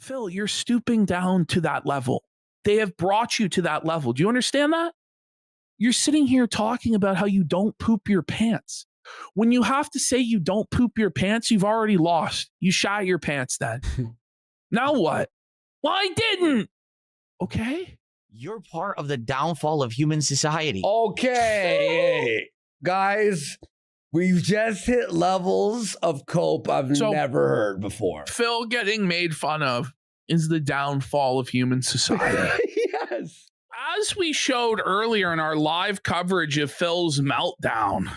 Phil, you're stooping down to that level. They have brought you to that level. Do you understand that? You're sitting here talking about how you don't poop your pants. When you have to say you don't poop your pants, you've already lost. You shat your pants then. Now what? Well, I didn't. Okay. You're part of the downfall of human society. Okay. Guys, we've just hit levels of cope I've never heard before. Phil getting made fun of is the downfall of human society. Yes. As we showed earlier in our live coverage of Phil's meltdown,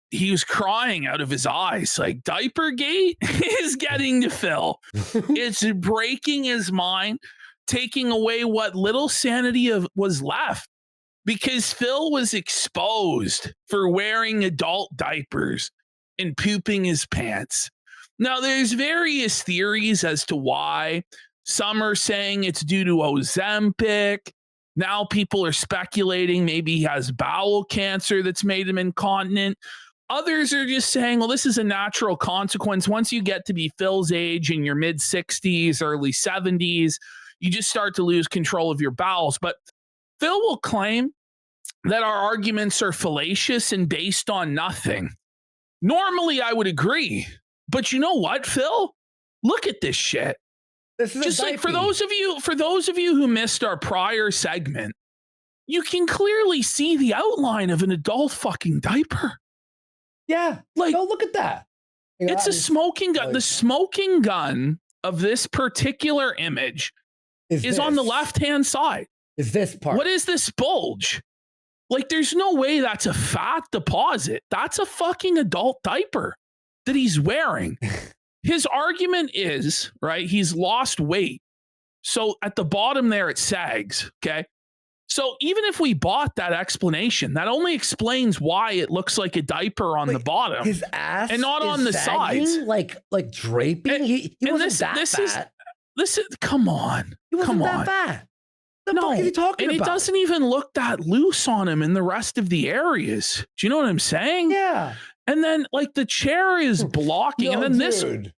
he was crying out of his eyes. Like, Diapergate is getting to Phil. It's breaking his mind, taking away what little sanity was left, because Phil was exposed for wearing adult diapers and pooping his pants. Now, there's various theories as to why. Some are saying it's due to Ozempic. Now people are speculating maybe he has bowel cancer that's made him incontinent. Others are just saying, well, this is a natural consequence. Once you get to be Phil's age in your mid-60s, early 70s, you just start to lose control of your bowels. But Phil will claim that our arguments are fallacious and based on nothing. Normally, I would agree. But you know what, Phil? Look at this shit. This is just like for those of you who missed our prior segment, you can clearly see the outline of an adult fucking diaper. Yeah, like, oh, look at that. It's a smoking gun. The smoking gun of this particular image is on the left-hand side. Is this part? What is this bulge? Like, there's no way that's a fat deposit. That's a fucking adult diaper that he's wearing. His argument is, right, he's lost weight. So at the bottom there, it sags, okay? So even if we bought that explanation, that only explains why it looks like a diaper on the bottom. His ass and not on the sagging, sides. Like draping? And, he wasn't that fat. This is, come on. He wasn't that fat. The fuck is he talking about? And it doesn't even look that loose on him in the rest of the areas. Do you know what I'm saying? Yeah. And then, like, the chair is blocking. And then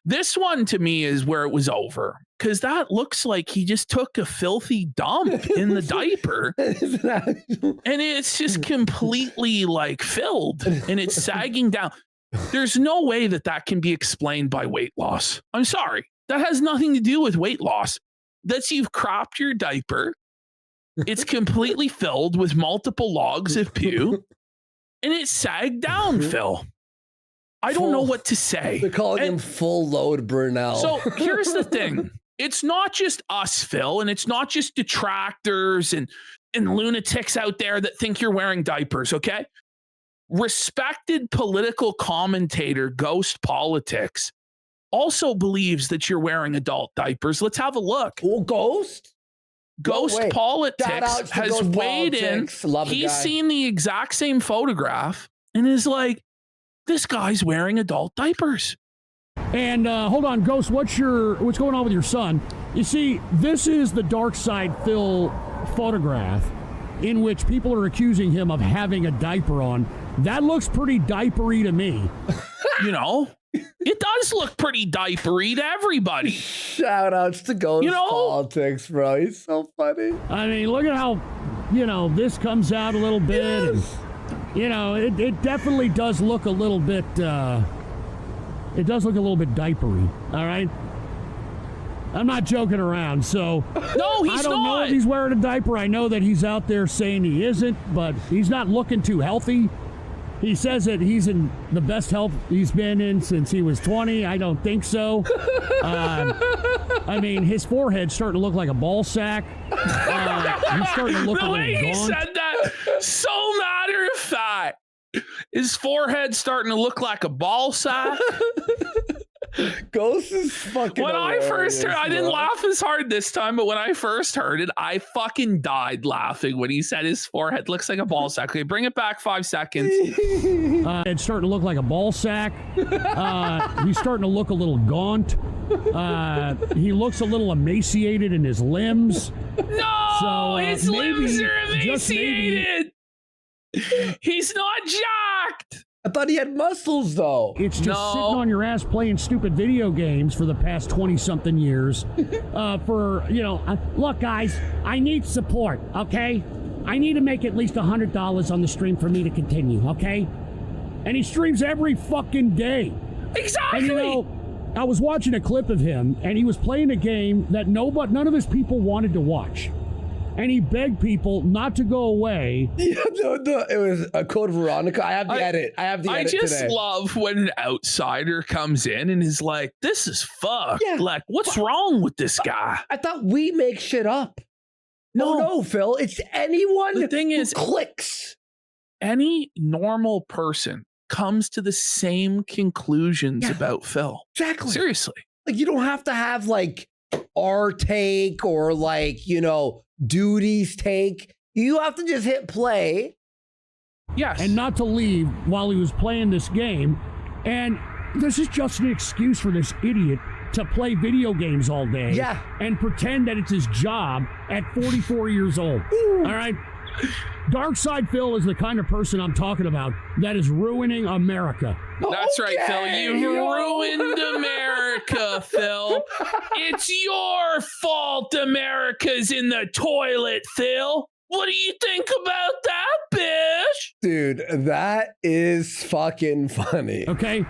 this one to me is where it was over. Because that looks like he just took a filthy dump in the diaper. And it's just completely, like, filled. And it's sagging down. There's no way that that can be explained by weight loss. I'm sorry. That has nothing to do with weight loss. That's you've cropped your diaper. It's completely filled with multiple logs of poo. And it sagged down, Phil. I don't know what to say. They're calling him full load Brunel. So here's the thing. It's not just us, Phil, and it's not just detractors and lunatics out there that think you're wearing diapers, okay? Respected political commentator Ghost Politics also believes that you're wearing adult diapers. Let's have a look. Oh, Ghost? Ghost Politics has weighed in. He's seen the exact same photograph and is like, this guy's wearing adult diapers. And hold on, Ghost, what's going on with your son? You see, this is the DarkSydePhil photograph in which people are accusing him of having a diaper on. That looks pretty diapery to me. You know, it does look pretty diapery to everybody. Shout outs to Ghost Politics, bro. He's so funny. I mean, look at how, this comes out a little bit. Yes. And, it definitely does look a little bit, it does look a little bit diapery, all right? I'm not joking around, so... No, he's not! I don't know if he's wearing a diaper. I know that he's out there saying he isn't, but he's not looking too healthy. He says that he's in the best health he's been in since he was 20. I don't think so. I mean, his forehead's starting to look like a ball sack. He's starting to look a little gaunt. The way he said that, so matter of fact. His forehead's starting to look like a ball sack. Ghost is fucking When I first heard, I didn't laugh as hard this time, but when I first heard it, I fucking died laughing when he said his forehead looks like a ball sack. Okay, bring it back 5 seconds. It's starting to look like a ball sack. He's starting to look a little gaunt. He looks a little emaciated in his limbs. No, so, his limbs are emaciated. He's not jacked. I thought he had muscles, though. It's just sitting on your ass playing stupid video games for the past 20-something years. Look, guys, I need support, okay? I need to make at least $100 on the stream for me to continue, okay? And he streams every fucking day. Exactly. And I was watching a clip of him, and he was playing a game that none of his people wanted to watch. And he begged people not to go away. Yeah, it was a Code Veronica. I have the edit. I have the edit today. I just love when an outsider comes in and is like, this is fucked. Yeah, like, what's wrong with this guy? I thought we make shit up. No, Phil. It's anyone who clicks. Any normal person comes to the same conclusions about Phil. Exactly. Seriously. Like, you don't have to have, like, our take or, like, Duty's take. You have to just hit play. Yes. And not to leave while he was playing this game. And this is just an excuse for this idiot to play video games all day. Yeah. And pretend that it's his job at 44 years old. Ooh. All right? DarkSydePhil is the kind of person I'm talking about that is ruining America. That's right, Phil. You ruined America, Phil. It's your fault America's in the toilet, Phil. What do you think about that, bitch? Dude, that is fucking funny. Okay.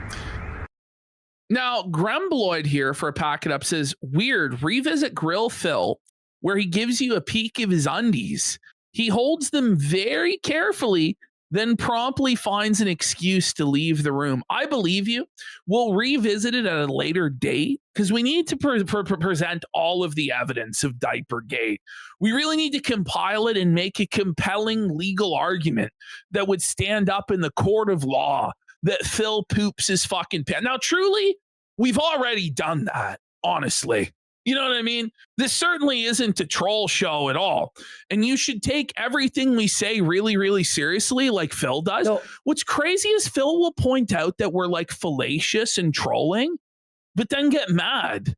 Now, Grembloid here for a Pack It Up says, weird, revisit Grill Phil, where he gives you a peek of his undies. He holds them very carefully, then promptly finds an excuse to leave the room. I believe you. We'll revisit it at a later date because we need to present all of the evidence of Diapergate. We really need to compile it and make a compelling legal argument that would stand up in the court of law that Phil poops his fucking pants. Now, truly, we've already done that, honestly. You know what I mean? This certainly isn't a troll show at all. And you should take everything we say really, really seriously like Phil does. No. What's crazy is Phil will point out that we're like fallacious and trolling, but then get mad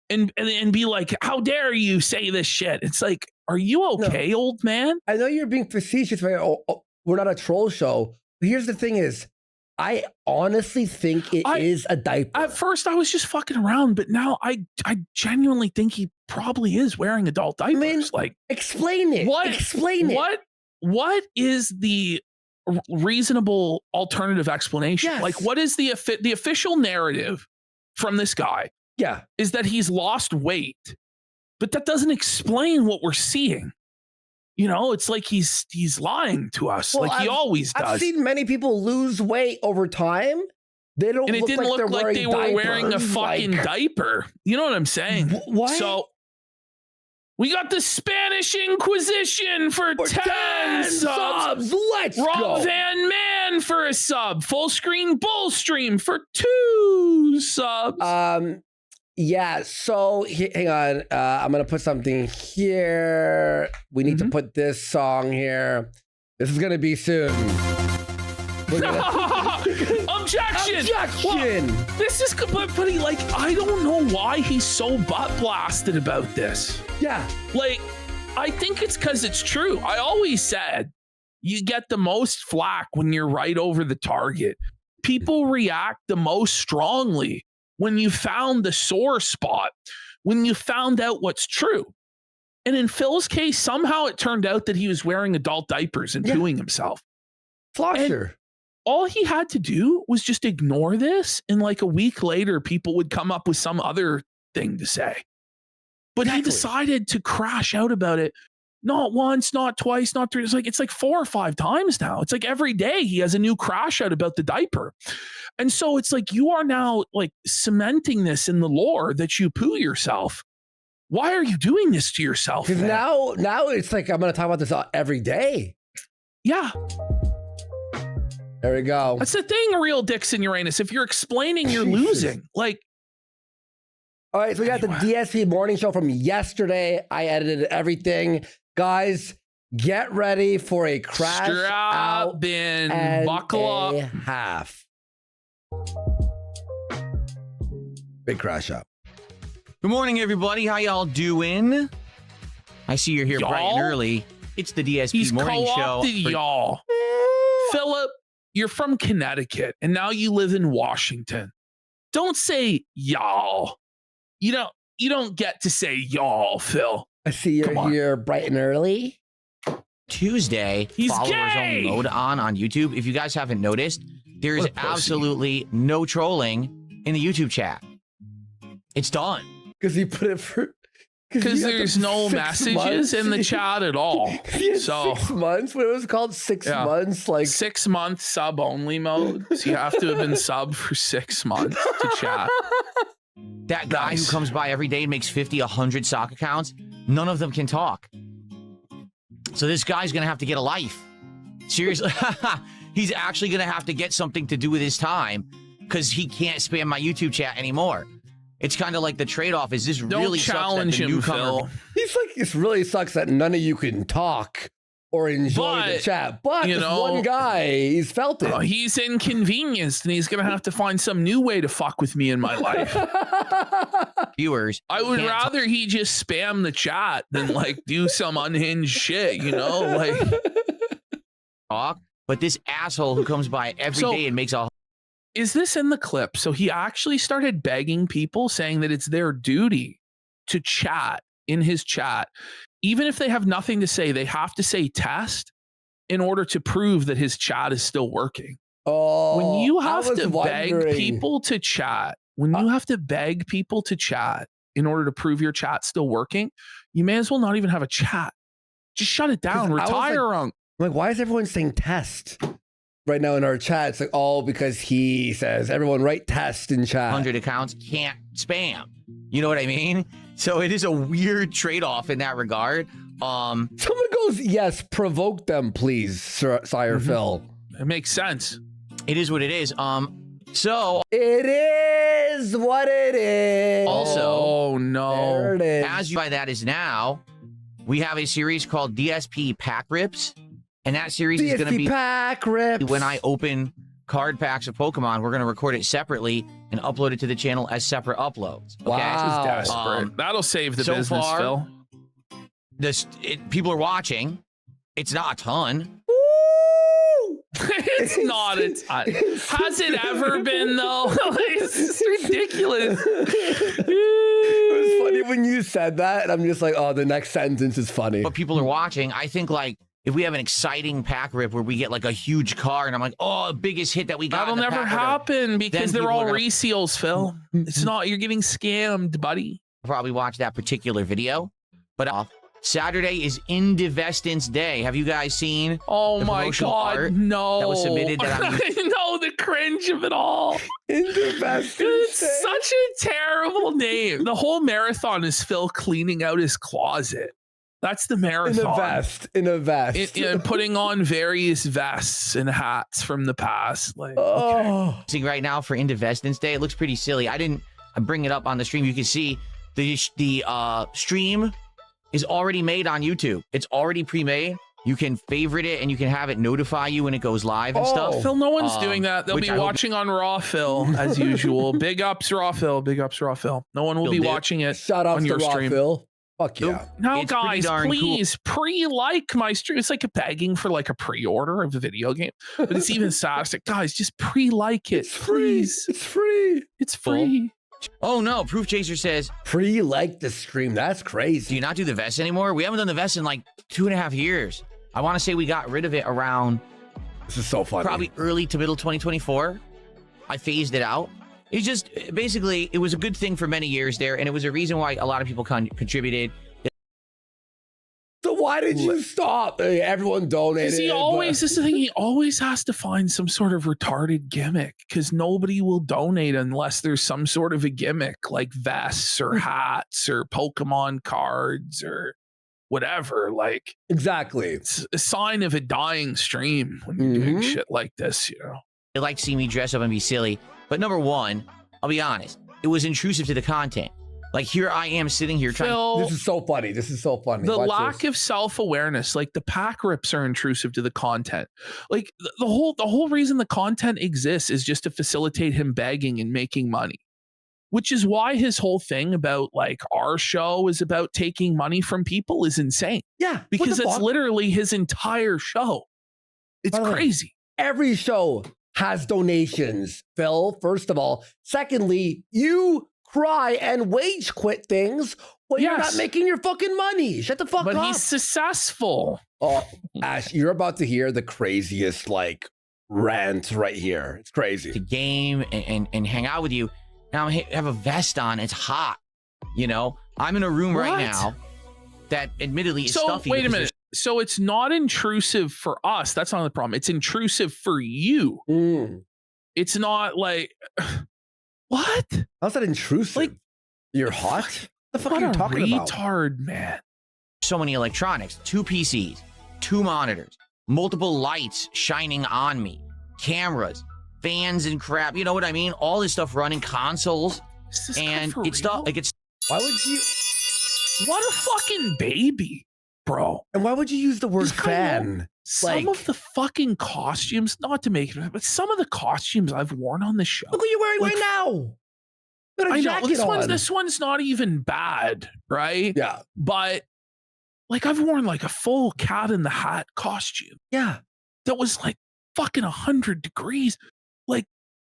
and be like, how dare you say this shit? It's like, are you okay, old man? I know you're being facetious, right? We're not a troll show. But here's the thing is, I honestly think it is a diaper. At first, I was just fucking around, but now I genuinely think he probably is wearing adult diapers. I mean, like, explain it. Explain it. What is the reasonable alternative explanation? Yes. Like, what is the official narrative from this guy? Yeah, is that he's lost weight, but that doesn't explain what we're seeing. You know, it's like he's lying to us, like he always does. I've seen many people lose weight over time. They don't, and it didn't look like they were wearing a fucking diaper. You know what I'm saying? What? So we got the Spanish Inquisition for 10 subs. Let's go. Rob Van Man for a sub. Full Screen Bull Stream for 2 subs. Yeah, so hang on. I'm going to put something here. We need to put this song here. This is going to be soon. Objection! Well, this is completely like, I don't know why he's so butt blasted about this. Yeah. Like, I think it's because it's true. I always said you get the most flack when you're right over the target. People react the most strongly when you found the sore spot, when you found out what's true. And in Phil's case, somehow it turned out that he was wearing adult diapers and pooing himself. Flosher. All he had to do was just ignore this, and like a week later, people would come up with some other thing to say. But he decided to crash out about it. Not once, not twice, not three. It's like 4 or 5 times now. It's like every day he has a new crash out about the diaper. And so it's like you are now like cementing this in the lore that you poo yourself. Why are you doing this to yourself? Because now it's like I'm going to talk about this every day. Yeah. There we go. That's the thing, real dicks in Uranus. If you're explaining, you're losing. Like, all right, so we got the DSP morning show from yesterday. I edited everything. Guys, get ready for a crash out bin. And buckle up. Half. Big crash out. Good morning, everybody. How y'all doing? I see you're here bright and early. It's the DSP morning show. Y'all. Philip, you're from Connecticut and now you live in Washington. Don't say y'all. You don't get to say y'all, Phil. I see you're here bright and early. Tuesday, He's followers gay! only mode on YouTube. If you guys haven't noticed, there's absolutely no trolling in the YouTube chat. It's done. Because he put it for... Because there's no messages in the chat at all. So 6 months? What was it called? 6 months? Like 6 month sub only mode. So you have to have been sub for 6 months to chat. That guy who comes by every day and makes 50, 100 sock accounts, none of them can talk. So this guy's going to have to get a life. Seriously. He's actually going to have to get something to do with his time because he can't spam my YouTube chat anymore. It's kind of like the trade-off is this really challenge him, Phil. He's like, it really sucks that none of you can talk or enjoy the chat. But this one guy, he's felt it. He's inconvenienced and he's going to have to find some new way to fuck with me in my life. Viewers. I would rather he just spam the chat than like do some unhinged shit, like. Talk, but this asshole who comes by every day and makes a... Is this in the clip? So he actually started begging people, saying that it's their duty to chat in his chat. Even if they have nothing to say, they have to say test in order to prove that his chat is still working. Oh, when you have to beg people to chat, in order to prove your chat's still working, you may as well not even have a chat. Just shut it down. Retire. I'm like, why is everyone saying test? Right now in our chat, it's like, because he says, everyone write test in chat. 100 accounts can't spam. You know what I mean? So it is a weird trade-off in that regard. Someone goes, yes, provoke them, please, Sire Phil. It makes sense. It is what it is. So it is what it is. Also, there it is. As you by that is now, we have a series called DSP Pack Rips. And that series is going to be pack rips. When I open card packs of Pokemon, we're going to record it separately and upload it to the channel as separate uploads. Okay? Wow. This is desperate. That'll save the business, far, Phil. People are watching. It's not a ton. It's not a ton. Has it ever been, though? It's ridiculous. It was funny when you said that, and I'm just like, the next sentence is funny. But people are watching. I think, if we have an exciting pack rip where we get like a huge car and I'm like, biggest hit that we got. That'll never happen because they're all reseals, Phil. It's not, you're getting scammed, buddy. Probably watch that particular video. But Saturday is Indivestance Day. Have you guys seen the my God, art no. that was submitted? No, the cringe of it all. Indivestance It's Day. such a terrible name. The whole marathon is Phil cleaning out his closet. That's the marathon. In a vest. And putting on various vests and hats from the past. Seeing right now for Indivestance Day, it looks pretty silly. I didn't bring it up on the stream. You can see the stream is already made on YouTube. It's already pre-made. You can favorite it and you can have it notify you when it goes live and stuff. Phil, no one's doing that. They'll be watching on Raw Phil as usual. Big ups Raw Phil. Big ups Raw Phil. No one will be watching it on your stream. Phil. Fuck yeah. No, guys, please pre-like my stream. It's like a begging for like a pre-order of the video game. But it's even sarcastic. Guys, just pre-like it. It's free. Please. It's free. It's free. Oh no, Proof Chaser says pre-like the stream. That's crazy. Do you not do the vest anymore? We haven't done the vest in like 2.5 years. I want to say we got rid of it around this is so funny. Probably early to middle 2024. I phased it out. It's just basically it was a good thing for many years there, and it was a reason why a lot of people contributed. So why did you stop? Everyone donated. This is the thing. He always has to find some sort of retarded gimmick because nobody will donate unless there's some sort of a gimmick like vests or hats or Pokemon cards or whatever. Like exactly, it's a sign of a dying stream when you're doing shit like this. They like to see me dress up and be silly, but number one, I'll be honest, it was intrusive to the content. Like here I am sitting here trying. Phil, this is so funny. This is so funny. The lack of self-awareness, like the pack rips are intrusive to the content. Like the whole reason the content exists is just to facilitate him begging and making money, which is why his whole thing about like our show is about taking money from people is insane. Yeah, because it's literally his entire show. It's crazy. Every show has donations, Phil, first of all. Secondly, you cry and wage quit things when you're not making your fucking money. Shut the fuck up. But he's successful. Oh, Ash, you're about to hear the craziest, like, rant right here. It's crazy. To game and hang out with you. Now I have a vest on. It's hot. You know, I'm in a room right now that admittedly is stuffy. Wait a minute. So it's not intrusive for us. That's not the problem. It's intrusive for you. It's not like, what? How's that intrusive? Like, you're hot? What the fuck are you talking about? Retard, man. So many electronics, 2 PCs, 2 monitors, multiple lights shining on me, cameras, fans and crap. You know what I mean? All this stuff running, consoles. And it's not like it's. Why would you? What a fucking baby, bro. And why would you use the word fan? Some of the fucking costumes, not to make it, but some of the costumes I've worn on the show. Look what you're wearing right now. I know this one's not even bad, right? Yeah. But like I've worn like a full Cat in the Hat costume. Yeah. That was like fucking 100 degrees. Like,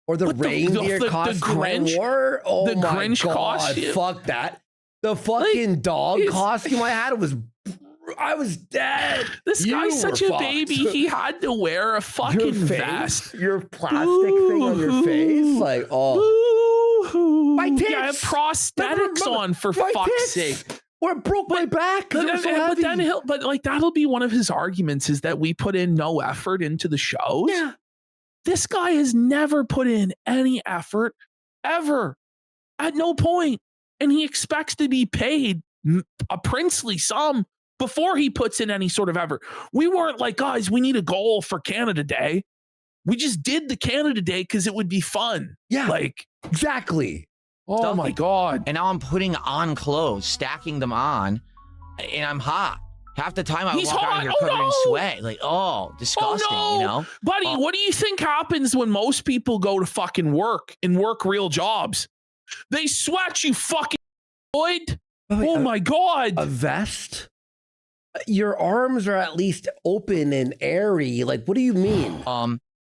or the reindeer costume the Grinch, wore. Oh the my Grinch God, costume. Fuck that. The fucking dog costume I had I was dead. This guy's such a baby. He had to wear a fucking vest. Your plastic thing on your face. Like, oh. My tits. Yeah, I have prosthetics on for fuck's sake. Or it broke my back. But like that'll be one of his arguments is that we put in no effort into the shows. Yeah. This guy has never put in any effort ever at no point. And he expects to be paid a princely sum before he puts in any sort of effort. We weren't like, guys, we need a goal for Canada Day. We just did the Canada Day because it would be fun. Yeah. Like, exactly. Oh my God. And now I'm putting on clothes, stacking them on, and I'm hot. Half the time I walk out here covered in sweat. Like, disgusting, you know? Buddy, what do you think happens when most people go to fucking work and work real jobs? They sweat, you fucking Lloyd. Oh my God. A vest? Your arms are at least open and airy. Like, what do you mean?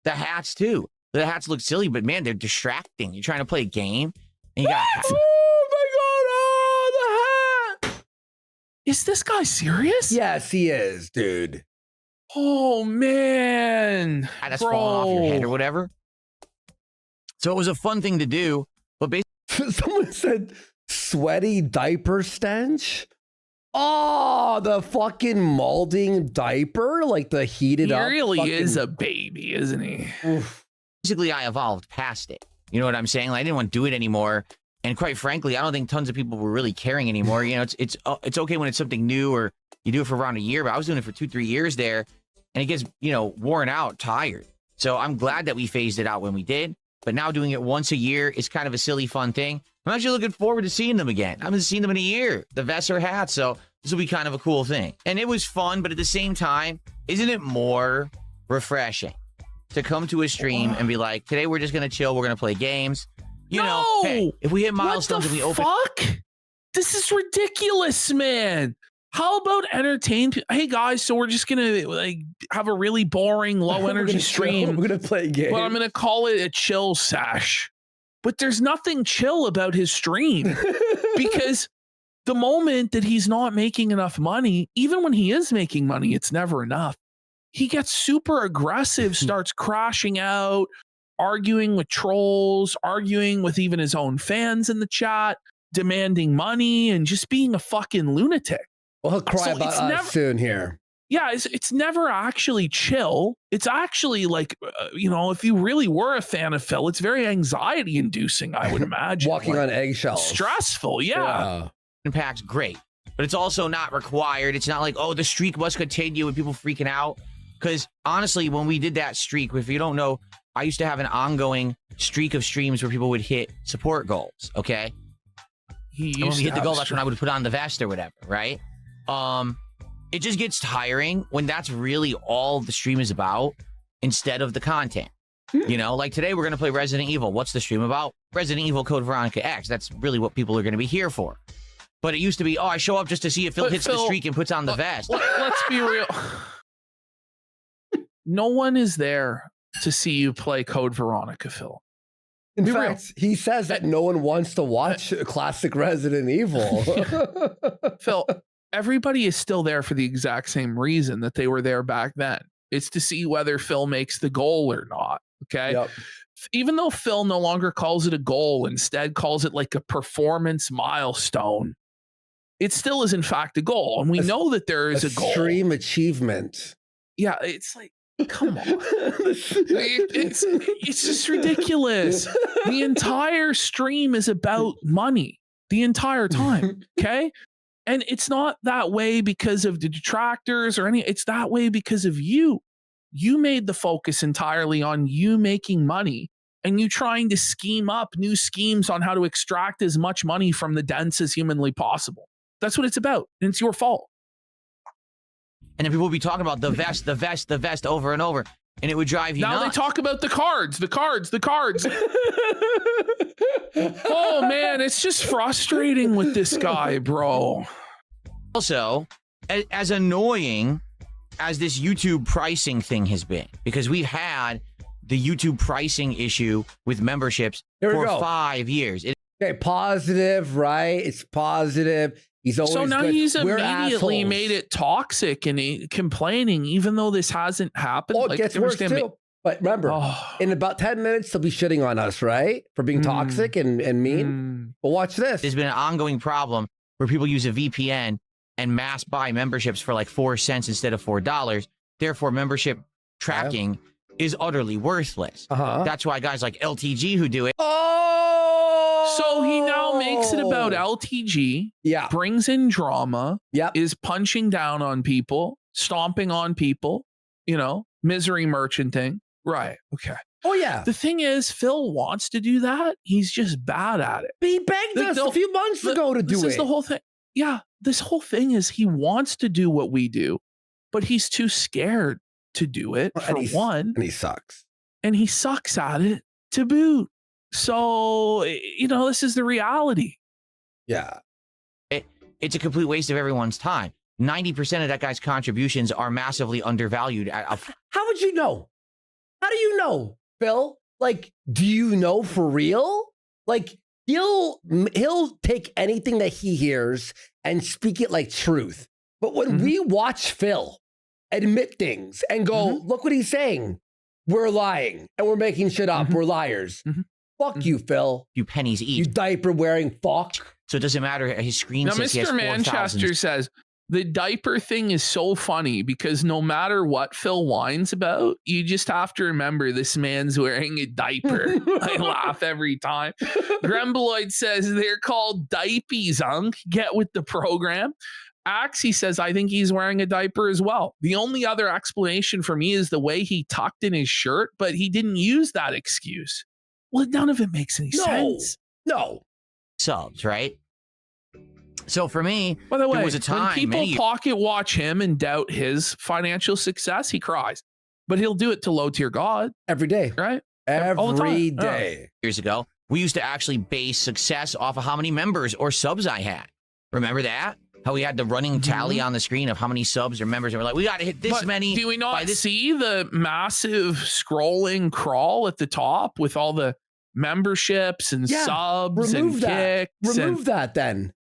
The hats too. The hats look silly, but man, they're distracting. You're trying to play a game and you got oh my God, the hat. Is this guy serious? Yes, he is, dude. Oh man. That's falling off your head or whatever. So it was a fun thing to do, but basically someone said sweaty diaper stench. Oh, the fucking molding diaper, like the heated up. He really is a baby, isn't he? Oof. Basically, I evolved past it. You know what I'm saying? Like, I didn't want to do it anymore. And quite frankly, I don't think tons of people were really caring anymore. You know, it's okay when it's something new or you do it for around a year, but I was doing it for 2-3 years there, and it gets, worn out, tired. So I'm glad that we phased it out when we did. But now doing it once a year is kind of a silly, fun thing. I'm actually looking forward to seeing them again. I haven't seen them in a year, the vests or hats, so this will be kind of a cool thing. And it was fun, but at the same time, isn't it more refreshing to come to a stream and be like, today we're just going to chill, we're going to play games. You know, hey, if we hit milestones and we open... This is ridiculous, man. How about entertain? Hey guys, so we're just gonna have a really boring, low energy stream. We're gonna play games, but I'm gonna call it a chill sash. But there's nothing chill about his stream because the moment that he's not making enough money, even when he is making money, it's never enough. He gets super aggressive, starts crashing out, arguing with trolls, arguing with even his own fans in the chat, demanding money, and just being a fucking lunatic. Well, he'll cry about us soon here. Yeah, it's never actually chill. It's actually like, if you really were a fan of Phil, it's very anxiety inducing, I would imagine. Walking on eggshells. Stressful, yeah. Impact's great, but it's also not required. It's not like, the streak must continue and people freaking out. Because honestly, when we did that streak, if you don't know, I used to have an ongoing streak of streams where people would hit support goals, okay? And when we hit the goal, that's when I would put on the vest or whatever, right? It just gets tiring when that's really all the stream is about instead of the content. Like today we're going to play Resident Evil. What's the stream about? Resident Evil Code Veronica X. That's really what people are going to be here for. But it used to be, I show up just to see if Phil hits the streak and puts on the vest. Let's be real. No one is there to see you play Code Veronica, Phil. In fact, he says that no one wants to watch classic Resident Evil. Phil, everybody is still there for the exact same reason that they were there back then. It's to see whether Phil makes the goal or not. Okay. Yep. Even though Phil no longer calls it a goal, instead calls it like a performance milestone, it still is in fact a goal. And we know that there is a goal. Extreme achievement. Yeah. It's like, come on. It's just ridiculous. The entire stream is about money the entire time. Okay. And it's not that way because of the detractors or any, it's that way because of you. You made the focus entirely on you making money and you trying to scheme up new schemes on how to extract as much money from the dents as humanly possible. That's what it's about. And it's your fault. And then people will be talking about the vest, the vest, the vest over and over. And it would drive you nuts. Now they talk about the cards. Oh, man, it's just frustrating with this guy, bro. Also, as annoying as this YouTube pricing thing has been, because we've had the YouTube pricing issue with memberships for 5 years. Okay, positive, right? It's positive. He's always so now good. he's We're immediately assholes. made it toxic and complaining, even though this hasn't happened. Oh, it gets worse too. But remember, in about 10 minutes, they'll be shitting on us, right? For being toxic and mean. But watch this. There's been an ongoing problem where people use a VPN and mass buy memberships for like 4 cents instead of $4. Therefore, membership tracking is utterly worthless. That's why guys like LTG who do it. So he now makes it about LTG, brings in drama, is punching down on people, stomping on people, you know, misery merchanting. Right. Okay. Oh, yeah. The thing is, Phil wants to do that. He's just bad at it. He begged us a few months ago to do it. This is the whole thing. Yeah. This whole thing is he wants to do what we do, but he's too scared to do it, for one. And he sucks. And he sucks at it to boot. So, you know, this is the reality. Yeah. It's a complete waste of everyone's time. 90% of that guy's contributions are massively undervalued. How would you know? How do you know, Phil? Like, do you know for real? Like, he'll take anything that he hears and speak it like truth. But when we watch Phil admit things and go, look what he's saying, we're lying and we're making shit up. We're liars. Fuck you, Phil. You pennies each. You diaper wearing fuck. So it doesn't matter. His screen now, says he has Mr. Manchester says the diaper thing is so funny because no matter what Phil whines about, you just have to remember this man's wearing a diaper. I laugh every time. Grembeloid says they're called diapies, Unk. Get with the program. Axie says, I think he's wearing a diaper as well. The only other explanation for me is the way he tucked in his shirt, but he didn't use that excuse. Well, none of it makes any sense. No. Subs, right? So for me, by the way, there was a time when people pocket watch him and doubt his financial success, he cries. But he'll do it to low tier God. Every day. Right? Every day. Years ago, we used to actually base success off of how many members or subs I had. Remember that? How we had the running tally on the screen of how many subs or members, and we're like, we got to hit this many. Do we not see the massive scrolling crawl at the top with all the memberships and subs and kicks? Remove that then.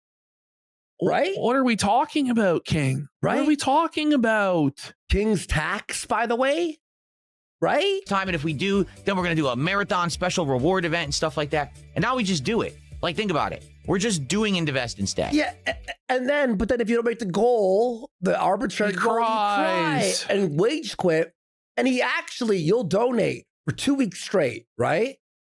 Right? What are we talking about, King? Right? What are we talking about? King's tax, by the way. Right? And if we do, then we're going to do a marathon special reward event and stuff like that. And now we just do it. Like, think about it. We're just doing Indivest instead. Yeah, but then if you don't make the goal, the arbitrary goal, you cry and wage quit. And you'll donate for 2 weeks straight, right?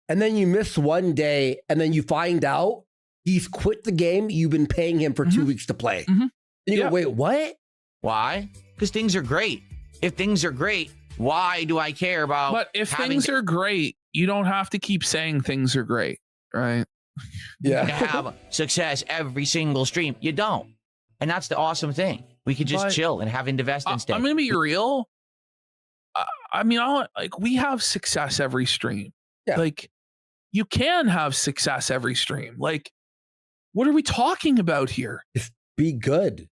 And then you miss one day, and then you find out he's quit the game you've been paying him for 2 weeks to play. And you go, wait, what? Why? Because things are great. If things are great, why do I care about? But if things are great, you don't have to keep saying things are great, right? Yeah. To have success every single stream. You don't. And that's the awesome thing. We could just chill and have Indivest instead. I'm going to be real. I mean, we have success every stream. Yeah. Like, you can have success every stream. Like, what are we talking about here? Just be good.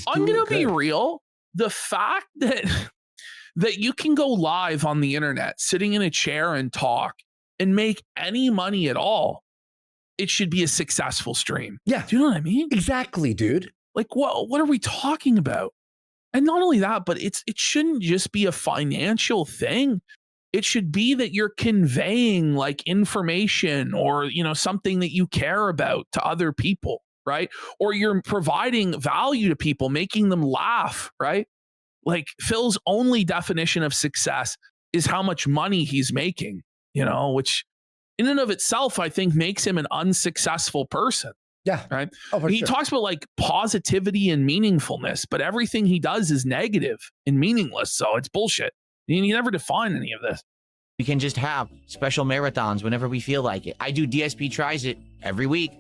I'm going to be real. The fact that that you can go live on the internet, sitting in a chair and talk and make any money at all, it should be a successful stream. Yeah. Do you know what I mean? Exactly, dude. Like, what are we talking about? And not only that, but it shouldn't just be a financial thing. It should be that you're conveying like information or, you know, something that you care about to other people, right? Or you're providing value to people, making them laugh, right? Like Phil's only definition of success is how much money he's making, you know, which in and of itself, I think makes him an unsuccessful person. Yeah. Right. Oh, for he sure. talks about like positivity and meaningfulness, but everything he does is negative and meaningless. So it's bullshit. You never define any of this. We can just have special marathons whenever we feel like it. I do DSP tries it every week.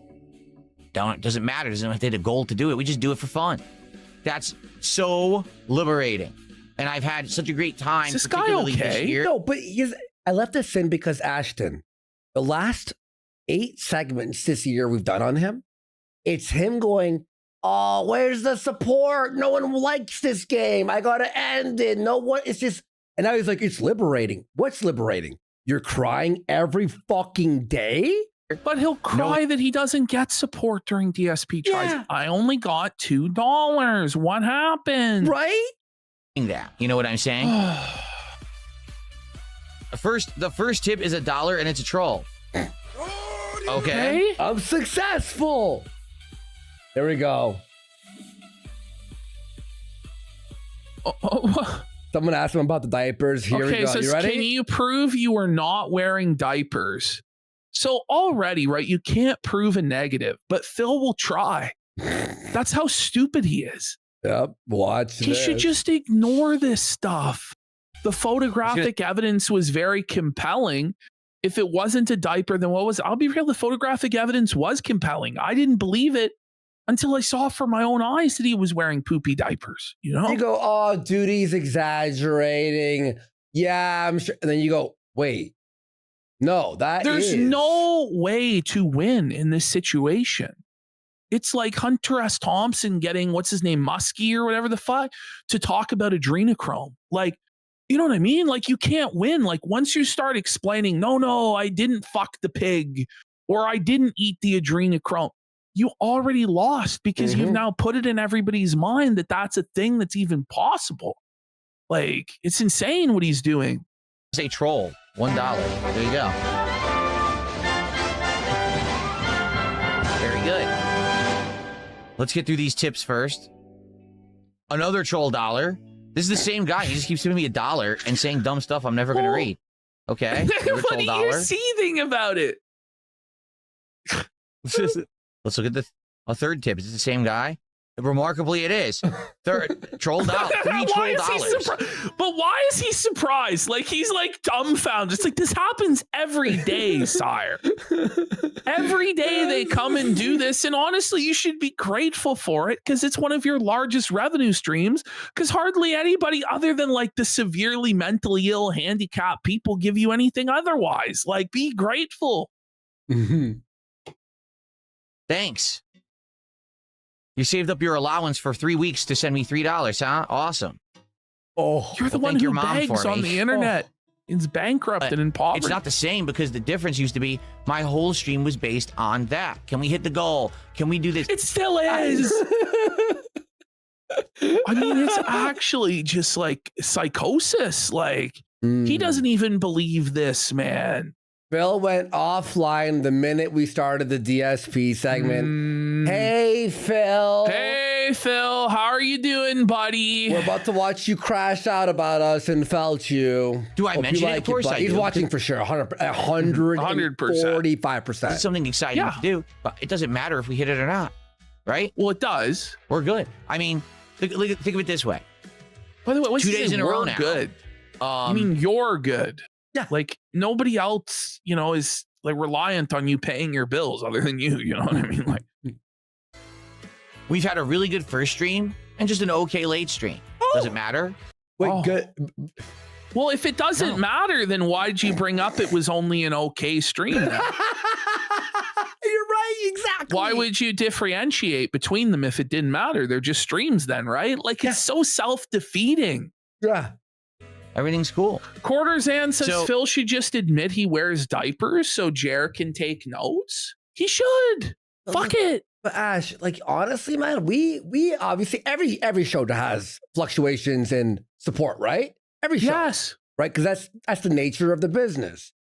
Doesn't matter. Doesn't have to hit a goal to do it. We just do it for fun. That's so liberating. And I've had such a great time. Is this guy particularly okay? this year. No, but I left this in because Ashton, the last 8 segments this year we've done on him, it's him going, oh, where's the support? No one likes this game. I got to end it. No one, it's just, and now he's like, it's liberating. What's liberating? You're crying every fucking day? But he'll cry that he doesn't get support during DSP tries. Yeah. I only got $2. What happened? Right? That. You know what I'm saying? The first tip is $1 and it's a troll. Okay. I'm successful. There we go. Someone asked him about the diapers. Here we go. So You ready? can you prove you are not wearing diapers? So already, right, you can't prove a negative, but Phil will try. That's how stupid he is. Yep. Watch He this. should just ignore this stuff. The photographic evidence was very compelling. If it wasn't a diaper, then what was it? I'll be real, the photographic evidence was compelling. I didn't believe it until I saw for my own eyes that he was wearing poopy diapers, you know? You go, oh, dude, he's exaggerating. Yeah, I'm sure. And then you go, wait, no, There's no way to win in this situation. It's like Hunter S. Thompson getting, what's his name, Muskie or whatever the fuck, to talk about adrenochrome. Like, you know what I mean? Like, you can't win. Like, once you start explaining, no, I didn't fuck the pig or I didn't eat the adrenochrome, you already lost because you've now put it in everybody's mind that that's a thing that's even possible. Like, it's insane what he's doing. Say troll. $1. There you go. Very good. Let's get through these tips first. Another troll $1. This is the same guy. He just keeps giving me $1 and saying dumb stuff I'm never going to read. Okay. What are you seething about it? Let's look at a third tip. Is it the same guy? Remarkably, it is. Third, troll $3 $3. But why is he surprised? Like, he's like dumbfounded. It's like, this happens every day, sire. Every day they come and do this. And honestly, you should be grateful for it because it's one of your largest revenue streams, because hardly anybody other than like the severely mentally ill, handicapped people give you anything otherwise. Like, be grateful. Thanks. You saved up your allowance for 3 weeks to send me $3, huh? Awesome. Oh, You're the one who begs on the internet. It's bankrupt and in poverty. It's not the same because the difference used to be my whole stream was based on that. Can we hit the goal? Can we do this? It still is. I mean, it's actually just like psychosis. Like, he doesn't even believe this, man. Phil went offline the minute we started the DSP segment. Hey, Phil. Hey, Phil. How are you doing, buddy? We're about to watch you crash out about us and felt you. Do I mention it? Of course I do. He's watching for sure. 145%. That's something exciting to do, but it doesn't matter if we hit it or not, right? Well, it does. We're good. I mean, think of it this way. By the way, what's 2 days in a row now. Good. I mean, you're good. Yeah. Like, nobody else, you know, is like reliant on you paying your bills other than you. You know what I mean? Like, we've had a really good first stream and just an okay late stream. Does it matter? Wait, good. Well, if it doesn't matter, then why'd you bring up it was only an okay stream? You're right, exactly. Why would you differentiate between them if it didn't matter? They're just streams then, right? Like, it's so self-defeating. Yeah. Everything's cool. Quarterzan says So- Phil should just admit he wears diapers so Jer can take notes. He should. Fuck it. But Ash, like honestly, man, we obviously every show has fluctuations in support, right? Every show, Yes. right? Because that's the nature of the business.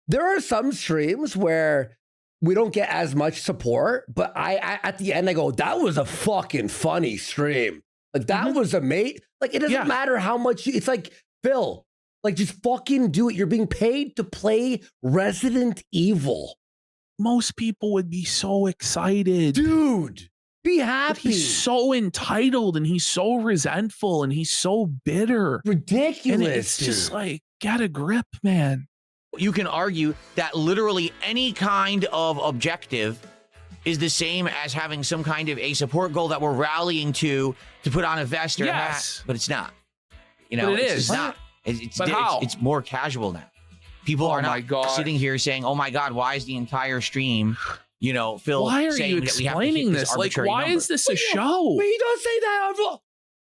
There are some streams where we don't get as much support, but I at the end I go, that was a fucking funny stream. Like that was amazing. Like it doesn't matter how much it's like, Phil, like just fucking do it. You're being paid to play Resident Evil. Most people would be so excited. Dude, be But happy. he's so entitled and he's so resentful and he's so bitter. ridiculous. And it's just dude. like, get a grip, man. You can argue that literally any kind of objective is the same as having some kind of a support goal that we're rallying to put on a vest or a Yes. hat, but it's not. You know, But it it's is. just not. It's But how? it's more casual now. People Oh are my not God. sitting here saying, "Oh my God, why is the entire stream, you know, Phil Why are saying you that we have to explaining hit this? Like, arbitrary why number?" is this a show? But he don't say that.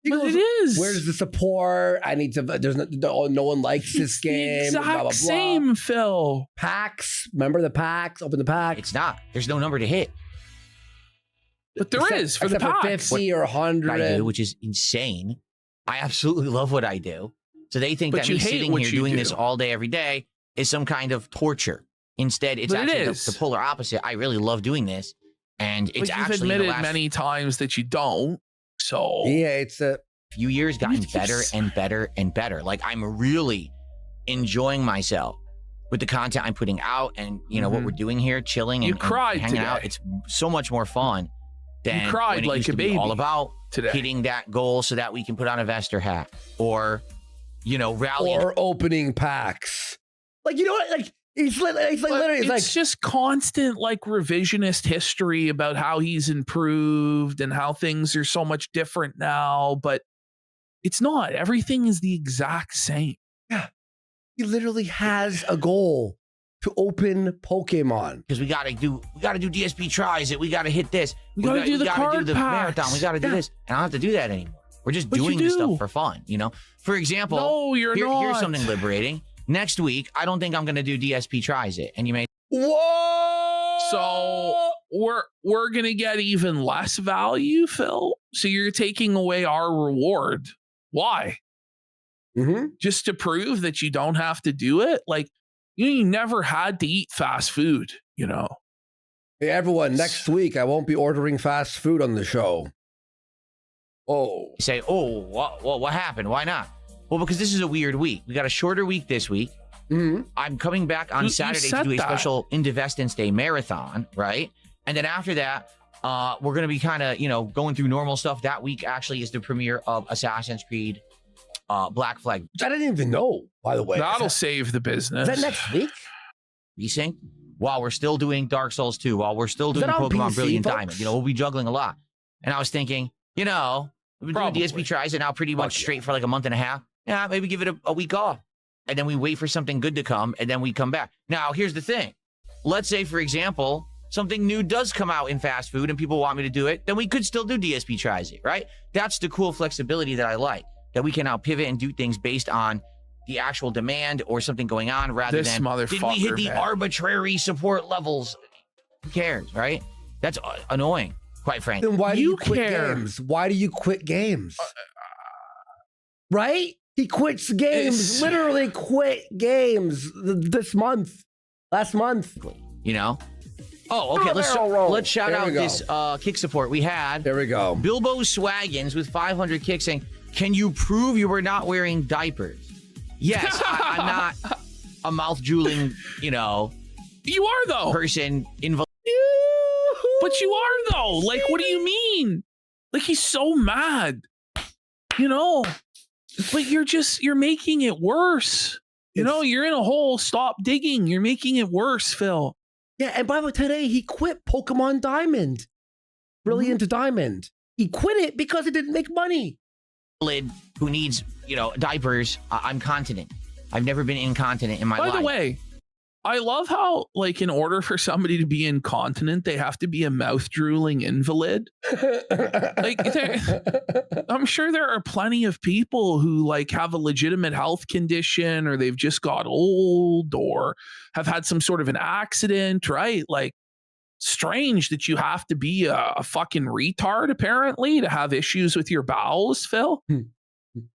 He But goes, it is. Where's the support? I need to. There's no one likes this It's the game. exact Blah blah blah. same, Phil. Packs. Remember the packs? Open the pack. It's not. There's no number to hit. But there is for the except for packs. 50 or 100. I do, which is insane. I absolutely love what I do. So they think But that you me hate sitting what here you doing do. this all day, every day is some kind of torture. Instead, it's But it actually is. the polar opposite. I really love doing this. And But it's you've actually in the admitted last many times that you don't. So Yeah, it's a. few years gotten You keep better s- and better and better. Like I'm really enjoying myself with the content I'm putting out and you know what Mhm. we're doing here, chilling You and cried hanging out. today. It's so much more fun than cried when it like used a to be all baby about today. hitting that goal so that we can put on a vest or hat or you know rally. Or opening packs. Like, you know what? Like, it's like But literally, it's like, just constant like revisionist history about how he's improved and how things are so much different now, but it's not. Everything is the exact same. he literally has a goal to open Pokemon. Because we gotta do DSP tries it. We gotta hit this. We gotta do the card marathon. packs. We gotta do Yeah. this. And I don't have to do that anymore. We're just But you doing this do. stuff for fun, you know? For example, No, you're not. here's something liberating. Next week, I don't think I'm gonna do DSP tries it. And you may Whoa! So we're gonna get even less value, Phil. So you're taking away our reward. Why? Mhm. Just to prove that you don't have to do it? Like you never had to eat fast food, you know. Hey, everyone, next week I won't be ordering fast food on the show. Oh. say, oh, what happened? Why not? Well, because this is a weird week. We got a shorter week this week. Mhm. I'm coming back on You Saturday to said do a that. special Indivestance Day marathon, right? And then after that, we're going to be kind of, you know, going through normal stuff. That week actually is the premiere of Assassin's Creed Black Flag I didn't even know, by the way. That'll Is save the business. that next week? Resync. While we're still doing Dark Souls 2, while we're still doing that on Pokemon PC, Brilliant folks? Diamond, you know, we'll be juggling a lot. And I was thinking, you know, we've been doing Probably. DSP tries it now pretty much Fuck yeah. straight for like a month and a half. Yeah, maybe give it a week off. And then we wait for something good to come, and then we come back. Now, here's the thing. Let's say, for example, something new does come out in fast food and people want me to do it, then we could still do DSP tries it, right? That's the cool flexibility that I like, that we can now pivot and do things based on the actual demand or something going on rather This than, did we hit motherfucker, the man. arbitrary support levels? Who cares, right? That's annoying, quite frankly. Then why do You you quit care. games? Why do you quit games? Right? He quits games. It's- Literally quit games this month. Last month. You know? Oh, okay. Barrel roll. Let's shout There we out go. this kick support we had. There we go. Bilbo Swaggins with 500 kicks saying, can you prove you were not wearing diapers? Yes, I'm not a mouth drooling, you know, You are though. person involved. But you are though. Like, what do you mean? Like he's so mad. You know? But you're making it worse. You know, you're in a hole. Stop digging. You're making it worse, Phil. Yeah, and by the way, today he quit Pokemon Diamond. Brilliant Diamond. He quit it because it didn't make money. Who needs, you know, diapers. I'm continent. I've never been incontinent in my life. By the way, I love how, like, in order for somebody to be incontinent, they have to be a mouth drooling invalid. Like, I'm sure there are plenty of people who like have a legitimate health condition, or they've just got old, or have had some sort of an accident, right? Like, strange that you have to be a fucking retard apparently to have issues with your bowels, Phil.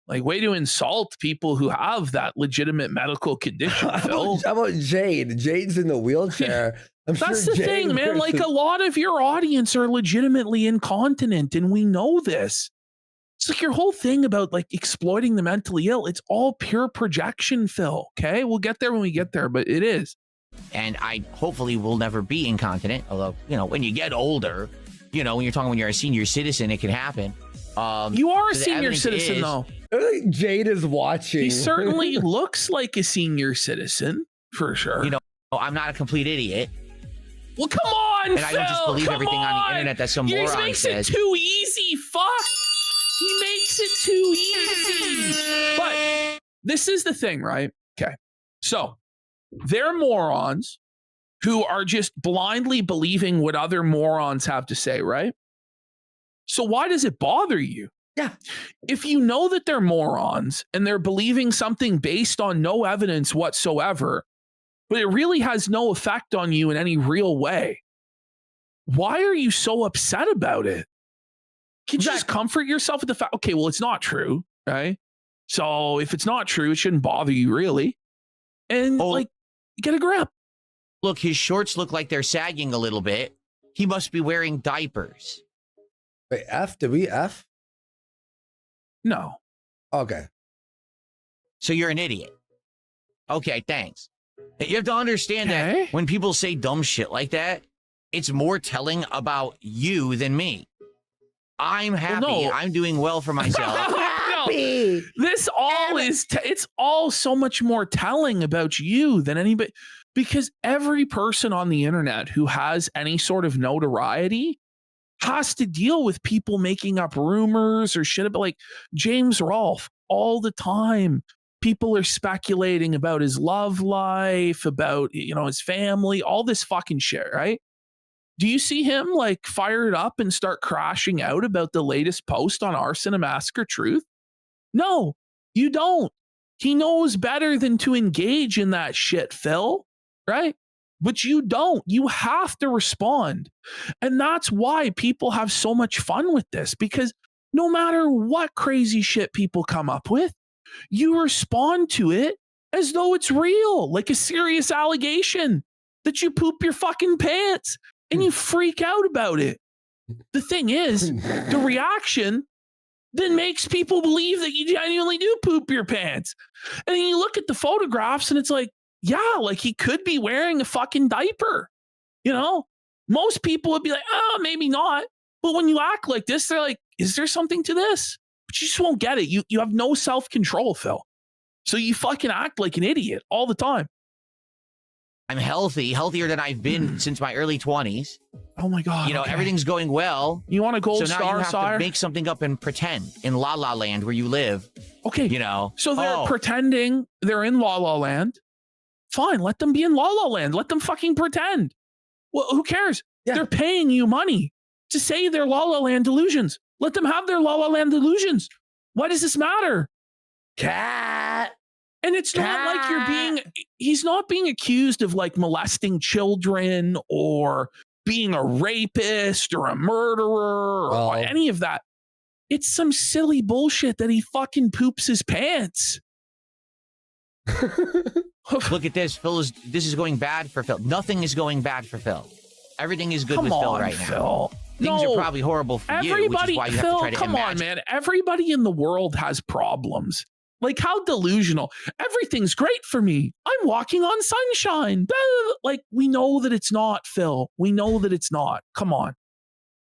Like, way to insult people who have that legitimate medical condition, Phil. How about Jade? Jade's in the wheelchair. That's the thing, man. Like, a lot of your audience are legitimately incontinent, and we know this. It's like your whole thing about like exploiting the mentally ill. It's all pure projection, Phil. Okay, we'll get there when we get there, but it is. And I hopefully will never be incontinent. Although, you know, when you get older, you know, when you're a senior citizen, it can happen. You are a senior citizen, though. Jade is watching. He certainly looks like a senior citizen, for sure. You know, I'm not a complete idiot. Well, come on, and Phil, I don't just believe everything on the internet that some moron says. He makes it too easy. Fuck. He makes it too easy. But this is the thing, right? Okay. So they're morons who are just blindly believing what other morons have to say, right? So why does it bother you? Yeah. If you know that they're morons and they're believing something based on no evidence whatsoever, but it really has no effect on you in any real way, why are you so upset about it? Can you just comfort yourself with the fact, okay, well, it's not true, right? So if it's not true, it shouldn't bother you really. And like, get a grip. Look, his shorts look like they're sagging a little bit. He must be wearing diapers. Wait, F? Did we F? No. Okay. So you're an idiot. Okay, thanks. You have to understand that when people say dumb shit like that, it's more telling about you than me. I'm happy. Well, no. I'm doing well for myself. No, this all is, it's all so much more telling about you than anybody, because every person on the internet who has any sort of notoriety has to deal with people making up rumors or shit about, like James Rolfe all the time. People are speculating about his love life, about, you know, his family, all this fucking shit, right? Do you see him like fired up and start crashing out about the latest post on Arson and Massacre Truth? No, you don't. He knows better than to engage in that shit, Phil, right? But you don't. You have to respond. And that's why people have so much fun with this, because no matter what crazy shit people come up with, you respond to it as though it's real, like a serious allegation that you poop your fucking pants. And you freak out about it. The thing is, the reaction then makes people believe that you genuinely do poop your pants. And then you look at the photographs and it's like, yeah, like he could be wearing a fucking diaper. You know, most people would be like, oh, maybe not. But when you act like this, they're like, is there something to this? But you just won't get it. You have no self-control, Phil. So you fucking act like an idiot all the time. I'm healthy, healthier than I've been since my early 20s. Oh my God. You know, everything's going well. You want a gold star, star, you have sire? to make something up and pretend in La La Land where you live. Okay. You know. So they're pretending they're in La La Land. Fine, let them be in La La Land. Let them fucking pretend. Well, who cares? Yeah. They're paying you money to say they're La La Land delusions. Let them have their La La Land delusions. Why does this matter? Cat. And it's not like he's not being accused of like molesting children or being a rapist or a murderer or any of that. It's some silly bullshit that he fucking poops his pants. Look at this. This is going bad for Phil. Nothing is going bad for Phil. Everything is good with Phil right now. Phil. Things are probably horrible for you, which is why you have to try to come on, man. Everybody in the world has problems. Like, how delusional. Everything's great for me. I'm walking on sunshine. Like, we know that it's not, Phil. We know that it's not. Come on.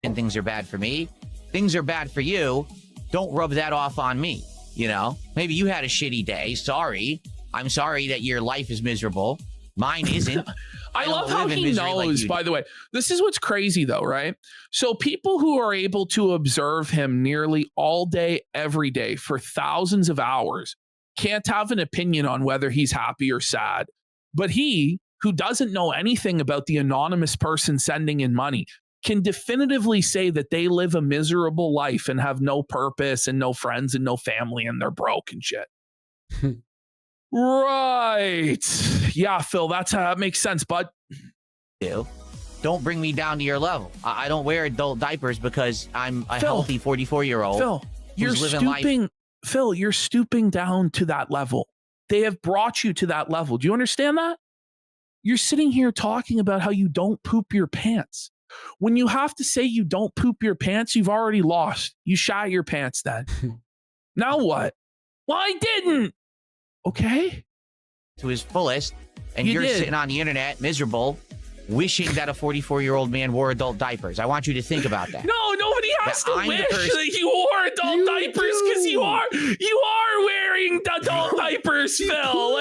And things are bad for me. Things are bad for you. Don't rub that off on me. You know, maybe you had a shitty day. Sorry. I'm sorry that your life is miserable. Mine isn't. I love how he knows, by the way. This is what's crazy, though, right? So people who are able to observe him nearly all day, every day for thousands of hours can't have an opinion on whether he's happy or sad. But he, who doesn't know anything about the anonymous person sending in money, can definitively say that they live a miserable life and have no purpose and no friends and no family and they're broke and shit. Right. Yeah, Phil, that's how that makes sense, bud. Don't bring me down to your level. I don't wear adult diapers because I'm a healthy 44-year-old. Phil, you're stooping. Life. Phil, you're stooping down to that level. They have brought you to that level. Do you understand that? You're sitting here talking about how you don't poop your pants. When you have to say you don't poop your pants, you've already lost. You shat your pants then. Now what? Well, I didn't. Okay. To his fullest, and you're sitting on the internet miserable, wishing that a 44-year-old man wore adult diapers. I want you to think about that. No, nobody has to wish that you wore adult diapers because you are wearing adult diapers, Phil.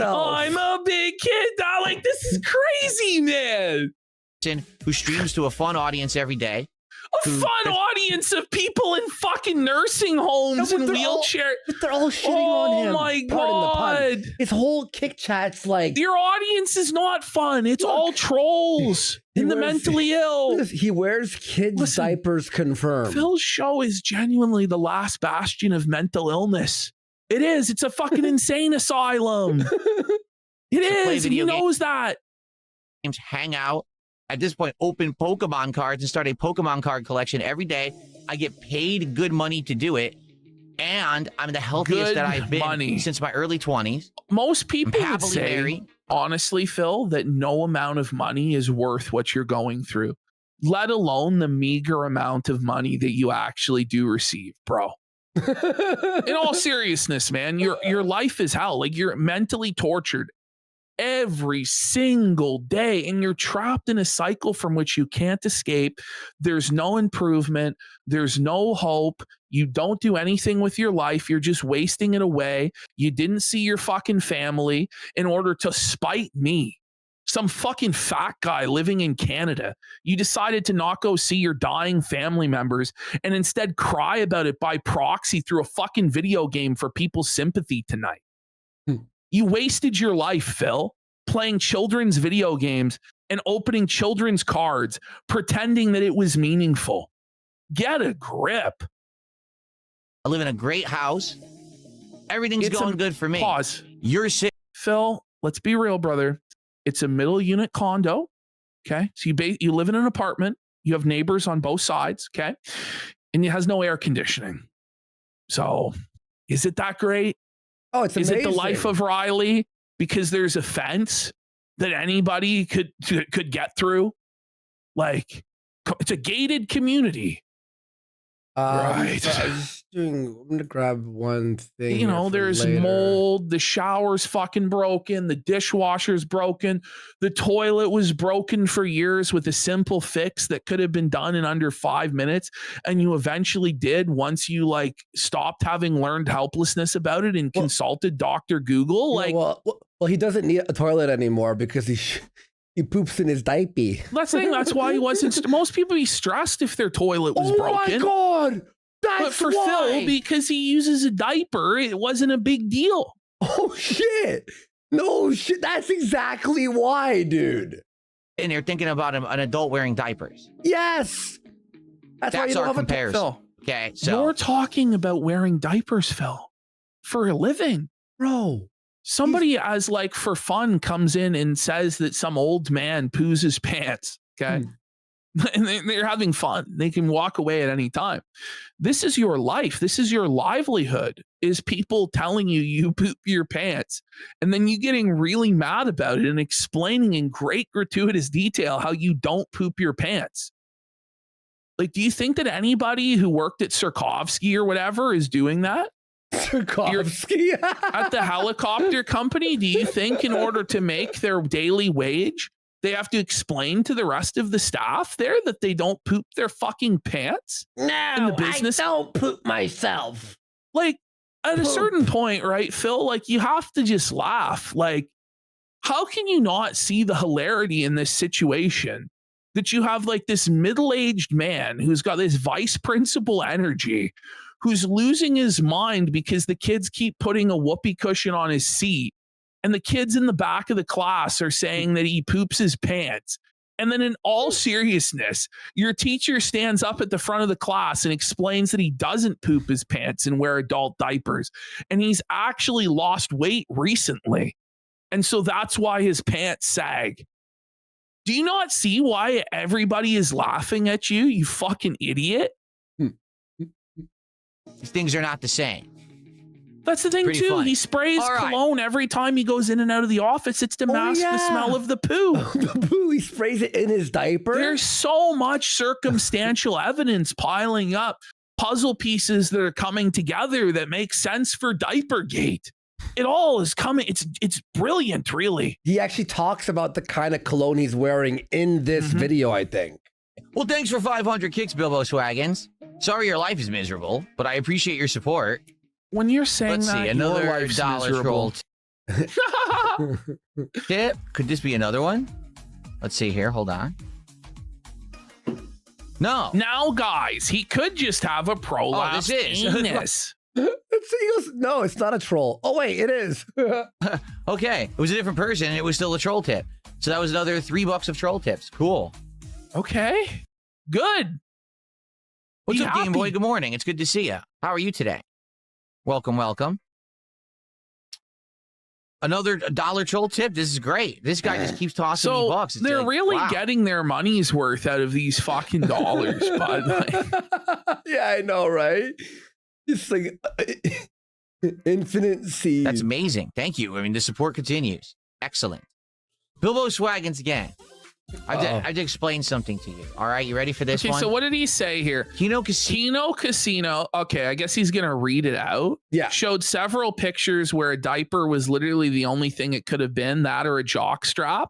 I'm a big kid. Like, this is crazy, man. Who streams to a fun audience every day. A fun audience of people in fucking nursing homes and wheelchairs. But they're all shitting on him. Oh my God. His whole kick chat's like... Your audience is not fun. It's all trolls and the mentally ill. He wears kids' diapers confirmed. Phil's show is genuinely the last bastion of mental illness. It is. It's a fucking insane asylum. It is. And he knows that. Hang out. At this point, open Pokemon cards and start a Pokemon card collection every day. I get paid good money to do it. And I'm the healthiest that I've been since my early 20s. Most people would say, honestly, Phil, that no amount of money is worth what you're going through, let alone the meager amount of money that you actually do receive, bro. In all seriousness, man, your life is hell. Like, you're mentally tortured every single day, and you're trapped in a cycle from which you can't escape. There's no improvement. There's no hope. You don't do anything with your life. You're just wasting it away. You didn't see your fucking family in order to spite me, some fucking fat guy living in Canada. You decided to not go see your dying family members and instead cry about it by proxy through a fucking video game for people's sympathy tonight. You wasted your life, Phil, playing children's video games and opening children's cards, pretending that it was meaningful. Get a grip. I live in a great house. Everything's going good for me. Pause. You're sick. Phil, let's be real, brother. It's a middle unit condo. Okay. So you live in an apartment. You have neighbors on both sides. Okay. And it has no air conditioning. So is it that great? Oh, it's amazing. Is it the life of Riley because there's a fence that anybody could get through? Like, it's a gated community. Right. I'm going to grab one thing. You know, there's mold. The shower's fucking broken. The dishwasher's broken. The toilet was broken for years with a simple fix that could have been done in under 5 minutes. And you eventually did once you like stopped having learned helplessness about it and consulted Dr. Google. Like, well, he doesn't need a toilet anymore because he poops in his diaper. That's the thing. That's why he wasn't. Most people be stressed if their toilet was broken. Oh my God. But for Phil, because he uses a diaper, it wasn't a big deal. Oh, shit. No shit. That's exactly why, dude. And they're thinking about an adult wearing diapers. Yes. That's why you don't have comparison. Phil. Okay, so you're talking about wearing diapers, Phil, for a living. Bro. Somebody as like for fun comes in and says that some old man poos his pants. Okay. And they're having fun. They can walk away at any time. This is your life. This is your livelihood, is people telling you poop your pants and then you getting really mad about it and explaining in great gratuitous detail how you don't poop your pants. Like, do you think that anybody who worked at Sirkovsky or whatever is doing that? Sirkovsky? At the helicopter company, do you think in order to make their daily wage, they have to explain to the rest of the staff there that they don't poop their fucking pants? No, in the business? I don't poop myself. Like, at a certain point, right, Phil, like, you have to just laugh. Like, how can you not see the hilarity in this situation? That you have, like, this middle-aged man who's got this vice principal energy, who's losing his mind because the kids keep putting a whoopee cushion on his seat. And the kids in the back of the class are saying that he poops his pants. And then in all seriousness, your teacher stands up at the front of the class and explains that he doesn't poop his pants and wear adult diapers. And he's actually lost weight recently. And so that's why his pants sag. Do you not see why everybody is laughing at you, you fucking idiot? These things are not the same. That's the thing, Pretty too. funny. He sprays All right. cologne every time he goes in and out of the office. It's to mask the smell of the poo. The poo, he sprays it in his diaper. There's so much circumstantial evidence piling up, puzzle pieces that are coming together that make sense for Diapergate. It all is coming. It's brilliant, really. He actually talks about the kind of cologne he's wearing in this video, I think. Well, thanks for 500 kicks, Bilbo Swaggins. Sorry your life is miserable, but I appreciate your support. When you're saying Let's that, see, your another life's dollar miserable. troll tip. Could this be another one? Let's see here. Hold on. No. Now, guys, he could just have a prolapsed this is. anus. He goes, no, it's not a troll. Oh, wait, it is. Okay. It was a different person, and it was still a troll tip. So that was another $3 of troll tips. Cool. Okay, good. What's Be up, Game Boy? happy. Good morning. It's good to see you. How are you today? Welcome, welcome. Another dollar troll tip. This is great. This guy just keeps tossing me So bucks. It's they're like, really wow. getting their money's worth out of these fucking dollars, bud. Like, Yeah, I know, right? It's like infinite seed. That's amazing. Thank you. I mean, the support continues. Excellent. Bilbo Swaggins again. I have to explain something to you. All right, you ready for this okay, one? so what did he say here? Kino Casino. Kino Casino. Okay, I guess he's gonna read it out. Yeah. Showed several pictures where a diaper was literally the only thing it could have been, that or a jock strap.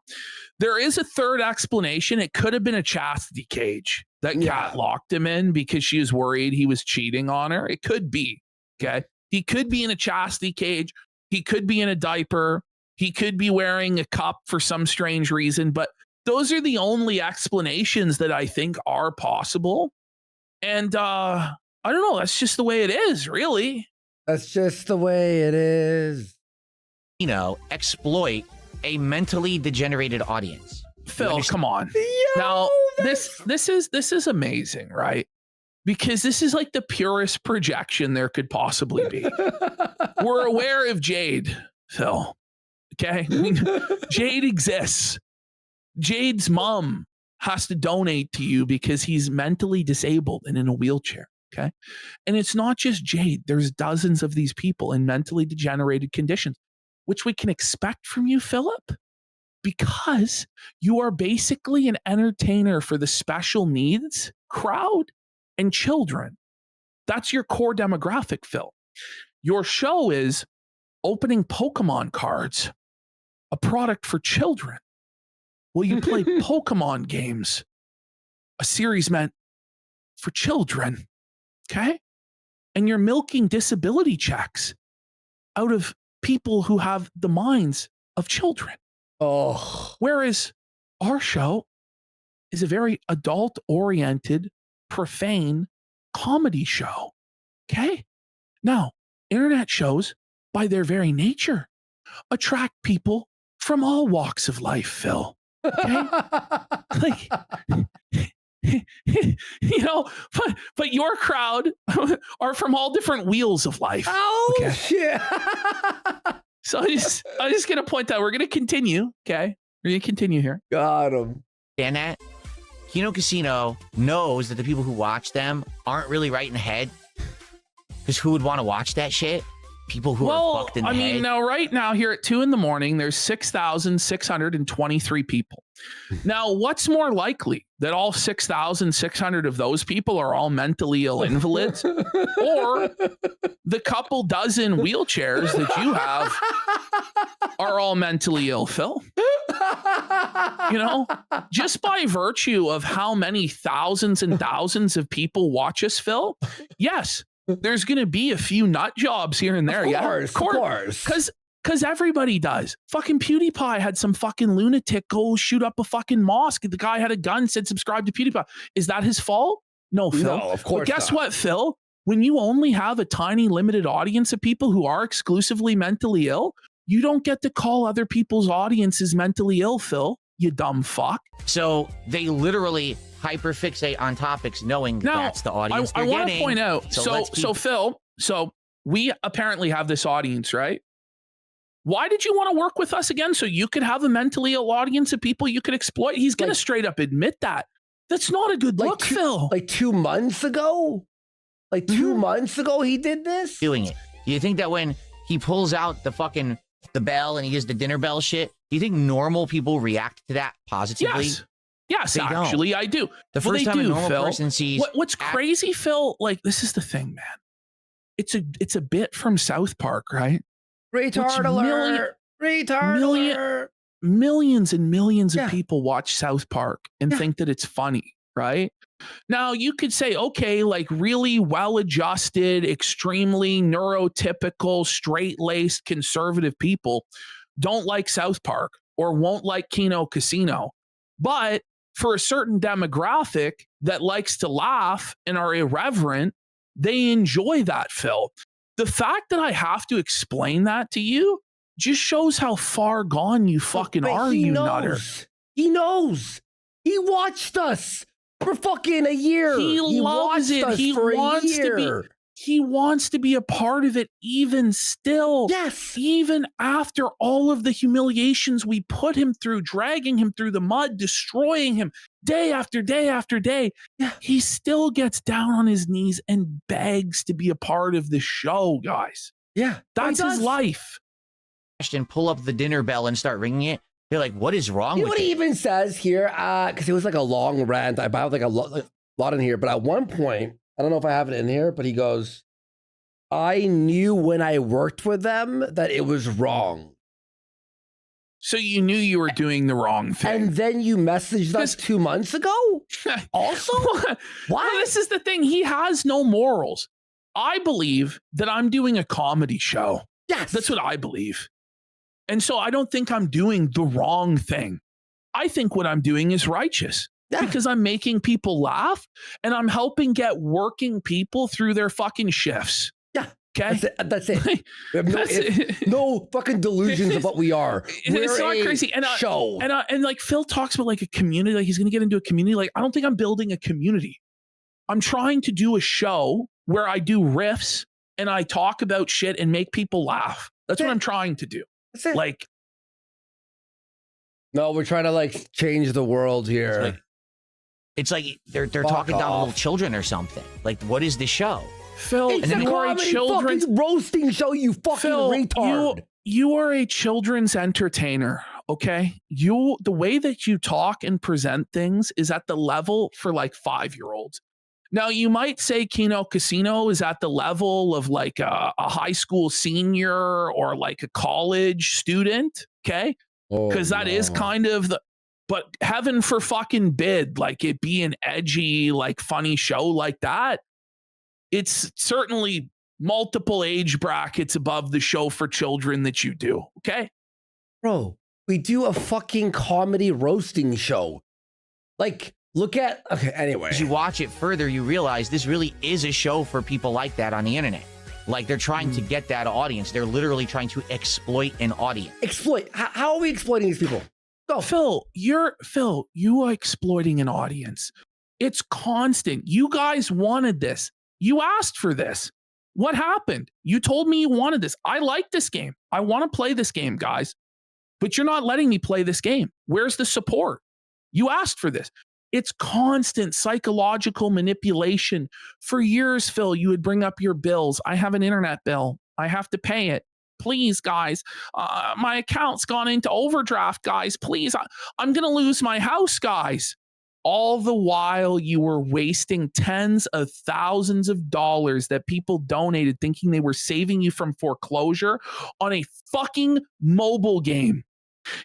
There is a third explanation. It could have been a chastity cage that Kat locked him in because she was worried he was cheating on her. It could be. Okay. He could be in a chastity cage. He could be in a diaper. He could be wearing a cup for some strange reason, but those are the only explanations that I think are possible. And I don't know. That's just the way it is, really. That's just the way it is. Exploit a mentally degenerated audience. Phil, come on. Yo, Now, this is amazing, right? Because this is like the purest projection there could possibly be. We're aware of Jade, Phil. Okay? I mean, Jade exists. Jade's mom has to donate to you because he's mentally disabled and in a wheelchair. Okay. And it's not just Jade. There's dozens of these people in mentally degenerated conditions, which we can expect from you, Philip, because you are basically an entertainer for the special needs crowd and children. That's your core demographic, Phil. Your show is opening Pokemon cards, a product for children. Well, you play Pokemon games, a series meant for children, okay? And you're milking disability checks out of people who have the minds of children. Oh. Whereas our show is a very adult-oriented, profane comedy show, okay? Now, internet shows, by their very nature, attract people from all walks of life, Phil. Okay? Like, but your crowd are from all different wheels of life. Oh, okay? shit. So I'm just going to point out, we're going to continue, okay? We're going to continue here. Got him. And that Kino Casino knows that the people who watch them aren't really right in the head. Because who would want to watch that shit? People who are fucked in the head. Now, right now, here at 2 a.m, there's 6,623 people. Now, what's more likely, that all 6,600 of those people are all mentally ill invalids, or the couple dozen wheelchairs that you have are all mentally ill, Phil? Just by virtue of how many thousands and thousands of people watch us, Phil, yes, there's going to be a few nut jobs here and there. Of course. Because everybody does. Fucking PewDiePie had some fucking lunatic go shoot up a fucking mosque. The guy had a gun, said subscribe to PewDiePie. Is that his fault? No, Phil. No, of course But guess not. what, Phil? When you only have a tiny limited audience of people who are exclusively mentally ill, you don't get to call other people's audiences mentally ill, Phil. you dumb fuck. So they literally hyperfixate on topics knowing Now, that's the audience I they're want to getting. point out, so Phil, so we apparently have this audience, right? Why did you want to work with us again? So you could have a mentally ill audience of people you could exploit? He's going to straight up admit that. That's not a good look, Phil. Like 2 months ago? Like 2 months ago he did this? Doing it. Do you think that when he pulls out the bell and he does the dinner bell shit, do you think normal people react to that positively? Yes, They actually, don't. I do. The first time a normal Phil. person sees... What's crazy, Phil, like, this is the thing, man. It's a bit from South Park, right? Retard alert! Retard alert! Millions and millions of people watch South Park and think that it's funny, right? Now, you could say, okay, like really well-adjusted, extremely neurotypical, straight-laced, conservative people don't like South Park or won't like Kino Casino. But for a certain demographic that likes to laugh and are irreverent, they enjoy that, Phil. The fact that I have to explain that to you just shows how far gone you fucking are, you nutter. He knows. He watched us for fucking a year. He loves it. He wants to be. He wants to be a part of it even still. Yes. Even after all of the humiliations we put him through, dragging him through the mud, destroying him day after day after day, he still gets down on his knees and begs to be a part of the show, guys. Yeah. That's his life. And pull up the dinner bell and start ringing it. They're like, what is wrong You know with what he even says here? Because it was like a long rant. I bought like a lot in here. But at one point, I don't know if I have it in here, but he goes, I knew when I worked with them that it was wrong. So you knew you were doing the wrong thing. And then you messaged us 2 months ago? Also? Why? Well, this is the thing. He has no morals. I believe that I'm doing a comedy show. Yes. That's what I believe. And so I don't think I'm doing the wrong thing. I think what I'm doing is righteous. Because I'm making people laugh and I'm helping get working people through their fucking shifts. Yeah. Okay. That's it. We have no fucking delusions of what we are. It's not crazy. And show. And like Phil talks about like a community, like he's going to get into a community. Like, I don't think I'm building a community. I'm trying to do a show where I do riffs and I talk about shit and make people laugh. That's what I'm trying to do. That's it. Like, no, we're trying to like change the world here. It's like they're talking down to little children or something. Like, what is the show? Phil, it's a comedy fucking roasting show, you fucking retard. You are a children's entertainer, okay? The way that you talk and present things is at the level for like 5-year-olds. Now, you might say Kino Casino is at the level of like a high school senior or like a college student, okay? Because that is kind of the... But heaven for fucking bid, like it be an edgy, like funny show like that. It's certainly multiple age brackets above the show for children that you do. Okay. Bro, we do a fucking comedy roasting show. Like, look at, okay, anyway. As you watch it further, you realize this really is a show for people like that on the internet. Like they're trying to get that audience. They're literally trying to exploit an audience. Exploit? How are we exploiting these people? Go. Phil, you are exploiting an audience. It's constant. You guys wanted this. You asked for this. What happened? You told me you wanted this. I like this game. I want to play this game, guys. But you're not letting me play this game. Where's the support? You asked for this. It's constant psychological manipulation. For years, Phil, you would bring up your bills. I have an internet bill. I have to pay it. Please, guys, my account's gone into overdraft, guys. Please, I'm going to lose my house, guys. All the while you were wasting tens of thousands of dollars that people donated thinking they were saving you from foreclosure on a fucking mobile game.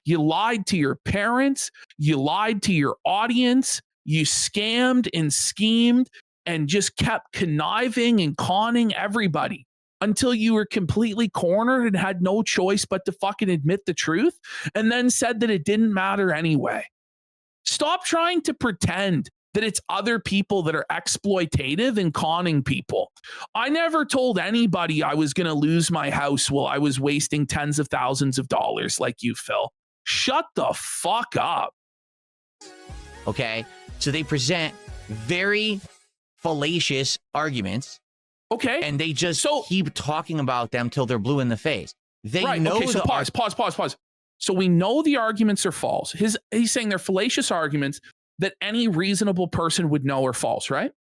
You lied to your parents. You lied to your audience. You scammed and schemed and just kept conniving and conning everybody until you were completely cornered and had no choice but to fucking admit the truth and then said that it didn't matter anyway. Stop trying to pretend that it's other people that are exploitative and conning people. I never told anybody I was going to lose my house while I was wasting tens of thousands of dollars like you, Phil. Shut the fuck up. Okay? So they present very fallacious arguments. Okay. And they just keep talking about them till they're blue in the face. They know okay, so pause. So we know the arguments are false. He's saying they're fallacious arguments that any reasonable person would know are false, right?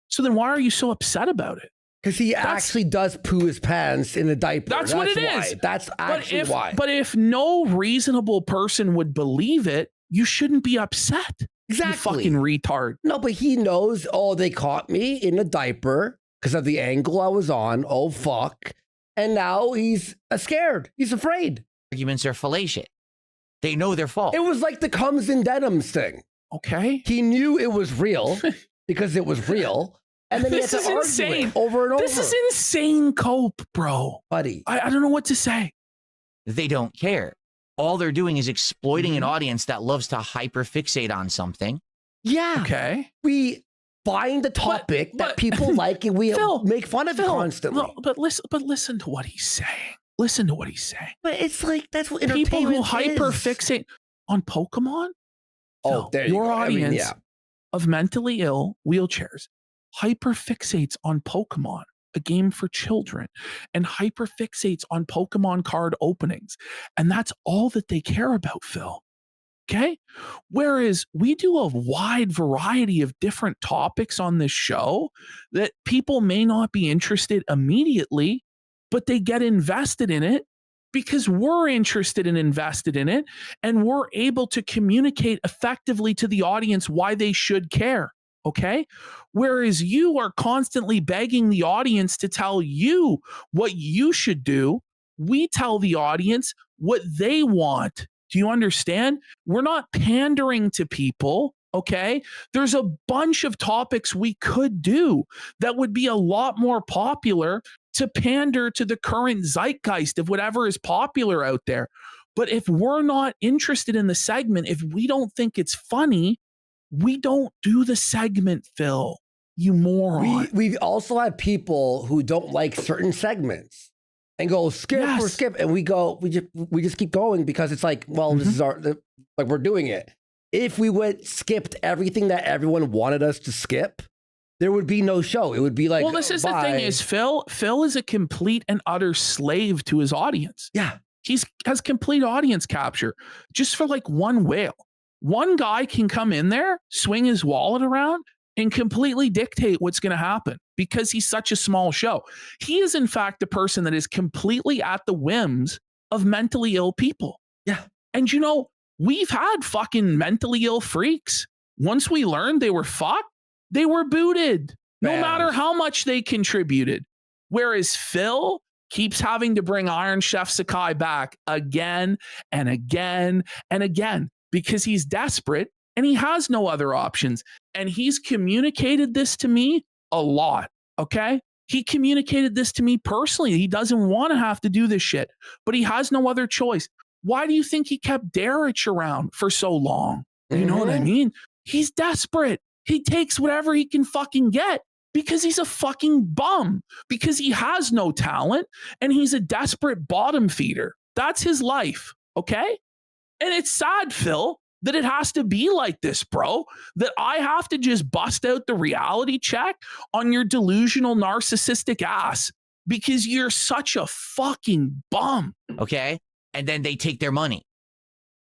So then why are you so upset about it? Because he actually does poo his pants in a diaper. That's what it is. That's actually why. But if no reasonable person would believe it, you shouldn't be upset. Exactly. You fucking retard. No, but he knows, oh, they caught me in a diaper because of the angle I was on. Oh, fuck. And now he's scared. He's afraid. Arguments are fallacious. They know they're false. It was like the comes in denims thing. Okay. He knew it was real because it was real. And then he had to argue it over and over. This is insane cope, bro. Buddy. I don't know what to say. They don't care. All they're doing is exploiting an audience that loves to hyperfixate on something. Yeah. Okay. We find the topic that people like and we make fun of it constantly. But listen to what he's saying. Listen to what he's saying. But it's like, that's what people who entertainment hyperfixate on Pokemon. Oh, there your you go. audience of mentally ill wheelchairs hyperfixates on Pokemon, a game for children, and hyperfixates on Pokemon card openings. And that's all that they care about, Phil. Okay? Whereas we do a wide variety of different topics on this show that people may not be interested immediately, but they get invested in it because we're interested and invested in it, and we're able to communicate effectively to the audience why they should care. Okay. Whereas you are constantly begging the audience to tell you what you should do. We tell the audience what they want. Do you understand? We're not pandering to people. Okay. There's a bunch of topics we could do that would be a lot more popular to pander to the current zeitgeist of whatever is popular out there. But if we're not interested in the segment, if we don't think it's funny, we don't do the segment, Phil. You moron. We also have people who don't like certain segments and go skip or skip, and we just keep going because it's like, well, this is like we're doing it. If we skipped everything that everyone wanted us to skip, there would be no show. It would be like, well, this is the thing is Phil is a complete and utter slave to his audience. Yeah. Has complete audience capture just for like one whale. One guy can come in there, swing his wallet around, and completely dictate what's going to happen because he's such a small show. He is, in fact, the person that is completely at the whims of mentally ill people. Yeah. And, you know, we've had fucking mentally ill freaks. Once we learned they were fucked, they were booted, no matter how much they contributed. Whereas Phil keeps having to bring Iron Chef Sakai back again and again and again, because he's desperate and he has no other options. And he's communicated this to me a lot, okay? He communicated this to me personally. He doesn't want to have to do this shit, but he has no other choice. Why do you think he kept Darich around for so long? You know what I mean? He's desperate. He takes whatever he can fucking get because he's a fucking bum, because he has no talent and he's a desperate bottom feeder. That's his life, okay? And it's sad, Phil, that it has to be like this, bro, that I have to just bust out the reality check on your delusional narcissistic ass because you're such a fucking bum. Okay. And then they take their money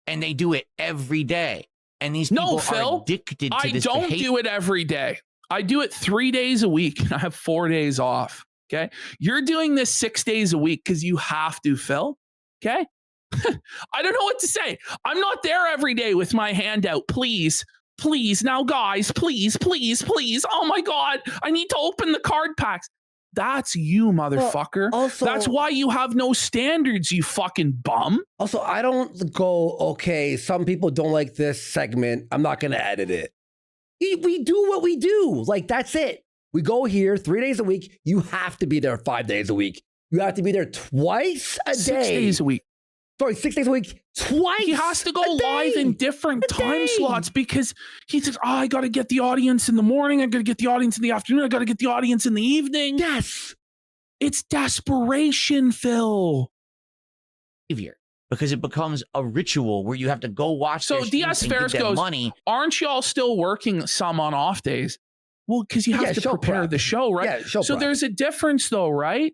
and they do it every day. And these people are addicted to this behavior. I don't do it every day. I do it 3 days a week and I have 4 days off. Okay. You're doing this 6 days a week because you have to, Phil. Okay. I don't know what to say. I'm not there every day with my hand out. Please, please. Now, guys, please, please, please. Oh my God. I need to open the card packs. That's you, motherfucker. Well, also, that's why you have no standards, you fucking bum. Also, I don't go, okay, some people don't like this segment. I'm not going to edit it. We do what we do. Like, that's it. We go here 3 days a week. You have to be there 5 days a week. You have to be there twice a day. 6 days a week. Sorry, 6 days a week, twice. He has to go live in different time slots because he says, oh, I got to get the audience in the morning. I got to get the audience in the afternoon. I got to get the audience in the evening. Yes. It's desperation, Phil. Behavior. because it becomes a ritual where you have to go watch. So DS Ferris goes, money. Aren't y'all still working some on off days? Well, because you have to prepare the show, right? Yeah, so there's a difference though, right?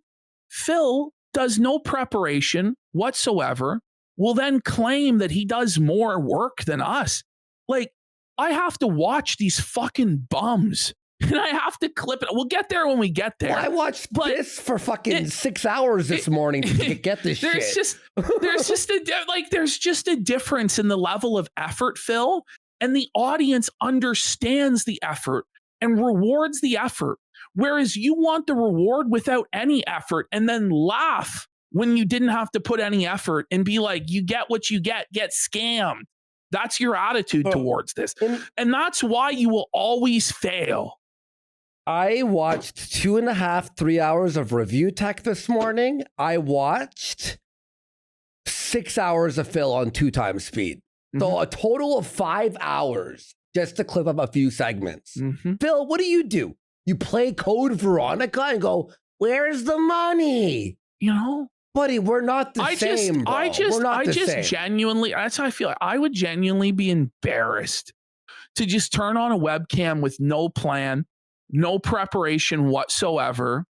Phil does no preparation whatsoever, will then claim that he does more work than us. Like, I have to watch these fucking bums and I have to clip it. We'll get there when we get there. Well, I watched this for fucking 6 hours this morning to get this shit. There's just a difference in the level of effort, Phil, and the audience understands the effort and rewards the effort. Whereas you want the reward without any effort and then laugh when you didn't have to put any effort and be like, you get what you get scammed. That's your attitude towards this. And that's why you will always fail. I watched 2.5, 3 hours of review tech this morning. I watched 6 hours of Phil on 2 times speed. So a total of 5 hours just to clip up a few segments. Phil, what do? You play Code Veronica and go, where's the money? You know? Buddy, we're not the same, bro. Genuinely, that's how I feel. I would genuinely be embarrassed to just turn on a webcam with no plan, no preparation whatsoever,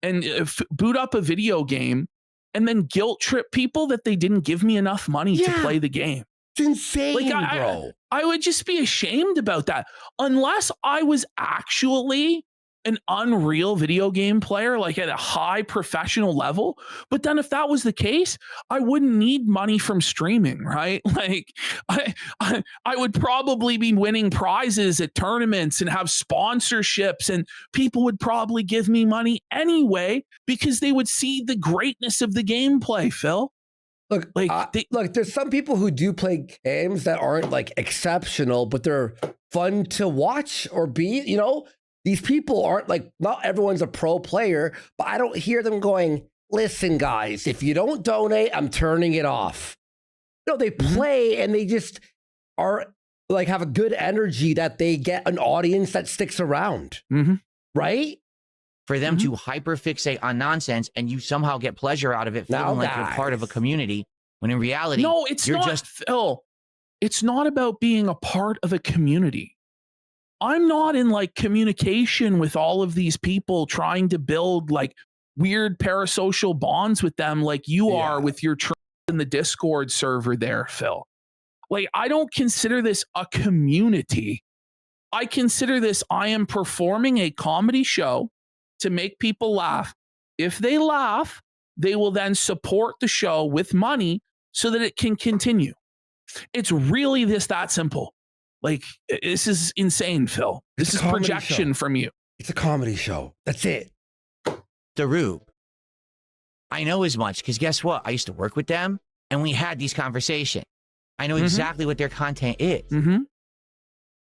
and boot up a video game and then guilt trip people that they didn't give me enough money to play the game. It's insane, bro. I would just be ashamed about that unless I was actually an unreal video game player, like at a high professional level. But then if that was the case, I wouldn't need money from streaming, right? Like I would probably be winning prizes at tournaments and have sponsorships, and people would probably give me money anyway because they would see the greatness of the gameplay, Phil. Look, look, there's some people who do play games that aren't like exceptional, but they're fun to watch or be, you know? These people aren't like, not everyone's a pro player, but I don't hear them going, listen, guys, if you don't donate, I'm turning it off. No, they play and they just are like, have a good energy that they get an audience that sticks around. Right? For them to hyperfixate on nonsense and you somehow get pleasure out of it, feeling like you're part of a community, when in reality, no, it's not, Phil. It's not about being a part of a community. I'm not in like communication with all of these people trying to build like weird parasocial bonds with them like you are with your in the Discord server there, Phil. Like, I don't consider this a community. I consider this, I am performing a comedy show to make people laugh. If they laugh, they will then support the show with money so that it can continue. It's really that simple. Like, this is insane, Phil. This is projection from you. It's a comedy show. That's it. Darube, I know as much because guess what? I used to work with them and we had these conversations. I know exactly what their content is.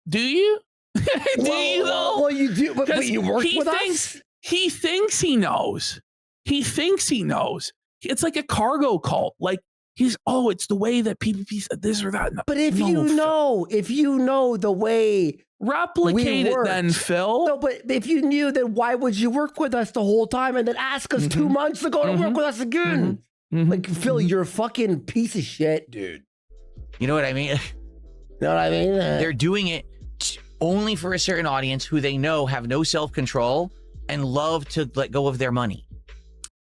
Do you? You though? Well, you do, but you work with us? He thinks he knows. He thinks he knows. It's like a cargo cult. Like, it's the way that PvP said this or that. But if you know the way, replicate it then, Phil. No, but if you knew, then why would you work with us the whole time and then ask us 2 months to go to work with us again? Like, Phil, you're a fucking piece of shit, dude. You know what I mean? You know what I mean? They're doing it only for a certain audience who they know have no self-control and love to let go of their money.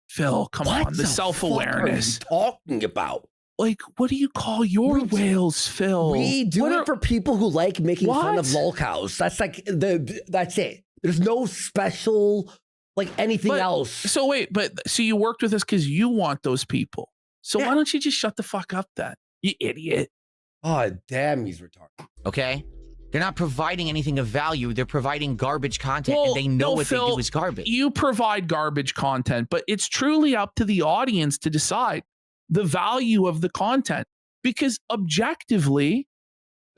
Phil, come on, the self-awareness. What are you talking about? Like, what do you call your whales, Phil? We do it for people who like making fun of lolcows. That's like that's it. There's no special like anything else. So wait, so you worked with us because you want those people. So why don't you just shut the fuck up then, you idiot? Oh damn, he's retarded. Okay. They're not providing anything of value. They're providing garbage content, and they know what Phil, they do is garbage. You provide garbage content, but it's truly up to the audience to decide the value of the content. Because objectively,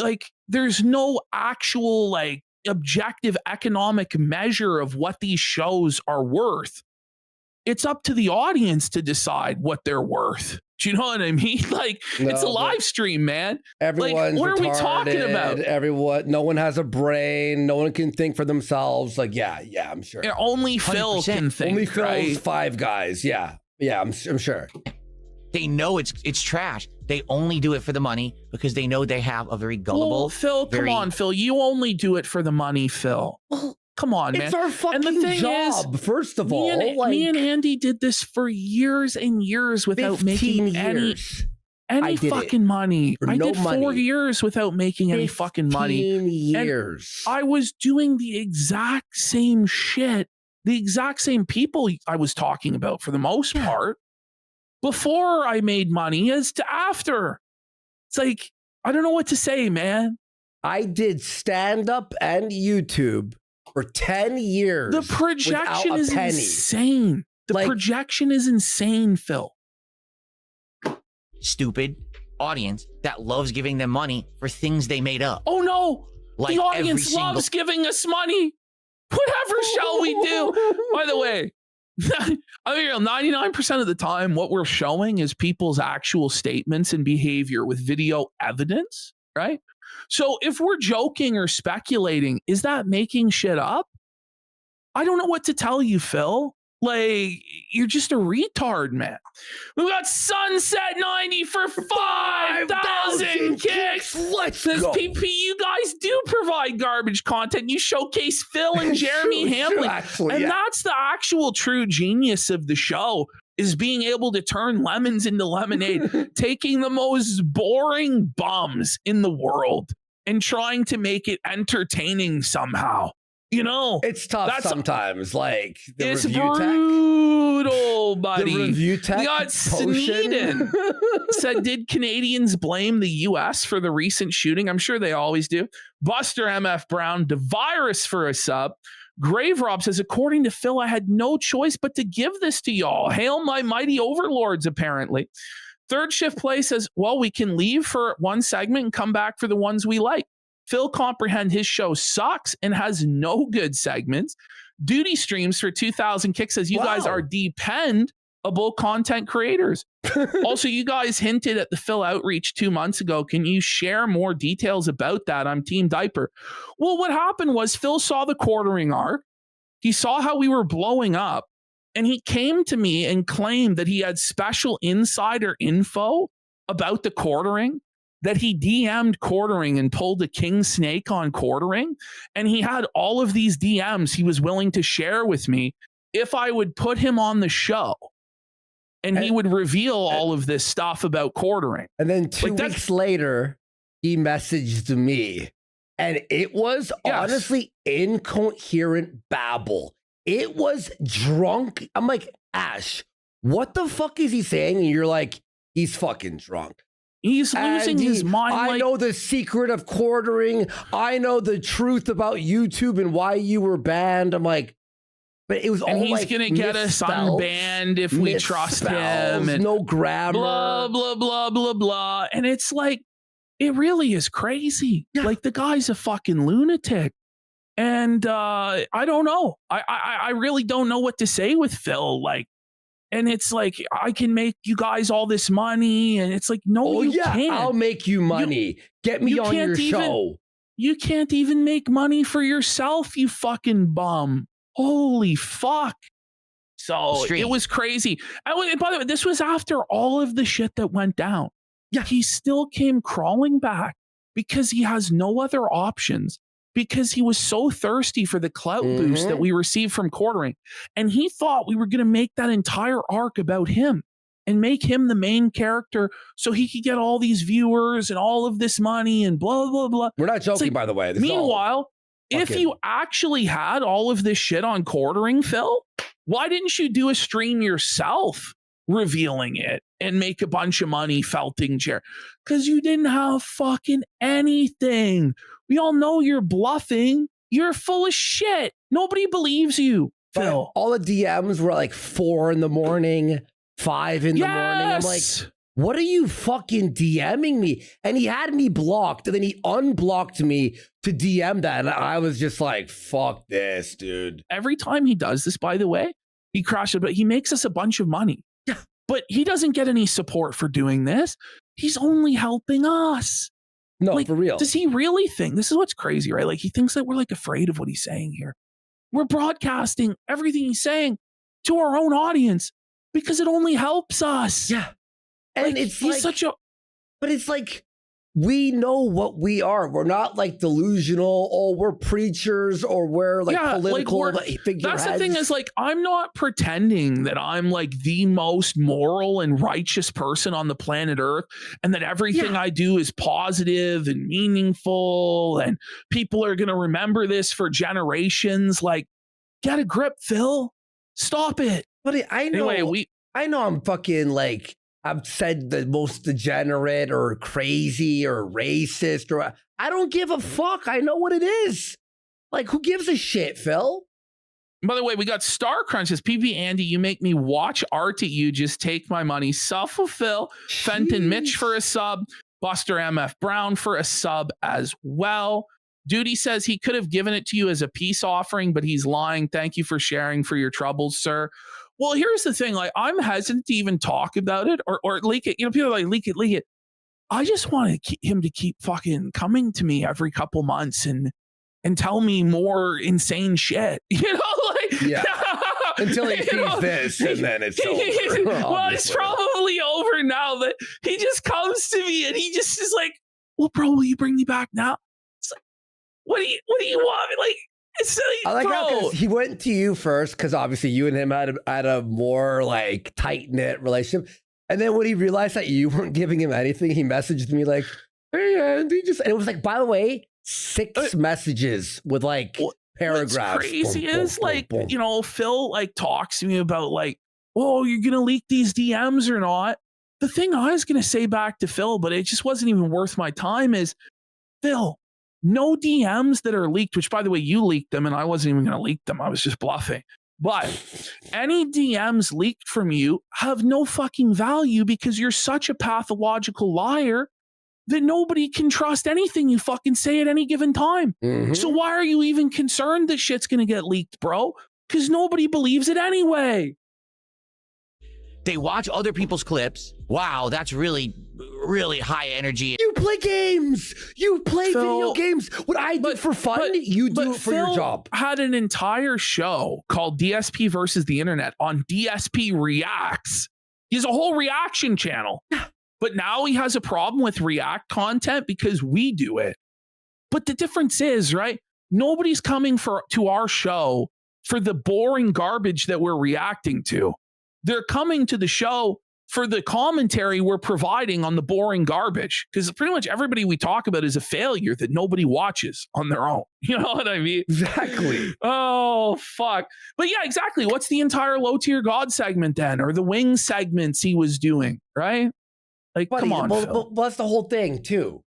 like, there's no actual, like, objective economic measure of what these shows are worth. It's up to the audience to decide what they're worth. Do you know what I mean? Like, it's a live stream, man. Everyone's like, what retarded. Are we talking about? No one has a brain. No one can think for themselves. Like, yeah, I'm sure. Yeah, only Phil can think. Only Phil's right? 5 guys. Yeah, I'm sure. They know it's trash. They only do it for the money because they know they have a very gullible. Well, Phil, come on, Phil. You only do it for the money, Phil. Come on, man. It's our fucking job, first of all. Me and Andy did this for years and years without making any fucking money. I did 4 years without making any fucking money. 15 years. And I was doing the exact same shit, the exact same people I was talking about for the most part, before I made money as to after. It's like, I don't know what to say, man. I did stand-up and YouTube for 10 years. The projection is insane. The projection is insane, Phil. Stupid audience that loves giving them money for things they made up. Oh no, the audience loves giving us money. Whatever shall we do? By the way, I mean, 99% of the time, what we're showing is people's actual statements and behavior with video evidence, right? So if we're joking or speculating, is that making shit up? I don't know what to tell you, Phil. Like, you're just a retard, man. We got Sunset 90 for 5,000 kicks. Let's go. PP, you guys do provide garbage content. You showcase Phil and Jeremy Hamlin. Actually, that's the actual true genius of the show, is being able to turn lemons into lemonade, taking the most boring bums in the world and trying to make it entertaining somehow. You know, it's tough sometimes. Like, it's brutal, buddy. The review tech. We got Sneeden said, did Canadians blame the U.S. for the recent shooting? I'm sure they always do. Buster MF Brown, the virus for a sub. Grave Rob says, according to Phil, I had no choice but to give this to y'all. Hail my mighty overlords, apparently. Third Shift Play says, well, we can leave for one segment and come back for the ones we like. Phil comprehend his show sucks and has no good segments. Duty Streams for 2,000 kicks says, you guys are dependable content creators. Also, you guys hinted at the Phil outreach 2 months ago. Can you share more details about that? I'm Team Diaper. Well, what happened was Phil saw the quartering arc. He saw how we were blowing up, and he came to me and claimed that he had special insider info about the quartering, that he DM'd quartering and pulled a king snake on quartering. And he had all of these DMs he was willing to share with me if I would put him on the show. And he would reveal all of this stuff about quartering. And then 2 weeks later, he messaged me. And it was honestly incoherent babble. It was drunk. I'm like, Ash, what the fuck is he saying? And you're like, he's fucking drunk. He's losing his mind. I know the secret of quartering. I know the truth about YouTube and why you were banned. I'm like, but it was all he's like gonna get us unbanned if we trust him. And no grammar. Blah, blah, blah, blah, blah. And it's like, it really is crazy. Yeah. Like, the guy's a fucking lunatic. And I don't know. I really don't know what to say with Phil. Like, and it's like, I can make you guys all this money. And it's like, no, you can't. I'll make you money. Get me on your show. You can't even make money for yourself, you fucking bum. Holy fuck. So it was crazy. And by the way, this was after all of the shit that went down. Yeah, he still came crawling back because he has no other options, because he was so thirsty for the clout boost that we received from quartering. And he thought we were going to make that entire arc about him and make him the main character so he could get all these viewers and all of this money and blah, blah, blah. We're not joking, by the way. Meanwhile, if you actually had all of this shit on quartering, Phil, why didn't you do a stream yourself revealing it and make a bunch of money felting chair? Because you didn't have fucking anything. We all know you're bluffing. You're full of shit. Nobody believes you, Phil. All the DMs were like 4 in the morning, 5 in the morning. I'm like, what are you fucking DMing me? And he had me blocked, and then he unblocked me to DM that. And I was just like, fuck this, dude. Every time he does this, by the way, he crashes, but he makes us a bunch of money. Yeah. But he doesn't get any support for doing this. He's only helping us. No, like, for real. Does he really think, this is what's crazy, right? Like, he thinks that we're like afraid of what he's saying here. We're broadcasting everything he's saying to our own audience because it only helps us. Yeah. And like, it's he's like, such a. but it's like, we know what we are. We're not like delusional, or we're preachers, or we're like political figureheads. That's the thing is, like, I'm not pretending that I'm like the most moral and righteous person on the planet Earth, and that everything I do is positive and meaningful, and people are going to remember this for generations. Like, get a grip, Phil. Stop it. But I know, anyway, I know I'm fucking like, I've said the most degenerate or crazy or racist, or I don't give a fuck. I know what it is. Like, who gives a shit, Phil? By the way, we got Star Crunches. PB Andy, you make me watch art at you. Just take my money. Self-fulfill. Fenton Mitch for a sub. Buster MF Brown for a sub as well. Duty says he could have given it to you as a peace offering, but he's lying. Thank you for sharing for your troubles, sir. Well, here's the thing. Like, I'm hesitant to even talk about it or leak it. You know, people are like, leak it. I just want him to keep fucking coming to me every couple months and tell me more insane shit. You know, like, yeah. Until he sees this, and then it's over. Well, it's probably over now that he just comes to me and he just is like, well, bro, will you bring me back now? It's like, what do you want? Like, it's like, I like bro. how he went to you first, because obviously you and him had a more like tight-knit relationship. And then when he realized that you weren't giving him anything, he messaged me like, hey, Andy, and it was like, by the way, 6 messages with like paragraphs. What's crazy is like, you know, Phil like talks to me about like, oh, you're going to leak these DMs or not. The thing I was going to say back to Phil, but it just wasn't even worth my time, is, Phil, no DMs that are leaked, which by the way, you leaked them and I wasn't even going to leak them. I was just bluffing. But any DMs leaked from you have no fucking value because you're such a pathological liar that nobody can trust anything you fucking say at any given time. Mm-hmm. So why are you even concerned that shit's going to get leaked, bro? Because nobody believes it anyway. They watch other people's clips. Wow, that's really, really high energy. You play games. You play Phil, video games. What I do for fun, you do it for Phil your job. Had an entire show called DSP versus the Internet on DSP Reacts. He has a whole reaction channel. But now he has a problem with React content because we do it. But the difference is, right? Nobody's coming to our show for the boring garbage that we're reacting to. They're coming to the show for the commentary we're providing on the boring garbage, because pretty much everybody we talk about is a failure that nobody watches on their own. You know what I mean? Exactly. Oh, fuck. But yeah, exactly. What's the entire low tier God segment then? Or the wing segments he was doing, right? Like, Buddy, come on, Phil. but that's the whole thing too.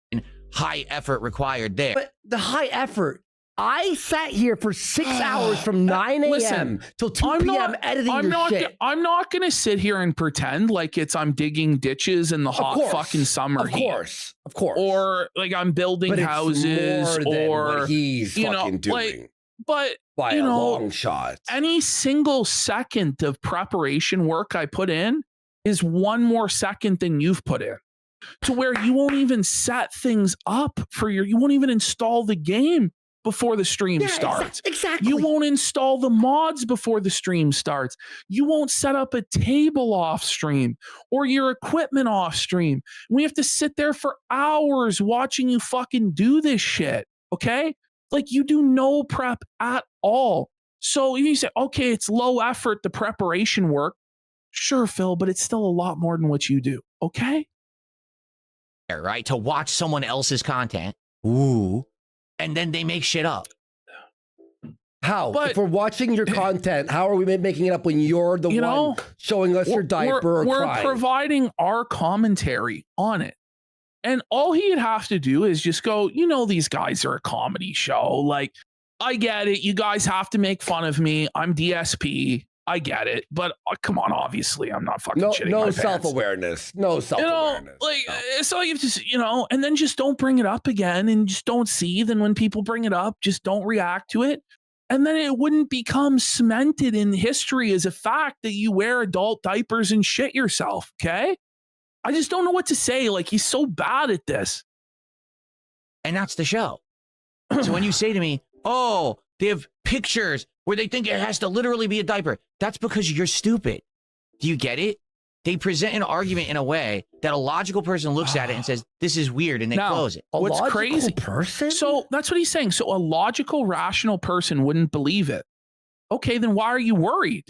High effort required there. But the high effort, I sat here for 6 hours from 9 a.m. till 2 p.m. editing your shit. I'm not going to sit here and pretend like I'm digging ditches in the hot fucking summer heat. Of course. Or like I'm building houses, or what he's fucking doing. Like, but by a long shot. Any single second of preparation work I put in is one more second than you've put in. To where you won't even set things up you won't even install the game before the stream starts. Exactly. You won't install the mods before the stream starts. You won't set up a table off stream or your equipment off stream. We have to sit there for hours watching you fucking do this shit. Okay? Like, you do no prep at all. So if you say, okay, it's low effort, the preparation work. Sure, Phil, but it's still a lot more than what you do. Okay? Right? To watch someone else's content. Ooh. And then they make shit up. How? But, if we're watching your content, how are we making it up when you're the one showing us your diaper or we're crying? Providing our commentary on it. And all he'd have to do is just go, these guys are a comedy show. Like, I get it. You guys have to make fun of me. I'm DSP. I get it. But come on, obviously, I'm not fucking shitting my pants. Self-awareness. No self-awareness. So you have to, and then just don't bring it up again and just don't see. Then when people bring it up, just don't react to it. And then it wouldn't become cemented in history as a fact that you wear adult diapers and shit yourself. Okay? I just don't know what to say. Like, he's so bad at this. And that's the show. So when you say to me, oh, they have pictures where they think it has to literally be a diaper, that's because you're stupid. Do you get it? They present an argument in a way that a logical person looks at it and says, this is weird, and they close it. What's crazy? Person? So that's what he's saying. So a logical, rational person wouldn't believe it. Okay, then why are you worried?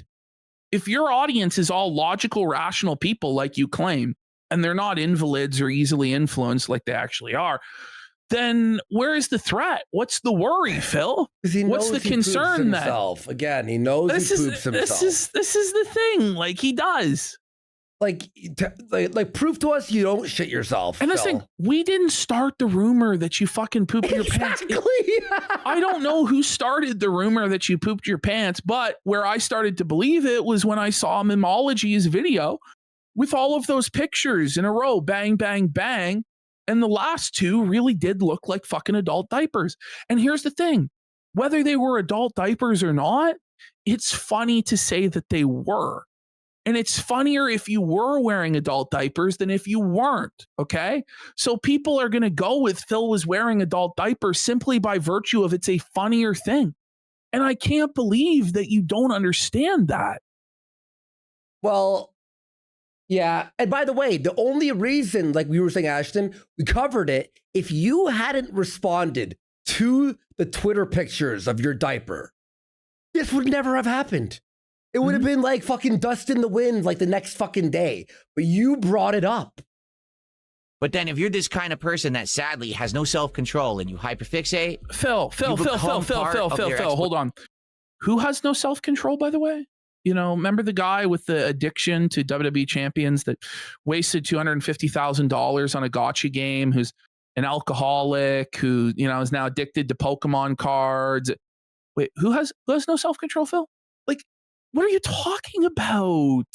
If your audience is all logical, rational people like you claim, and they're not invalids or easily influenced like they actually are, then where is the threat? What's the worry, Phil? What's the concern then? Again, he knows he poops himself. This is the thing. Like, he does. Like prove to us you don't shit yourself. And this thing, we didn't start the rumor that you fucking pooped your pants. I don't know who started the rumor that you pooped your pants, but where I started to believe it was when I saw Mimology's video with all of those pictures in a row, bang, bang, bang. And the last two really did look like fucking adult diapers. And here's the thing, whether they were adult diapers or not, it's funny to say that they were. And it's funnier if you were wearing adult diapers than if you weren't, okay? So people are going to go with Phil was wearing adult diapers simply by virtue of it's a funnier thing. And I can't believe that you don't understand that. Well, yeah. And by the way, the only reason, like we were saying, Ashton, we covered it. If you hadn't responded to the Twitter pictures of your diaper, this would never have happened. It would have been like fucking dust in the wind like the next fucking day. But you brought it up. But then if you're this kind of person that sadly has no self-control and you hyperfixate... Phil, hold on. Who has no self-control, by the way? You know, remember the guy with the addiction to WWE champions that wasted $250,000 on a gotcha game, who's an alcoholic, who, you know, is now addicted to Pokemon cards? Wait, who has no self-control, Phil? Like, what are you talking about?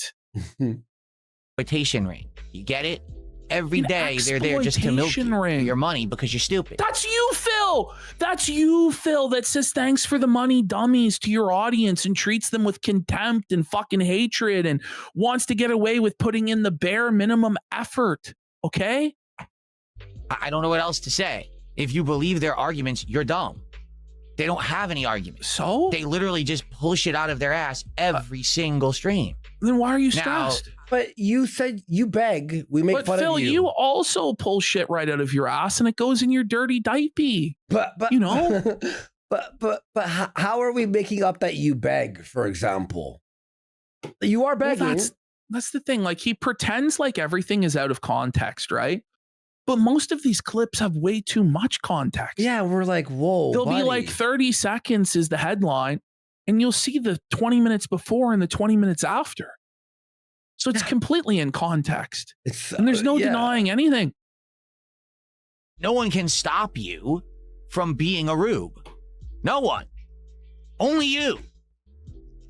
Exploitation ring. You get it? Every day they're there just to milk your money because you're stupid. That's you, Phil. That's you, Phil, that says thanks for the money, dummies, to your audience and treats them with contempt and fucking hatred and wants to get away with putting in the bare minimum effort. Okay? I don't know what else to say. If you believe their arguments, you're dumb. They don't have any arguments. So? They literally just pull shit out of their ass every single stream. Then why are you stressed? But you said you beg. We make fun Phil, of you. You also pull shit right out of your ass and it goes in your dirty diaper. But you know? but how are we making up that you beg, for example? You are begging. Well, that's the thing. Like, he pretends like everything is out of context, right? But most of these clips have way too much context. Yeah, we're like, whoa. They'll be like 30 seconds is the headline, and you'll see the 20 minutes before and the 20 minutes after. So it's completely in context. And there's no denying anything. No one can stop you from being a rube. No one. Only you.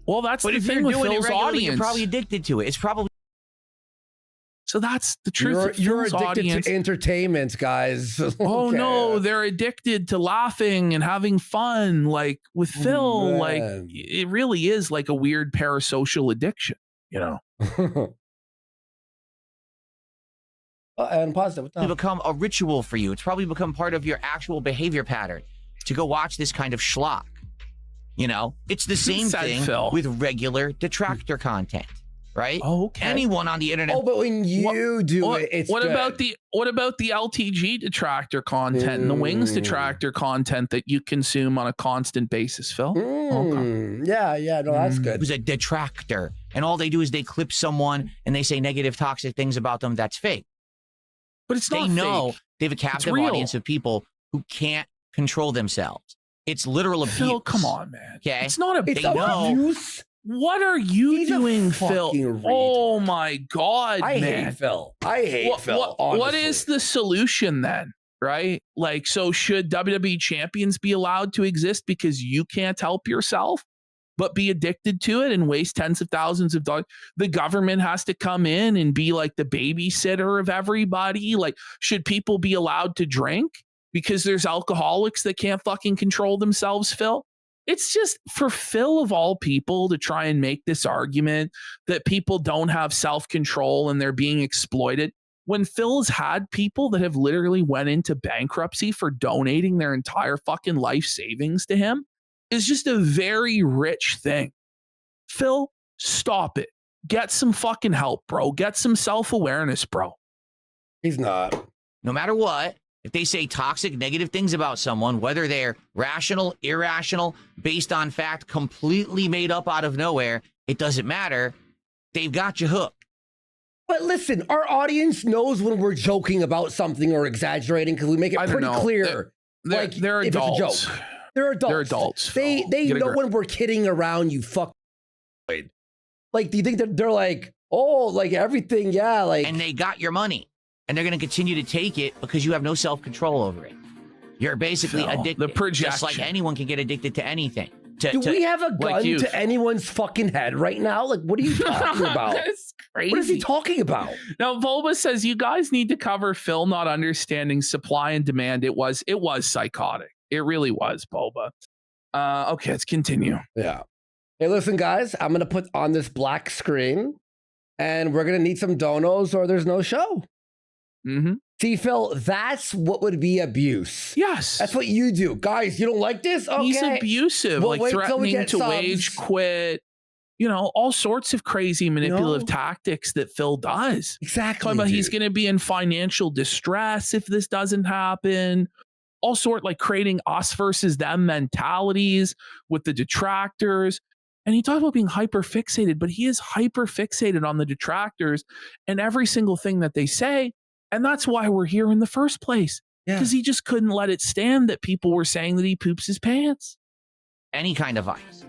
Well, that's the thing with Phil's audience. You're probably addicted to it. It's probably... So that's the truth. You're addicted to entertainment, guys. Oh no, they're addicted to laughing and having fun. Like with Phil, like it really is like a weird parasocial addiction, you know. And positive. It's become a ritual for you. It's probably become part of your actual behavior pattern to go watch this kind of schlock. You know, it's the same thing with regular detractor content. Right? Oh, okay. Anyone on the internet. Oh, but when you do it, it's what good. about the LTG detractor content and the Wings detractor content that you consume on a constant basis, Phil? Okay. Yeah, no, that's good. Who's a detractor, and all they do is they clip someone and they say negative, toxic things about them. That's fake. But it's not. They know fake. they have a captive audience of people who can't control themselves. It's literal abuse. Phil, come on, man. Okay, it's not a. It's they know. Abuse. What are you doing, Phil? Retard. Oh my God, I man. hate Phil. I hate Phil. What is the solution then? Right? Like, so should WWE champions be allowed to exist because you can't help yourself, but be addicted to it and waste tens of thousands of dollars? The government has to come in and be like the babysitter of everybody. Like, should people be allowed to drink because there's alcoholics that can't fucking control themselves, Phil? It's just for Phil of all people to try and make this argument that people don't have self-control and they're being exploited, when Phil's had people that have literally went into bankruptcy for donating their entire fucking life savings to him, is just a very rich thing. Phil, stop it. get some fucking help, bro. Get some self-awareness, bro. He's not. No matter what, if they say toxic, negative things about someone, whether they're rational, irrational, based on fact, completely made up out of nowhere, it doesn't matter. They've got you hooked. But listen, our audience knows when we're joking about something or exaggerating because we make it pretty clear. They're adults. If it's a joke. They're adults. They're adults. They know when we're kidding around, you fuck. Like, do you think that they're like, oh, like everything, yeah, like. And they got your money. And they're going to continue to take it because you have no self-control over it. You're basically addicted. The projection. Just like anyone can get addicted to anything. Do we have a gun to anyone's fucking head right now? Like, what are you talking about? That's crazy. What is he talking about? Now, Volba says you guys need to cover Phil not understanding supply and demand. It was psychotic. It really was, Boba. Okay, let's continue. Yeah. Hey, listen, guys, I'm going to put on this black screen and we're going to need some donos or there's no show. Mm-hmm. See, Phil, that's what would be abuse. Yes. That's what you do. Guys, you don't like this? Okay. He's abusive, We'll like threatening to wage quit. You know, all sorts of crazy manipulative tactics that Phil does. Exactly. Talking about he's going to be in financial distress if this doesn't happen. All sort, like creating us versus them mentalities with the detractors. And he talked about being hyper fixated, but he is hyper fixated on the detractors and every single thing that they say. And that's why we're here in the first place. Because he just couldn't let it stand that people were saying that he poops his pants. Any kind of vice.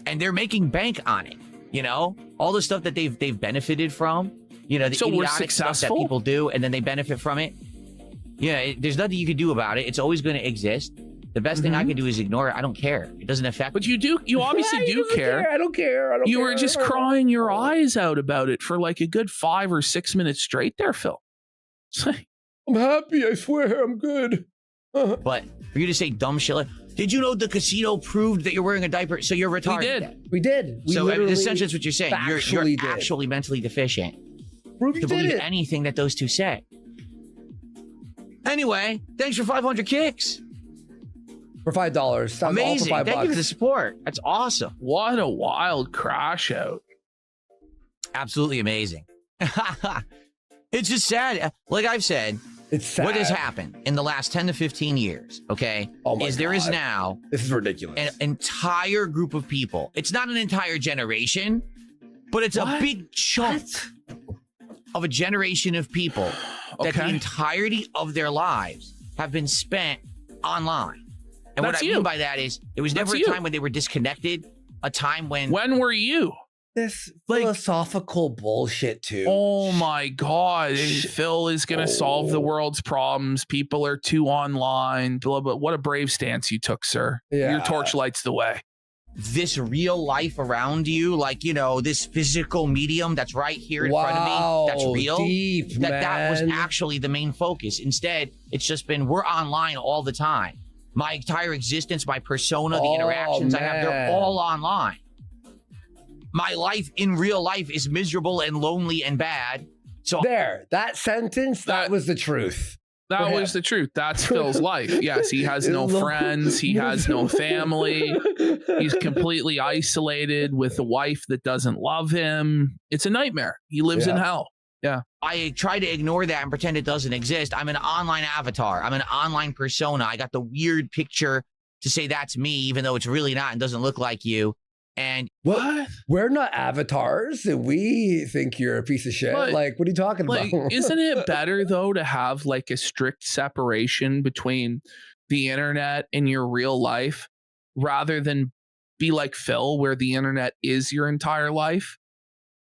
And they're making bank on it. You know, all the stuff that they've benefited from. You know, the idiotic stuff that people do, and then they benefit from it. Yeah, there's nothing you can do about it. It's always going to exist. The best thing I can do is ignore it. I don't care. It doesn't affect me. But you do. You obviously do care. I don't care. You were just crying your eyes out about it for like a good 5 or 6 minutes straight there, Phil. I'm happy. I swear I'm good. But for you to say dumb shit like, did you know the casino proved that you're wearing a diaper? So you're retarded. We did. So essentially that's what you're saying. You're actually mentally deficient to believe anything that those two say. Anyway, thanks for 500 kicks. For $5. Amazing. All for $5. Thank you for the support. That's awesome. What a wild crash out. Absolutely amazing. It's just sad. Like I've said, it's sad. What has happened in the last 10 to 15 years, okay, there is now this is ridiculous. An entire group of people. It's not an entire generation, but it's a big chunk of a generation of people that the entirety of their lives have been spent online. And what I mean by that is there was never a time when they were disconnected, a time when... When were you? This philosophical bullshit, too. Oh, my God. Phil is going to solve the world's problems. People are too online. But what a brave stance you took, sir. Yeah. Your torch lights the way. This real life around you, like, you know, this physical medium that's right here in front of me, that's real. Deep, that was actually the main focus. Instead, it's just been, we're online all the time. My entire existence, my persona, the interactions I have, they're all online. My life in real life is miserable and lonely and bad. So that sentence, that was the truth. That was the truth. That's Phil's life. Yes, he has no friends. He has no family. He's completely isolated with a wife that doesn't love him. It's a nightmare. He lives in hell. Yeah. I try to ignore that and pretend it doesn't exist. I'm an online avatar. I'm an online persona. I got the weird picture to say that's me, even though it's really not and doesn't look like you. And what? We're not avatars. We think you're a piece of shit. But, like, what are you talking about? Isn't it better, though, to have like a strict separation between the internet and your real life rather than be like Phil, where the internet is your entire life?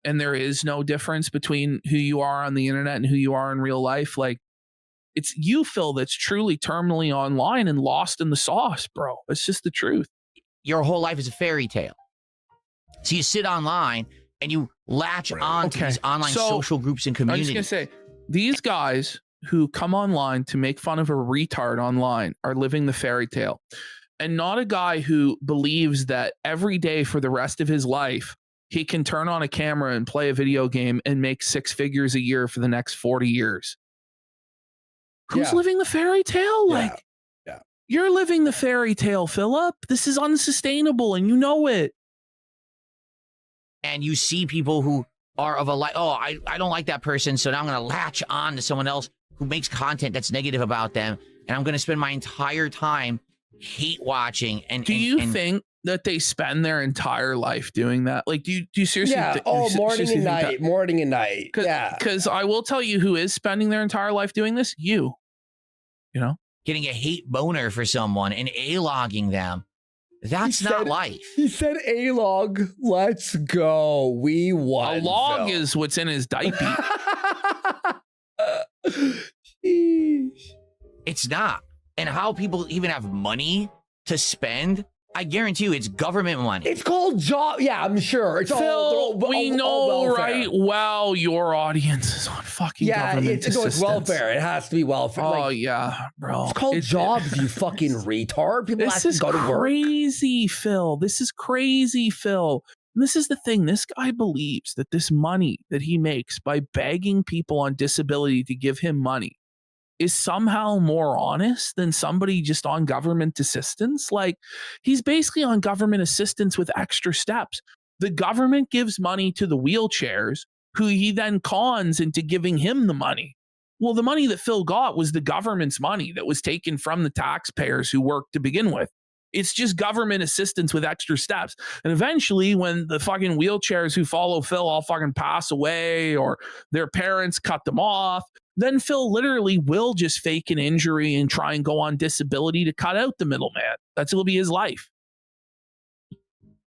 And there is no difference between who you are on the internet and who you are in real life. Like, it's you, Phil, that's truly terminally online and lost in the sauce, bro. It's just the truth. Your whole life is a fairy tale. So you sit online and you latch on to these online social groups and communities. I'm just going to say, these guys who come online to make fun of a retard online are living the fairy tale. And not a guy who believes that every day for the rest of his life, he can turn on a camera and play a video game and make 6 figures a year for the next 40 years. Who's living the fairy tale? Like, you're living the fairy tale, Philip. This is unsustainable and you know it. and you see people who are of a like, oh, I don't like that person, so now I'm going to latch on to someone else who makes content that's negative about them, and I'm going to spend my entire time hate watching. And do you think that they spend their entire life doing that? Like, do you seriously? Yeah. Morning and night. Yeah. Because I will tell you who is spending their entire life doing this. You know, getting a hate boner for someone and A-logging them. That's not life. He said A-log. Let's go. We won. A log is what's in his diaper. It's not. And how people even have money to spend, I guarantee you it's government money. It's called job. Yeah, I'm sure. It's Phil, we know, right? Well, your audience is on fucking government assistance. It's welfare. It has to be welfare. Oh, yeah, bro. It's called jobs, you fucking retard. People have to go to work. Crazy, Phil. This is crazy, Phil. And this is the thing. This guy believes that this money that he makes by begging people on disability to give him money is somehow more honest than somebody just on government assistance. Like, he's basically on government assistance with extra steps. The government gives money to the wheelchairs, who he then cons into giving him the money. Well, the money that Phil got was the government's money that was taken from the taxpayers who worked to begin with. It's just government assistance with extra steps. And eventually, when the fucking wheelchairs who follow Phil all fucking pass away or their parents cut them off, then Phil literally will just fake an injury and try and go on disability to cut out the middleman. It'll be his life.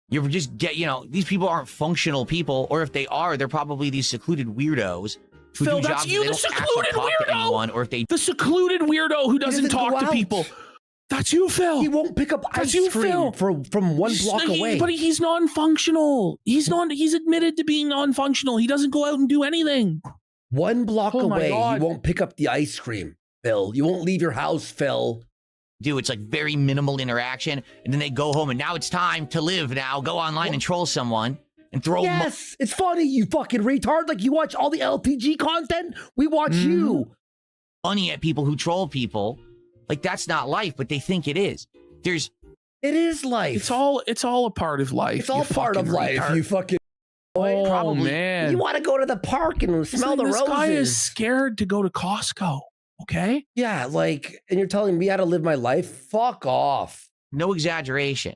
You just get, these people aren't functional people, or if they are, they're probably these secluded weirdos. Phil, that's you, the secluded weirdo. Or if they, the secluded weirdo who doesn't talk to people. That's you, Phil. He won't pick up ice cream from one block away. But he's non-functional. He's admitted to being non-functional. He doesn't go out and do anything. 1 block away, you won't pick up the ice cream, Phil. You won't leave your house, Phil. Dude, it's like very minimal interaction, and then they go home, and now it's time to live now. Go online and troll someone and throw... Yes, it's funny, you fucking retard. Like, you watch all the LPG content, we watch you. Funny at people who troll people. Like, that's not life, but they think it is. It is life. It's all a part of life. It's all part of life, you fucking... Oh, probably, man. You want to go to the park and smell the roses. This guy is scared to go to Costco, okay? Yeah, like, and you're telling me how to live my life? Fuck off. No exaggeration.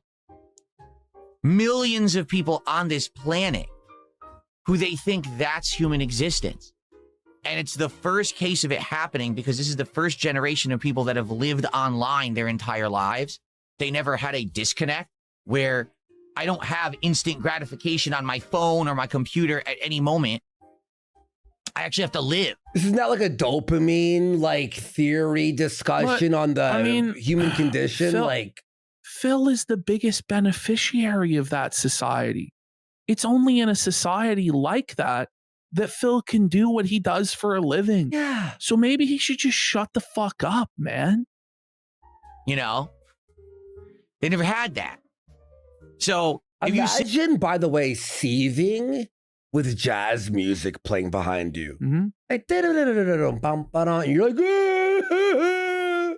Millions of people on this planet who they think that's human existence. And it's the first case of it happening because this is the first generation of people that have lived online their entire lives. They never had a disconnect where I don't have instant gratification on my phone or my computer at any moment. I actually have to live. This is not like a dopamine theory discussion on the human condition. Phil is the biggest beneficiary of that society. It's only in a society like that Phil can do what he does for a living. Yeah. So maybe he should just shut the fuck up, man. They never had that. So imagine, by the way, seething with jazz music playing behind you. Like, you're like,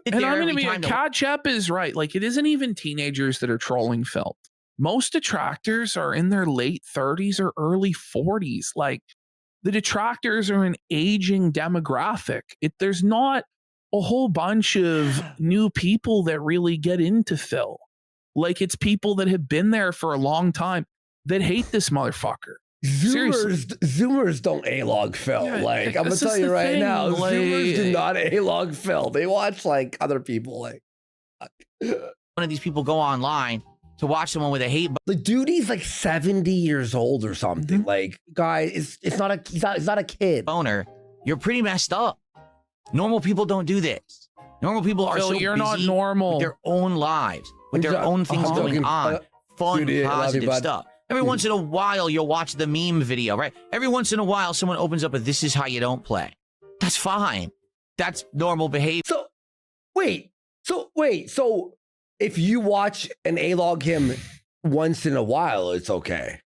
and I'm going to be Kachep is right. Like, it isn't even teenagers that are trolling Phil. Most detractors are in their late 30s or early 40s. Like, the detractors are an aging demographic. There's not a whole bunch of new people that really get into Phil. Like, it's people that have been there for a long time that hate this motherfucker. Zoomers don't A-log Phil. Yeah, I'm going to tell you right now, Zoomers do not A-log Phil. They watch other people. One of these people go online to watch someone with a hate. The dude, he's 70 years old or something. Like, guy, he's not a kid. Boner, you're pretty messed up. Normal people don't do this. Normal people are you're busy not normal with their own lives, with their own things going on, fun, positive stuff. Every once in a while, you'll watch the meme video, right? Every once in a while, someone opens up a "This is how you don't play." That's fine. That's normal behavior. So if you watch and A-log him once in a while, it's okay.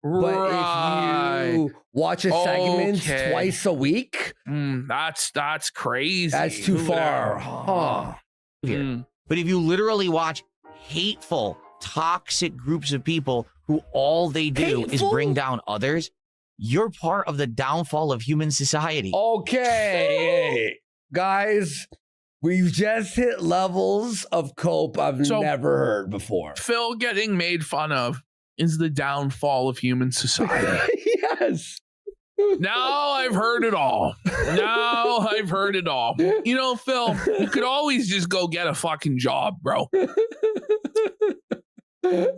But if you watch a segment twice a week, that's crazy. That's too far. But if you literally watch hateful, toxic groups of people who all they do is Hateful? bring down others, you're part of the downfall of human society. Okay, guys, we've just hit levels of cope I've So- never heard before. Phil getting made fun of is the downfall of human society. Yes. Now I've heard it all. Now I've heard it all. You know, Phil, you could always just go get a fucking job, bro. You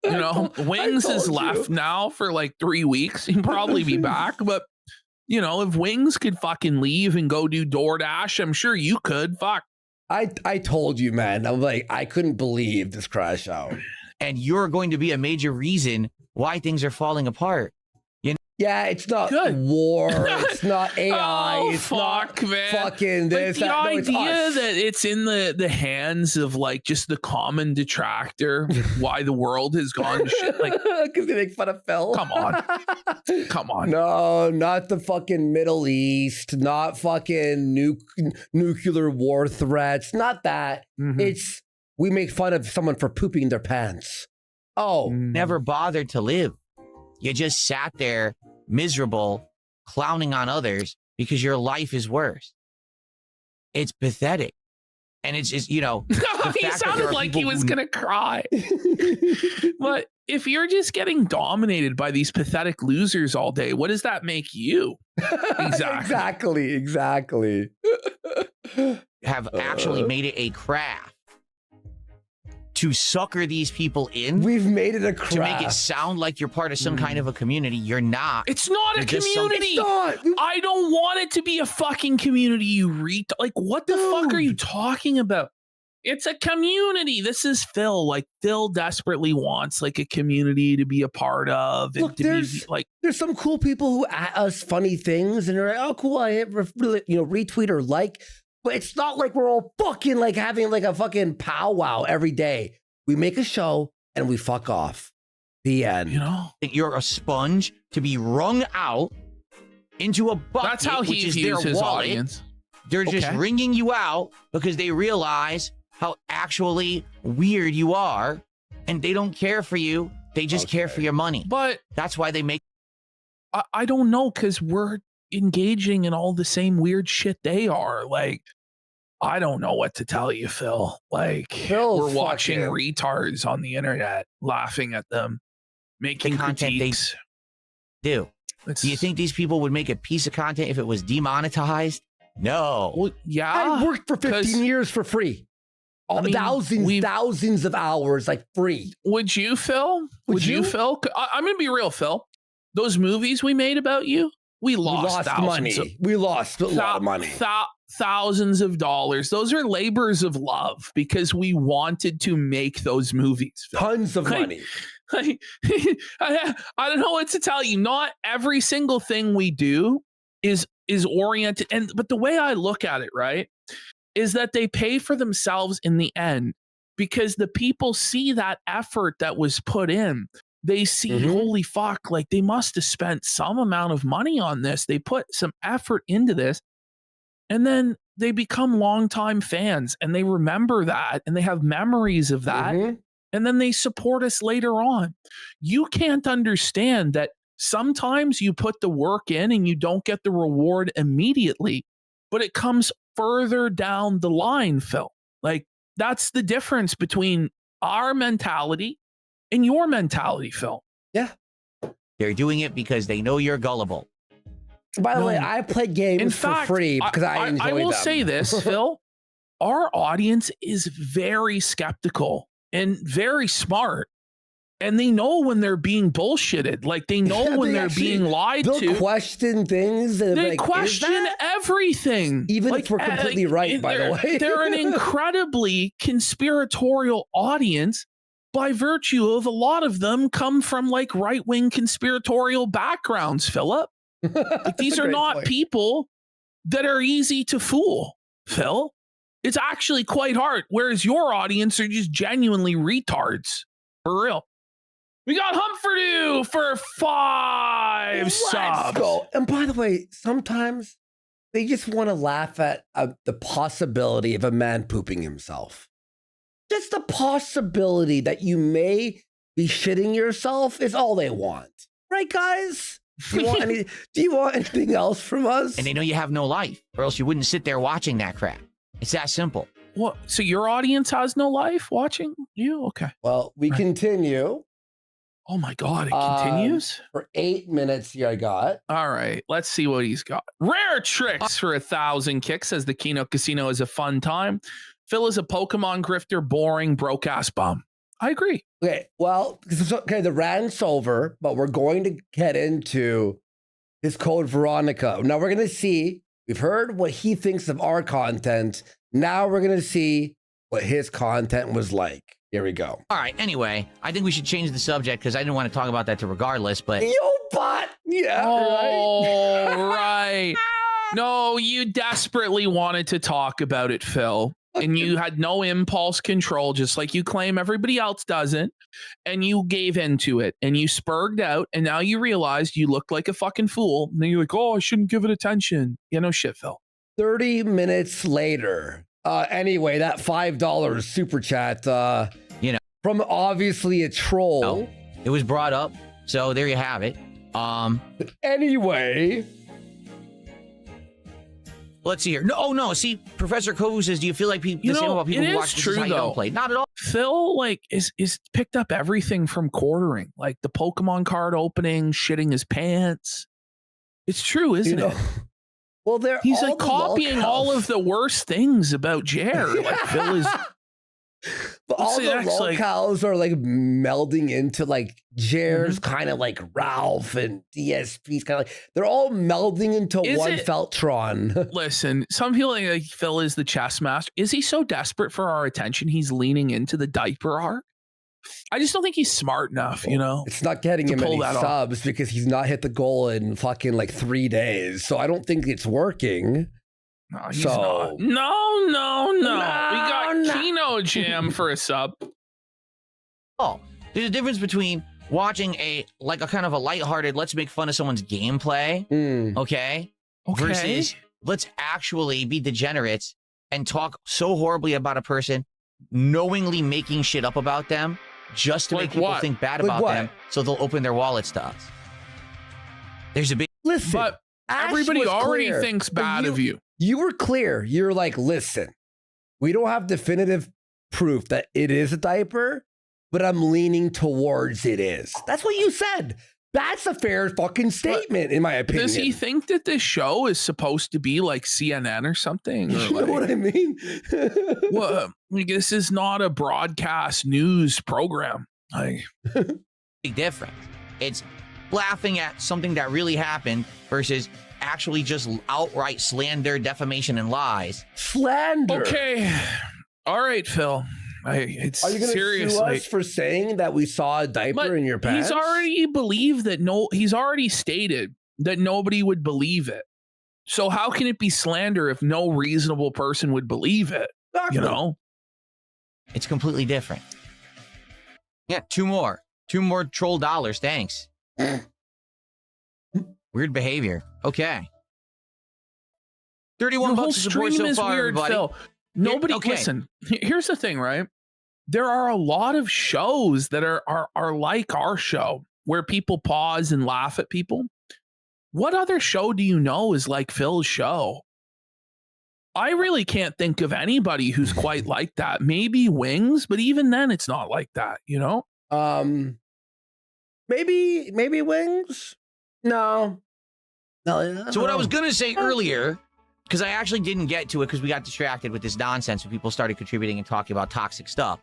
know, Wings is left now for like 3 weeks. He'll probably be back, but you know, if Wings could fucking leave and go do DoorDash, I'm sure you could. Fuck. I told you, man. I'm like, I couldn't believe this crash out. And you're going to be a major reason why things are falling apart. Yeah, it's not Good. war. It's not AI. Oh, it's fuck, not man. fucking Like this. the that. No, it's idea us. that it's in the hands of like just the common detractor why the world has gone to shit. Like, because they make fun of Phil. come on. Come on. No, not the fucking Middle East. Not fucking nuclear war threats. Not that. Mhm. It's we make fun of someone for pooping their pants. Oh, Never bothered to live. You just sat there miserable, clowning on others because your life is worse. It's pathetic. And it's just, you know, he fact that there sounded are like he people was who- gonna cry. But if you're just getting dominated by these pathetic losers all day, what does that make you? Exactly. exactly. have actually made it a craft to sucker these people in, We've made it a craft. to make it sound like you're part of some kind of a community. You're not. It's not a They're just some- community. It's not. I don't want it to be a fucking community, you like, what the fuck are you talking about? It's a community. This is Phil. Like, Phil desperately wants like a community to be a part of. And Look, to be there's- like, There's some cool people who at us funny things, and they're like, "Oh, cool! I hit retweet or like." But it's not like we're all fucking like having like a fucking powwow every day. We make a show and we fuck off. The end. you know, You're a sponge to be wrung out into a bucket. that's how which he is views their his wallet. audience. They're just Okay. wringing you out because they realize how actually weird you are, and they don't care for you. They just care Okay. for your money. But That's why they make. I don't know, because we're engaging in all the same weird shit they are. Like, I don't know what to tell you, Phil. Like, Phil's we're watching fucking- retards on the internet, laughing at them, making content they- critiques. Do It's, you think these people would make a piece of content if it was demonetized? No. Well, yeah. I worked for 'cause- 15 years for free. I mean, Thousands of hours, like free. Would you, Phil? Would you, you? Phil? I'm going to be real, Phil. Those movies we made about you, we We lost, lost thousands money. of- We lost a lot of money. thousands of dollars. Those are labors of love because we wanted to make those movies. Phil. Tons of Like, money. I don't know what to tell you. Not every single thing we do is oriented, but the way I look at it, right, is that they pay for themselves in the end because the people see that effort that was put in. They see, Mhm. holy fuck, like they must have spent some amount of money on this. They put some effort into this, and then they become longtime fans and they remember that and they have memories of that. Mhm. And then they support us later on. You can't understand that sometimes you put the work in and you don't get the reward immediately, but it comes further down the line, Phil. Like, that's the difference between our mentality and your mentality, Phil. They're doing it because they know you're gullible. By the No. way, I play games In for fact, free because I enjoy I will them. say this, Phil. Our audience is very skeptical and very smart. And they know when they're being bullshitted. Like, they know Yeah, when they they're actually- being lied They'll to. question things. And They like, is question that? everything. Even if we're completely right, by the they're- way. They're an incredibly conspiratorial audience by virtue of a lot of them come from like right-wing conspiratorial backgrounds, Philip. Like, these are not people that are easy to fool, Phil. It's actually quite hard. Whereas your audience are just genuinely retards. For real. We got Humfordoo for 5 Let's subs. go. And by the way, sometimes they just want to laugh at the possibility of a man pooping himself. Just the possibility that you may be shitting yourself is all they want. Right, guys? Do you want anything else from us? And they know you have no life, or else you wouldn't sit there watching that crap. It's that simple. What? So your audience has no life watching you? Okay. Well, we continue. Oh my God, it continues? For 8 minutes here I got. All right, let's see what he's got. Rare tricks for 1,000 kicks, says the Kino Casino is a fun time. Phil is a Pokemon grifter, boring, broke-ass bum. I agree. Okay, well, okay, the rant's over, but we're going to get into his code Veronica. Now we're going to see, we've heard what he thinks of our content. Now we're going to see what his content was like. Here we go. All right, anyway, I think we should change the subject because I didn't want to talk about that to regardless, but... Yo, bot! Yeah, oh, right. No, you desperately wanted to talk about it, Phil. And you had no impulse control, just like you claim everybody else doesn't. And you gave into it and you spurred out. And now you realized you looked like a fucking fool. And then you're like, oh, I shouldn't give it attention. You know, shit, Phil. 30 minutes later. Anyway, that $5 super chat, you know, from obviously a troll. No, it was brought up. So there you have it. Anyway. Let's see here. No, oh no. See, Professor Kovu says, do you feel like the same about people who watch this is how you don't play? Not at all. Phil, like, is picked up everything from quartering, like the Pokemon card opening, shitting his pants. It's true, isn't it? Well, he's like copying all of the worst things about Jer. Like Phil is. But all the locals are like melding into like Jer's kind of like Ralph and DSP's kind of like they're all melding into one Feltron. Listen, some people like Phil is the chess master. Is he so desperate for our attention he's leaning into the diaper arc? I just don't think he's smart enough, you know? It's not getting him any subs because he's not hit the goal in fucking like 3 days. So I don't think it's working. No, he's not. No. We got Kino Jam for a sub. Oh, there's a difference between watching a kind of a lighthearted, let's make fun of someone's gameplay, okay? Versus let's actually be degenerates and talk so horribly about a person, knowingly making shit up about them just to make people think bad about them so they'll open their wallets to us. There's a big... Listen, but everybody already thinks bad of you. You were clear. You're like, listen, we don't have definitive proof that it is a diaper, but I'm leaning towards it is. That's what you said. That's a fair fucking statement, in my opinion. Does he think that this show is supposed to be like CNN or something? Or you know what I mean? Well, this is not a broadcast news program. Big difference. It's laughing at something that really happened versus actually just outright slander, defamation, and lies. Slander. Okay. All right, Phil. Are you going to sue us for saying that we saw a diaper in your pants? He's already stated that nobody would believe it. So how can it be slander if no reasonable person would believe it? Exactly. You know? It's completely different. Yeah, two more troll dollars. Thanks. Weird behavior. Okay. 31 bucks to support so far, weird, everybody. Phil. Nobody, listen, here's the thing, right? There are a lot of shows that are like our show where people pause and laugh at people. What other show do you know is like Phil's show? I really can't think of anybody who's quite like that. Maybe Wings, but even then it's not like that, you know? Maybe Wings? No. So what I was going to say earlier, because I actually didn't get to it because we got distracted with this nonsense when people started contributing and talking about toxic stuff.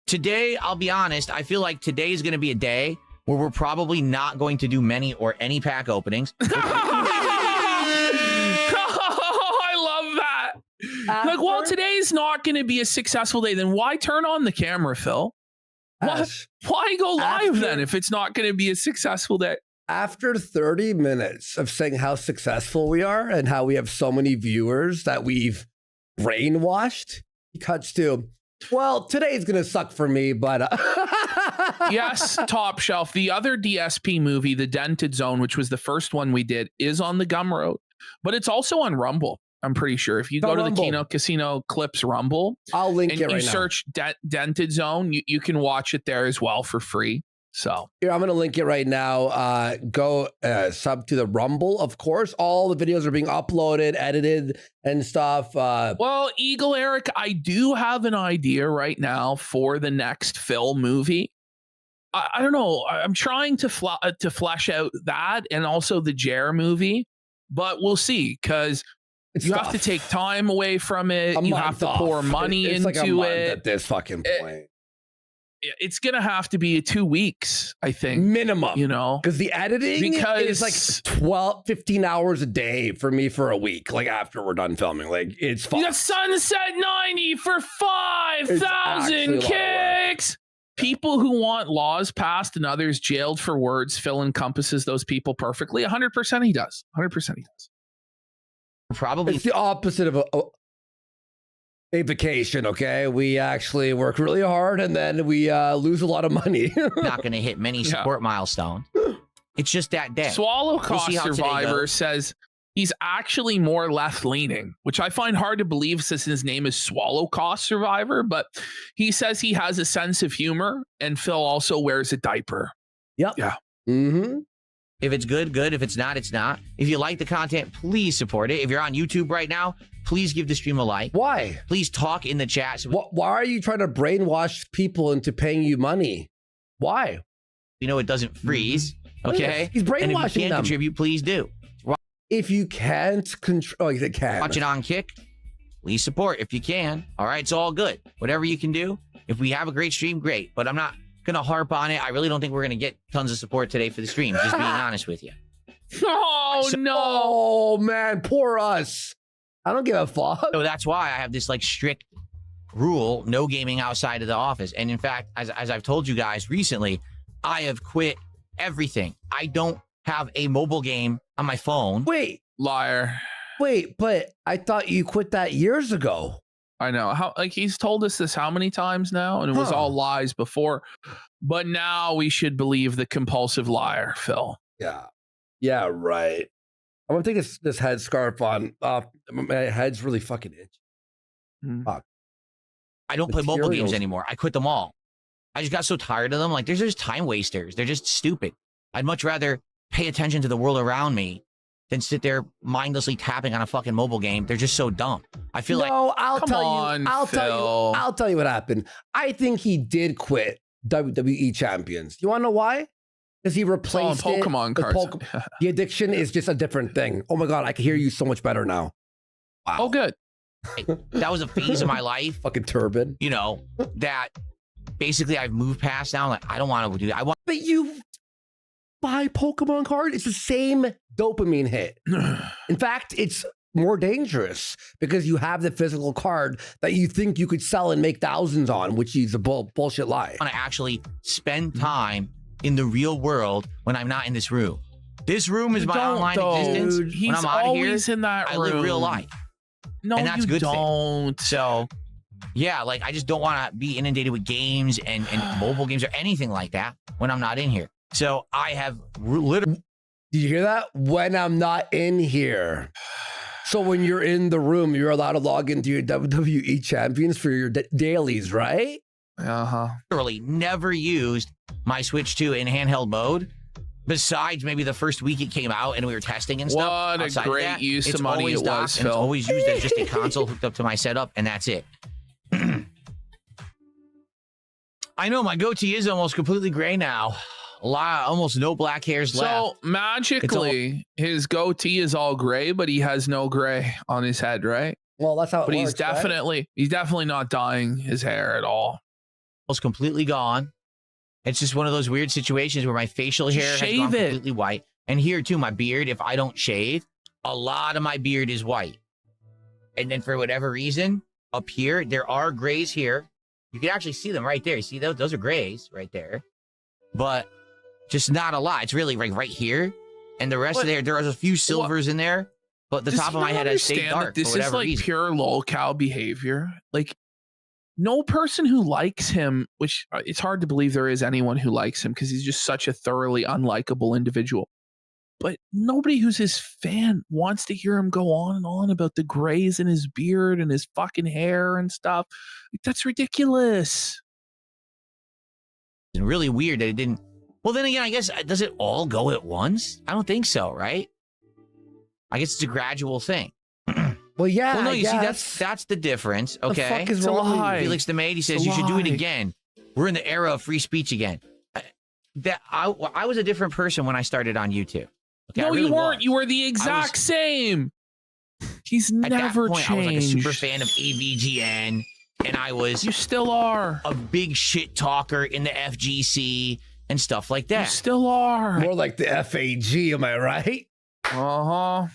Today, I'll be honest, I feel like today is going to be a day where we're probably not going to do many or any pack openings. I love that. Like, well, today's not going to be a successful day. Then why turn on the camera, Phil? Why go live then if it's not going to be a successful day? After 30 minutes of saying how successful we are and how we have so many viewers that we've brainwashed, he cuts to, well, today's going to suck for me, but... Yes, Top Shelf. The other DSP movie, The Dented Zone, which was the first one we did, is on the Gumroad, but it's also on Rumble. I'm pretty sure. If you The go to the Rumble. Kino Casino Clips Rumble I'll link and it right you now. search Dented Zone, you can watch it there as well for free. So Here, I'm going to link it right now. Go sub to the Rumble, of course. All the videos are being uploaded, edited, and stuff. well, Eagle Eric, I do have an idea right now for the next Phil movie. I don't know. I'm trying to flesh out that and also the Jer movie, but we'll see because you have to take time away from it. You have to pour money it's into like a month it. at this fucking point. It's gonna have to be 2 weeks, I think, Minimum. you know, Because the editing is like 15 hours a day for me for a week, like after we're done filming. Like, it's fun. you got Sunset 90 for 5,000 kicks. People who want laws passed and others jailed for words, Phil encompasses those people perfectly. 100% he does. 100% he does. Probably It's the opposite of a vacation, okay? We actually work really hard and then we lose a lot of money. not going to hit many support milestones. It's just that day. Swallow We'll see Cost how today Survivor goes. says he's actually more left-leaning, which I find hard to believe since his name is Swallow Cost Survivor, but he says he has a sense of humor and Phil also wears a diaper. Yep. Yeah. Mm-hmm. If it's good, good. If it's not, it's not. If you like the content, please support it. If you're on YouTube right now, please give the stream a like. Why? Please talk in the chat. So Why are you trying to brainwash people into paying you money? Why? you know it doesn't freeze. Okay? He's And if you brainwashing can them. contribute, please do. If you can't control, you can. Watch it on Kick. Please support if you can. All right, it's all good. Whatever you can do. If we have a great stream, great. But I'm not going to harp on it. I really don't think we're going to get tons of support today for the stream, just being honest with you. Oh, no. Oh man, poor us. I don't give a fuck. So that's why I have this like strict rule, no gaming outside of the office. And in fact, as I've told you guys recently, I have quit everything. I don't have a mobile game on my phone. Wait, Liar. but I thought you quit that years ago. I know. How like he's told us this how many times now? And it was all lies before. But now we should believe the compulsive liar, Phil. Yeah. Yeah, right. I'm gonna take this headscarf on. My head's really fucking itchy. Fuck. I don't play mobile games Materials. anymore. I quit them all. I just got so tired of them. Like, they're just time wasters. They're just stupid. I'd much rather pay attention to the world around me than sit there mindlessly tapping on a fucking mobile game. They're just so dumb. I feel like I'll Come tell on, you. I'll Phil. tell you what happened. I think he did quit WWE Champions. You want to know why? Because he replaced Pokemon it with cards. The addiction is just a different thing. Oh my god, I can hear you so much better now. Wow. Oh, good. that was a phase of my life, Fucking turban. you know, that basically I've moved past now. Like, I don't want to do that. I want But you buy Pokemon card, it's the same dopamine hit. In fact, it's more dangerous because you have the physical card that you think you could sell and make thousands on, which is a bullshit lie. to actually spend time in the real world when I'm not in this room. This room is my online existence. dude. He's when I'm out of here, always in that I room. live real life. No, and that's you a good thing. don't. So, yeah, like I just don't want to be inundated with games and mobile games or anything like that when I'm not in here. So I have literally. Did you hear that? When I'm not in here. So when you're in the room, you're allowed to log into your WWE Champions for your dailies, right? Uh-huh. Literally never used my Switch 2 in handheld mode. Besides maybe the first week it came out and we were testing and stuff. What a Outside of great that, use it's of money always it docked was, and it's Phil. always used as just a console hooked up to my setup, and that's it. I know my goatee is almost completely gray now. Almost no black hairs left. So magically, his goatee is all gray, but he has no gray on his head, right? Well, that's how it But works, he's definitely not dyeing his hair at all. Almost completely gone. It's just one of those weird situations where my facial hair has shave gone it. completely white. And here too, my beard, if I don't shave, a lot of my beard is white. And then for whatever reason, up here, there are grays here. You can actually see them right there. See those? Those are grays right there. But just not a lot. It's really like right here. And the rest of there are a few silvers in there. But the Does top he of my not head has stayed understand dark that this for is whatever like reason. pure lolcow behavior. Like, no person who likes him, which it's hard to believe there is anyone who likes him because he's just such a thoroughly unlikable individual. but nobody who's his fan wants to hear him go on and on about the grays in his beard and his fucking hair and stuff. Like, that's ridiculous. It's really weird that it didn't. Well, then again, I guess, does it all go at once? I don't think so, right? I guess it's a gradual thing. Well, yeah. Well, no, I you guess. see, that's the difference. Okay. The fuck is It's a wrong with lie. you? Felix the Maid, he says It's a you should do it lie. again. We're in the era of free speech again. I was a different person when I started on YouTube. Okay, No, I really you weren't. was. You were the exact same. He's At never that point, changed. I was like a super fan of AVGN, and I was You still are. a big shit talker in the FGC and stuff like You that. still are. More like the FAG, am I right? Uh-huh.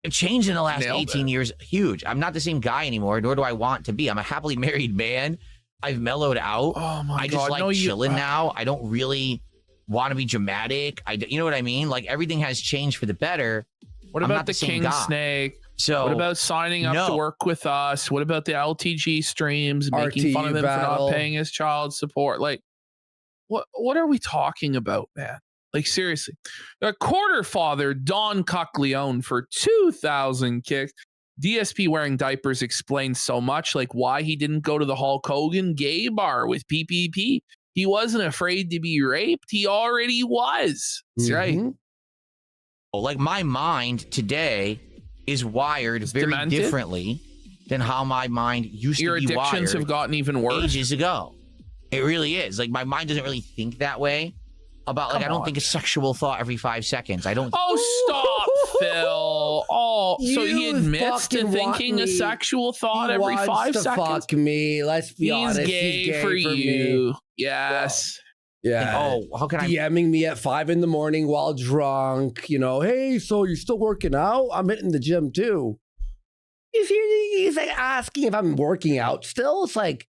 It changed in the last Nailed 18 years. Huge. I'm not the same guy anymore, nor do I want to be. I'm a happily married man. I've mellowed out. Oh my I god. just like no, chilling now. I don't really want to be dramatic. You know what I mean? Like everything has changed for the better. What I'm about not the the same King guy. Snake? So What about signing up to no. work with us? What about the LTG streams, making fun of RTU him for battle. not paying his child support? Like, what are we talking about, man? Like, seriously. A quarter father, Don Cockleone, for 2,000 kicks. DSP wearing diapers explains so much, like why he didn't go to the Hulk Hogan gay bar with PPP. He wasn't afraid to be raped. He already was. That's right. Mhm. like my mind today is wired It's very demented? differently than how my mind used Your to be addictions wired have gotten even worse. ages ago. It really is. Like my mind doesn't really think that way about like Come I don't on. think a sexual thought every 5 seconds. I don't. Oh, stop, Phil. Oh, so he You admits to fucking want thinking a me. sexual thought He every wants 5 to seconds. fuck me. Let's be He's honest. gay, He's gay for me. you. Yes. Yeah. Oh, how can I? DMing me at 5 in the morning while drunk. You know, hey, so you're still working out? I'm hitting the gym too. He's like asking if I'm working out still. It's like,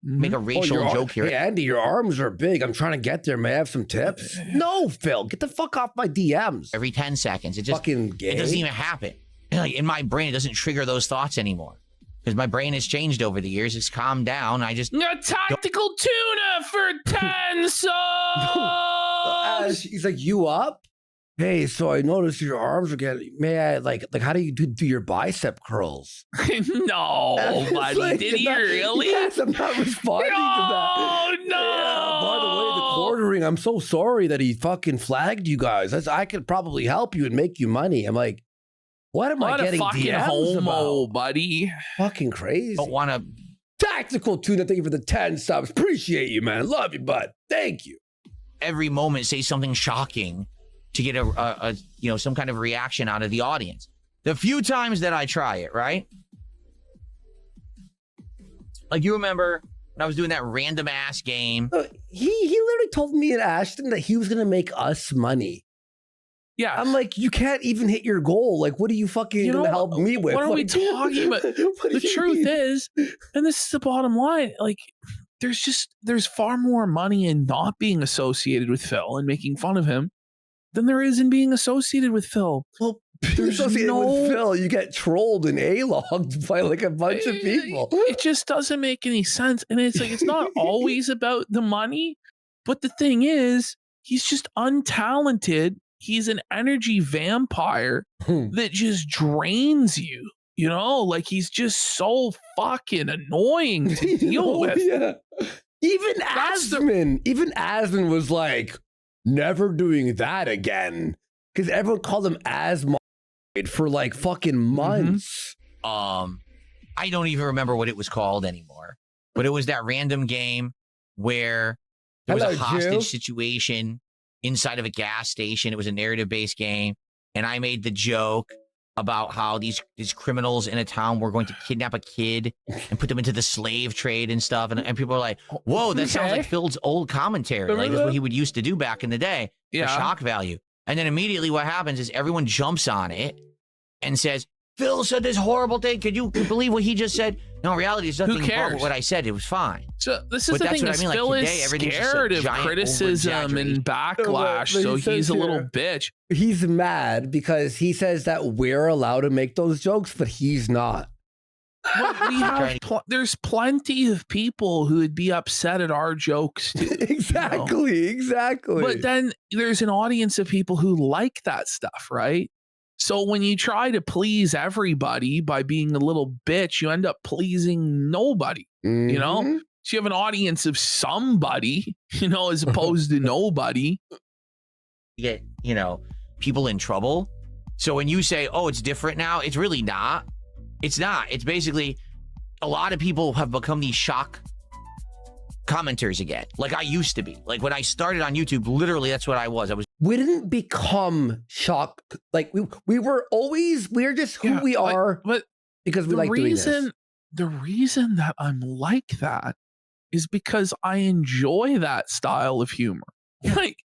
Make a racial your- joke here. Hey, Andy, your arms are big. I'm trying to get there. May I have some tips? No, Phil, get the fuck off my DMs. Every 10 seconds. It just Fucking gay. it doesn't even happen. Like in my brain, it doesn't trigger those thoughts anymore because my brain has changed over the years. It's calmed down. I just A tactical tuna for 10 subs. He's like, you up? Hey, so I noticed your arms are getting. May I like how do you do your bicep curls? No, It's buddy. like, Did he not- really? Yes, I'm not responding to that. Oh, no. Yeah, by the way, the quartering. I'm so sorry that he fucking flagged you guys. I could probably help you and make you money. I'm like, what am What I a getting fucking DMs homo, about? buddy. Fucking crazy. don't want to. Tactical tuna, thank you for the 10 subs. Appreciate you, man. Love you, bud. Thank you. Every moment say something shocking to get a some kind of reaction out of the audience. The few times that I try it, right? Like you remember when I was doing that random ass game. He literally told me and Ashton that he was gonna make us money. Yeah. I'm like, you can't even hit your goal. Like, what are you fucking You know gonna help me with? what are we Like, talking about? what do The you truth mean? is, and this is the bottom line, like there's far more money in not being associated with Phil and making fun of him than there is in being associated with Phil. Well, There's associated no- with Phil, you get trolled and A-logged by like a bunch of people. It just doesn't make any sense. And it's like, it's not always about the money. But the thing is, he's just untalented. He's an energy vampire that just drains you. You know, like he's just so fucking annoying to deal with. Yeah. Even That's the- Asman was like, never doing that again. Because everyone called him Asma for like fucking months. I don't even remember what it was called anymore. But it was that random game where there was a Hello, hostage Jew. situation inside of a gas station. It was a narrative-based game. And I made the joke about how these criminals in a town were going to kidnap a kid and put them into the slave trade and stuff. And people are like, whoa, that sounds Okay. like Phil's old commentary. Like that's what he would used to do back in the day for Yeah. shock value. And then immediately what happens is everyone jumps on it and says, Phil said this horrible thing. Could you believe what he just said? No, in reality, there's nothing wrong cares? with what I said. It was fine. So this is But the that's thing what I is mean, like, Phil today, is everything's just a scared of giant criticism and backlash, but he so he's says a little here- bitch. He's mad because he says that we're allowed to make those jokes, but he's not. But we have there's plenty of people who would be upset at our jokes too. Exactly, exactly. But then there's an audience of people who like that stuff, right? So when you try to please everybody by being a little bitch, you end up pleasing nobody, you know? So you have an audience of somebody, you know, as opposed to nobody. You get, you know, people in trouble. So when you say, oh, it's different now, it's really not. It's not. It's basically a lot of people have become these shock commenters again, like I used to be. Like when I started on YouTube, literally that's what I was. We didn't become shocked. Like we're just who we are, but because we like doing this. The reason that I'm like that is because I enjoy that style of humor. Like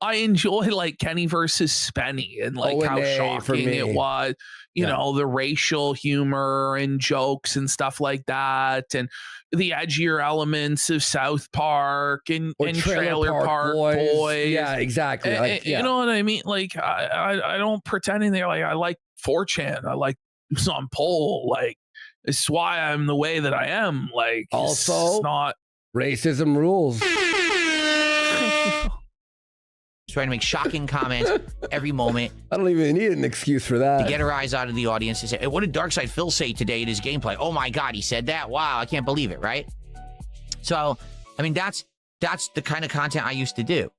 I enjoy like Kenny versus Spenny and like how shocking it was, you know, the racial humor and jokes and stuff like that, and the edgier elements of South Park and Trailer Park Boys. Yeah, exactly. Like, you know what I mean? Like I don't pretend anything. Like I like 4chan. I like who's on poll. Like it's why I'm the way that I am. Like also, it's not racism rules. Trying to make shocking comments every moment. I don't even need an excuse for that. To get a rise out of the audience to say, hey, what did DarkSydePhil say today in his gameplay? Oh my God, he said that? Wow, I can't believe it, right? So, I mean, that's the kind of content I used to do.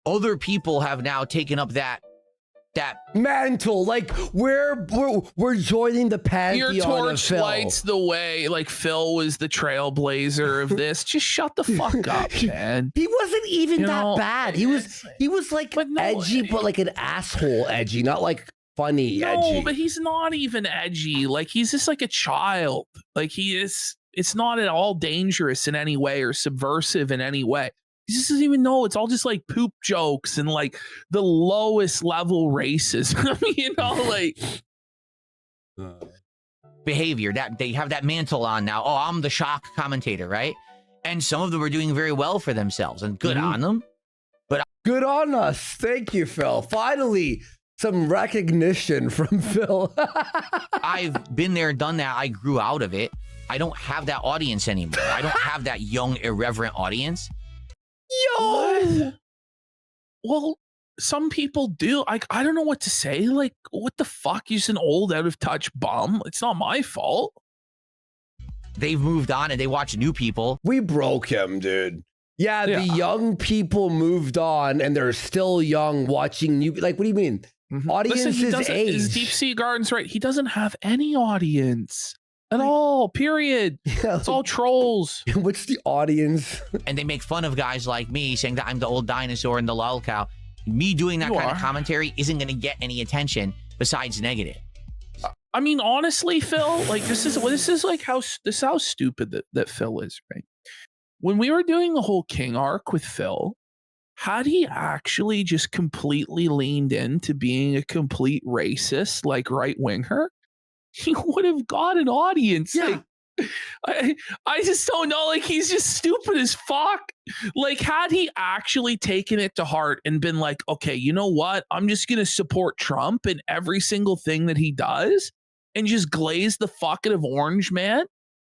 Other people have now taken up that mantle. Like we're joining the pantheon. Your torch of Phil. lights the way. Like Phil was the trailblazer of this. Just shut the fuck up, man. He wasn't even that bad. He was like edgy, but like an asshole edgy, not like funny edgy. No, but he's not even edgy. Like he's just like a child. Like he is. It's not at all dangerous in any way or subversive in any way. He just doesn't even know. It's all just like poop jokes and like the lowest level racism. You know, like behavior that they have that mantle on now. Oh, I'm the shock commentator, right? And some of them are doing very well for themselves, and good on them. But good on us. Thank you, Phil. Finally, some recognition from Phil. I've been there, done that. I grew out of it. I don't have that audience anymore. I don't have that young, irreverent audience. Yo! Well, some people do. I don't know what to say. Like, what the fuck? You're just an old, out of touch bum. It's not my fault. They've moved on and they watch new people. We broke him, dude. Yeah, the young people moved on and they're still young watching new. Like, what do you mean? Audience's age. Is Deep Sea Gardens right? He doesn't have any audience at all, period. Yeah, it's all trolls. What's the audience? And they make fun of guys like me saying that I'm the old dinosaur and the lol cow. Me doing that kind of commentary isn't going to get any attention besides negative. I mean, honestly, Phil, like this is like how stupid that Phil is, right? When we were doing the whole King arc with Phil, had he actually just completely leaned into being a complete racist, like right-winger, he would have got an audience. Yeah. Like, I just don't know. Like, he's just stupid as fuck. Like, had he actually taken it to heart and been like, okay, you know what? I'm just going to support Trump in every single thing that he does and just glaze the fuck out of Orange Man,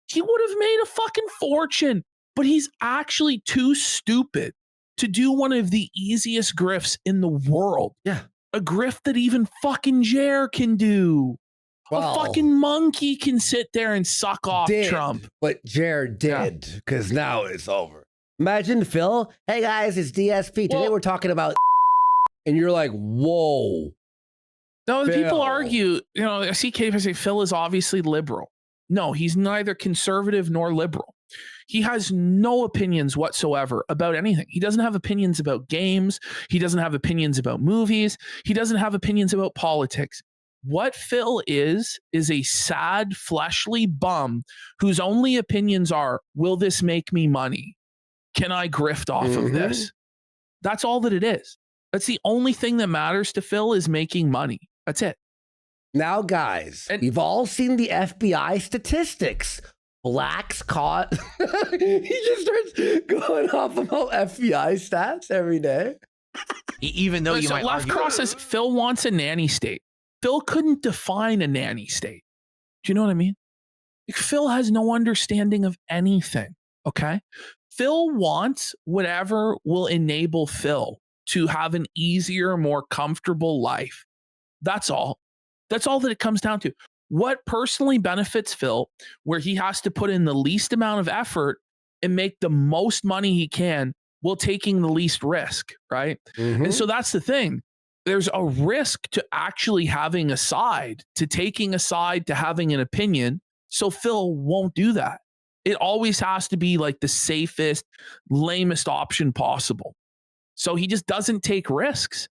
he would have made a fucking fortune. But he's actually too stupid to do one of the easiest grifts in the world. Yeah. A grift that even fucking Jer can do. Well, a fucking monkey can sit there and suck off Trump. But Jared did, because now it's over. Imagine Phil, hey guys, it's DSP. Today we're talking about and you're like, whoa. No, the people argue, you know, CK say Phil is obviously liberal. No, he's neither conservative nor liberal. He has no opinions whatsoever about anything. He doesn't have opinions about games. He doesn't have opinions about movies. He doesn't have opinions about politics. What Phil is a sad, fleshly bum whose only opinions are, will this make me money? Can I grift off of this? That's all that it is. That's the only thing that matters to Phil is making money. That's it. Now, guys, we've all seen the FBI statistics. Blacks caught. He just starts going off about FBI stats every day. Even though you might Left Cross says Phil wants a nanny state. Phil couldn't define a nanny state. Do you know what I mean? Phil has no understanding of anything. Okay. Phil wants whatever will enable Phil to have an easier, more comfortable life. That's all. That's all that it comes down to. What personally benefits Phil, where he has to put in the least amount of effort and make the most money he can while taking the least risk, right? And so that's the thing. There's a risk to actually having a side, to taking a side, to having an opinion. So Phil won't do that. It always has to be like the safest, lamest option possible. So he just doesn't take risks.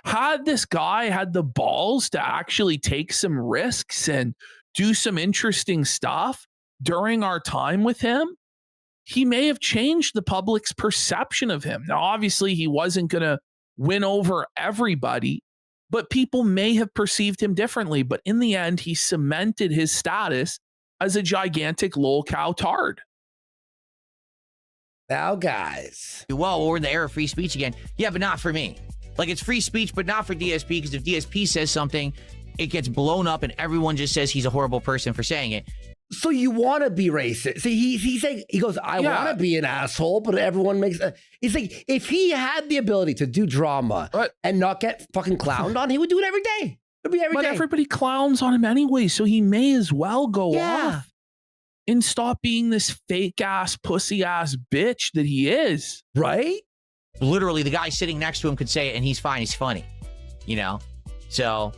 Had this guy had the balls to actually take some risks and do some interesting stuff during our time with him, he may have changed the public's perception of him. Now, obviously, he wasn't going to win over everybody, but people may have perceived him differently. But in the end, he cemented his status as a gigantic lol cow tard. Now, guys. Well, we're in the era of free speech again. Yeah, but not for me. Like, it's free speech, but not for DSP, because if DSP says something, it gets blown up and everyone just says he's a horrible person for saying it. So you want to be racist? See, he's saying, he goes, I want to be an asshole, but everyone makes. He's like, if he had the ability to do drama and not get fucking clowned on, he would do it every day. It'd be every day. Everybody clowns on him anyway, so he may as well go off and stop being this fake ass, pussy ass bitch that he is. Right? Literally, the guy sitting next to him could say it, and he's fine. He's funny, you know. So,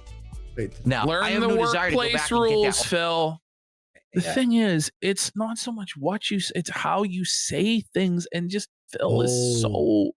no, learn I have the no desire to go workplace back and get rules, that. Phil. The thing is, it's not so much what you say, it's how you say things, and just Phil is so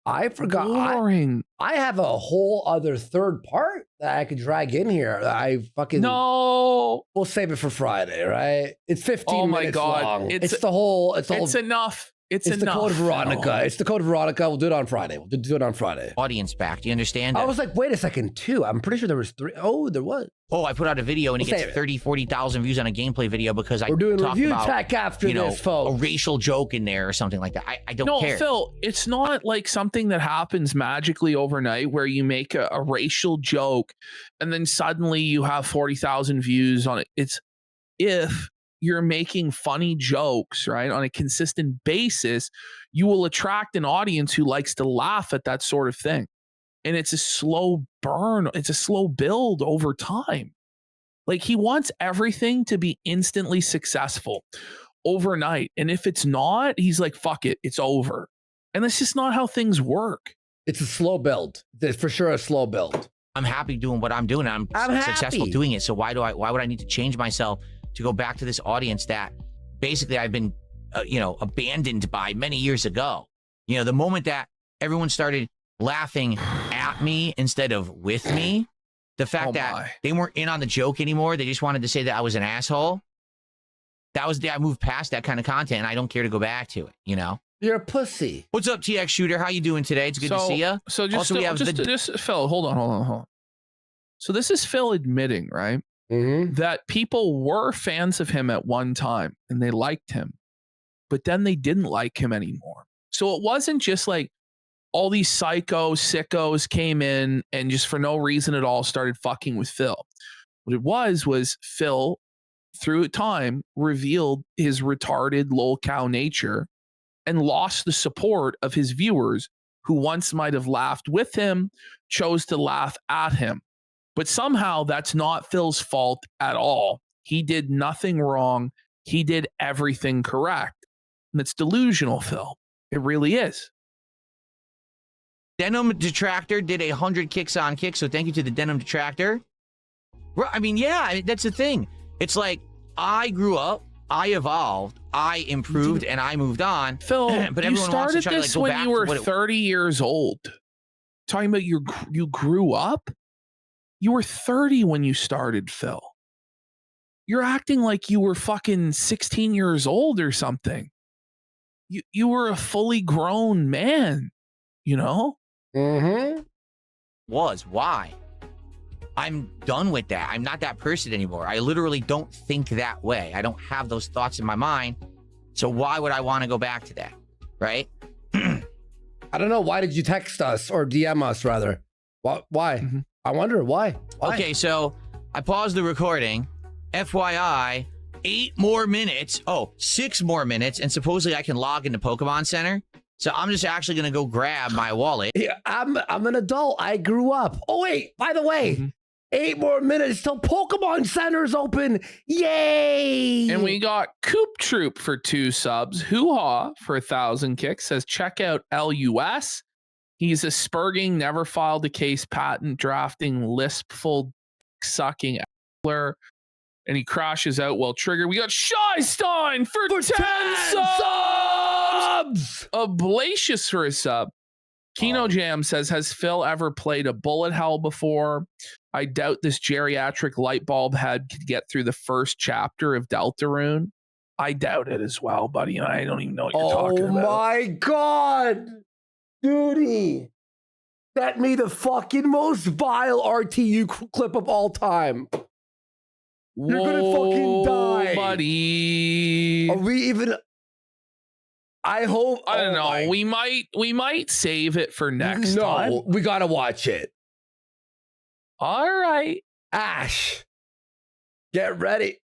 I forgot. boring. I have a whole other third part that I could drag in here. I fucking no. We'll save it for Friday, right? It's 15 Oh my minutes God. long. It's the whole. It's enough. It's enough. the Code of Veronica. Phil. It's the Code of Veronica. We'll do it on Friday. We'll do it on Friday. Audience back. Do you understand? I was like, wait a second, 2. I'm pretty sure there was 3. Oh, there was. Oh, I put out a video and it gets 30, 40,000 views on a gameplay video because We're doing talked review about, tech after this, folks. a racial joke in there or something like that. I don't care. No, Phil, it's not like something that happens magically overnight where you make a racial joke and then suddenly you have 40,000 views on it. It's if you're making funny jokes, right, on a consistent basis, you will attract an audience who likes to laugh at that sort of thing. And it's a slow burn. It's a slow build over time. Like, he wants everything to be instantly successful overnight. And if it's not, he's like, fuck it, it's over. And that's just not how things work. It's a slow build. It's for sure a slow build. I'm happy doing what I'm doing. I'm successful doing it. So why would I need to change myself to go back to this audience that basically I've been, abandoned by many years ago? You know, the moment that everyone started laughing at me instead of with me, the fact that they weren't in on the joke anymore, they just wanted to say that I was an asshole. I moved past that kind of content and I don't care to go back to it, you know? You're a pussy. What's up, TX Shooter? How you doing today? It's good to see you. So just Phil, hold on. So this is Phil admitting, right? That people were fans of him at one time and they liked him, but then they didn't like him anymore. So it wasn't just like all these sickos came in and just for no reason at all started fucking with Phil. What it was Phil, through time, revealed his retarded lol cow nature and lost the support of his viewers who once might have laughed with him, chose to laugh at him. But somehow that's not Phil's fault at all. He did nothing wrong. He did everything correct. And it's delusional, Phil. It really is. Denim Detractor did 100 kicks on kicks, so thank you to the Denim Detractor. I mean, that's the thing. It's like, I grew up, I evolved, I improved, and I moved on. Phil, but you started this when you were 30 years old. Talking about you grew up? You were 30 when you started, Phil. You're acting like you were fucking 16 years old or something. You were a fully grown man, you know? Why? I'm done with that. I'm not that person anymore. I literally don't think that way. I don't have those thoughts in my mind. So why would I want to go back to that? Right? I don't know. Why did you text us or DM us rather? Why? I wonder why. Okay, so I paused the recording. FYI, 8 more minutes. Oh, 6 more minutes. And supposedly I can log into Pokemon Center. So I'm just actually going to go grab my wallet. Yeah, I'm an adult. I grew up. Oh, wait, by the way, 8 more minutes till Pokemon Center's open. Yay! And we got Coop Troop for 2 subs. Hoo-ha for 1,000 kicks. Says, check out LUS. He's a spurging, never filed a case, patent drafting, lispful, sucking angler. And he crashes out while triggered. We got Shy Stein for 10 subs. Oblacious for a sub. Kino Jam says, has Phil ever played a bullet hell before? I doubt this geriatric light bulb head could get through the first chapter of Deltarune. I doubt it as well, buddy. I don't even know what you're talking about. Oh my God. Duty. That made the fucking most vile RTU clip of all time. You're gonna fucking die. Buddy. Are we even... I hope... I don't know. We might save it for next time. No, we gotta watch it. All right. Ash, get ready.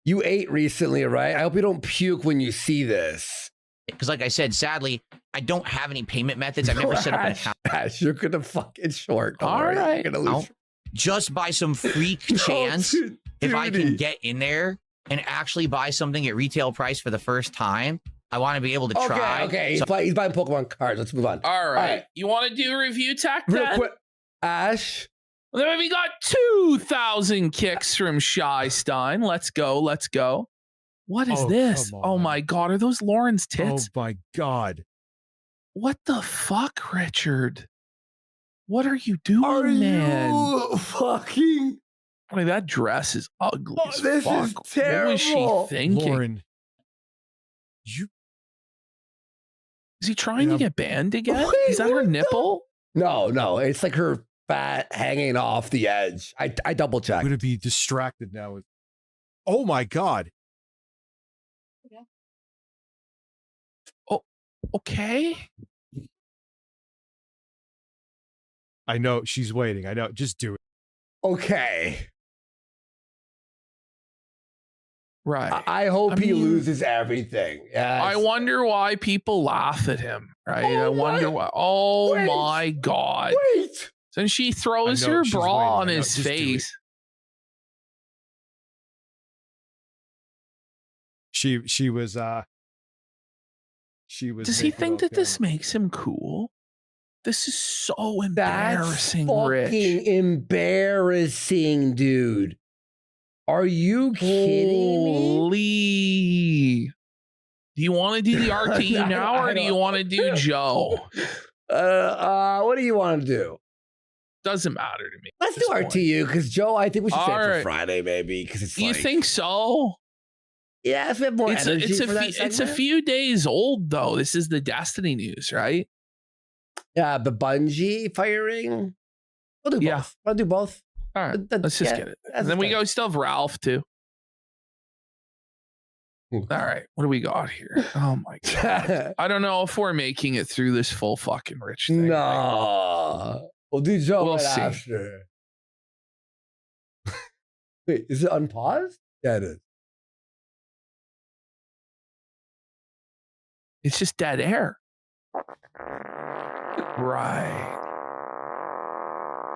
You ate recently, right? I hope you don't puke when you see this. Because like I said, sadly, I don't have any payment methods. I've never set up an account. Ash, you're gonna fucking short. Don't All worry. right. You're gonna lose. Just by some freak chance, if I can get in there and actually buy something at retail price for the first time, I want to be able to try. Okay, So- he's buying Pokemon cards. Let's move on. All right. You want to do review tech Real then? quick, Ash. Then we got 2,000 kicks from Shy Stein. Let's go. Let's go. What is this? come Oh on. my God. Are those Lauren's Oh tits? my God. What the fuck, Richard? What are you doing, man? You fucking... Boy, that dress is ugly Oh, as this fuck. is What was she terrible. thinking? Lauren. You Is he trying to get banned again? Wait, is that her what the- nipple? No, it's like her fat hanging off the edge. I double checked. gonna be distracted now with oh my God. Okay. I know she's waiting. I know. Just do it. Okay. Right. I hope I he mean- loses everything. Yes. I wonder why people laugh at him, right? Oh, I wonder what? why. Oh Wait. my God. Wait. Then she throws I know, her she's bra waiting. on I know, his just do it. face. She was Does he making think love that this to him. makes him cool? This is so That's embarrassing, fucking Rich. embarrassing, dude. Are you kidding me? Holy. Do you want to do the RTE now or do you want to do Joe? What do you want to do? Doesn't matter to me. Let's at this do point. RTU because Joe, I think we should save All it for right. Friday, maybe. Because it's You like, think so? yeah, if we have more It's energy for that it's a segment. few days old though. This is the Destiny news, right? Yeah, the Bungie firing. We'll do Yeah. both. I'll do both. All right, That- let's just yeah, get it. that's And then we good. go still have Ralph too. All right, what do we got here? Oh my God. I don't know if we're making it through this full fucking Rich thing. No. We'll do Joe We'll right see. after. Wait, is it unpaused? Yeah, it is. It's just dead air. Right.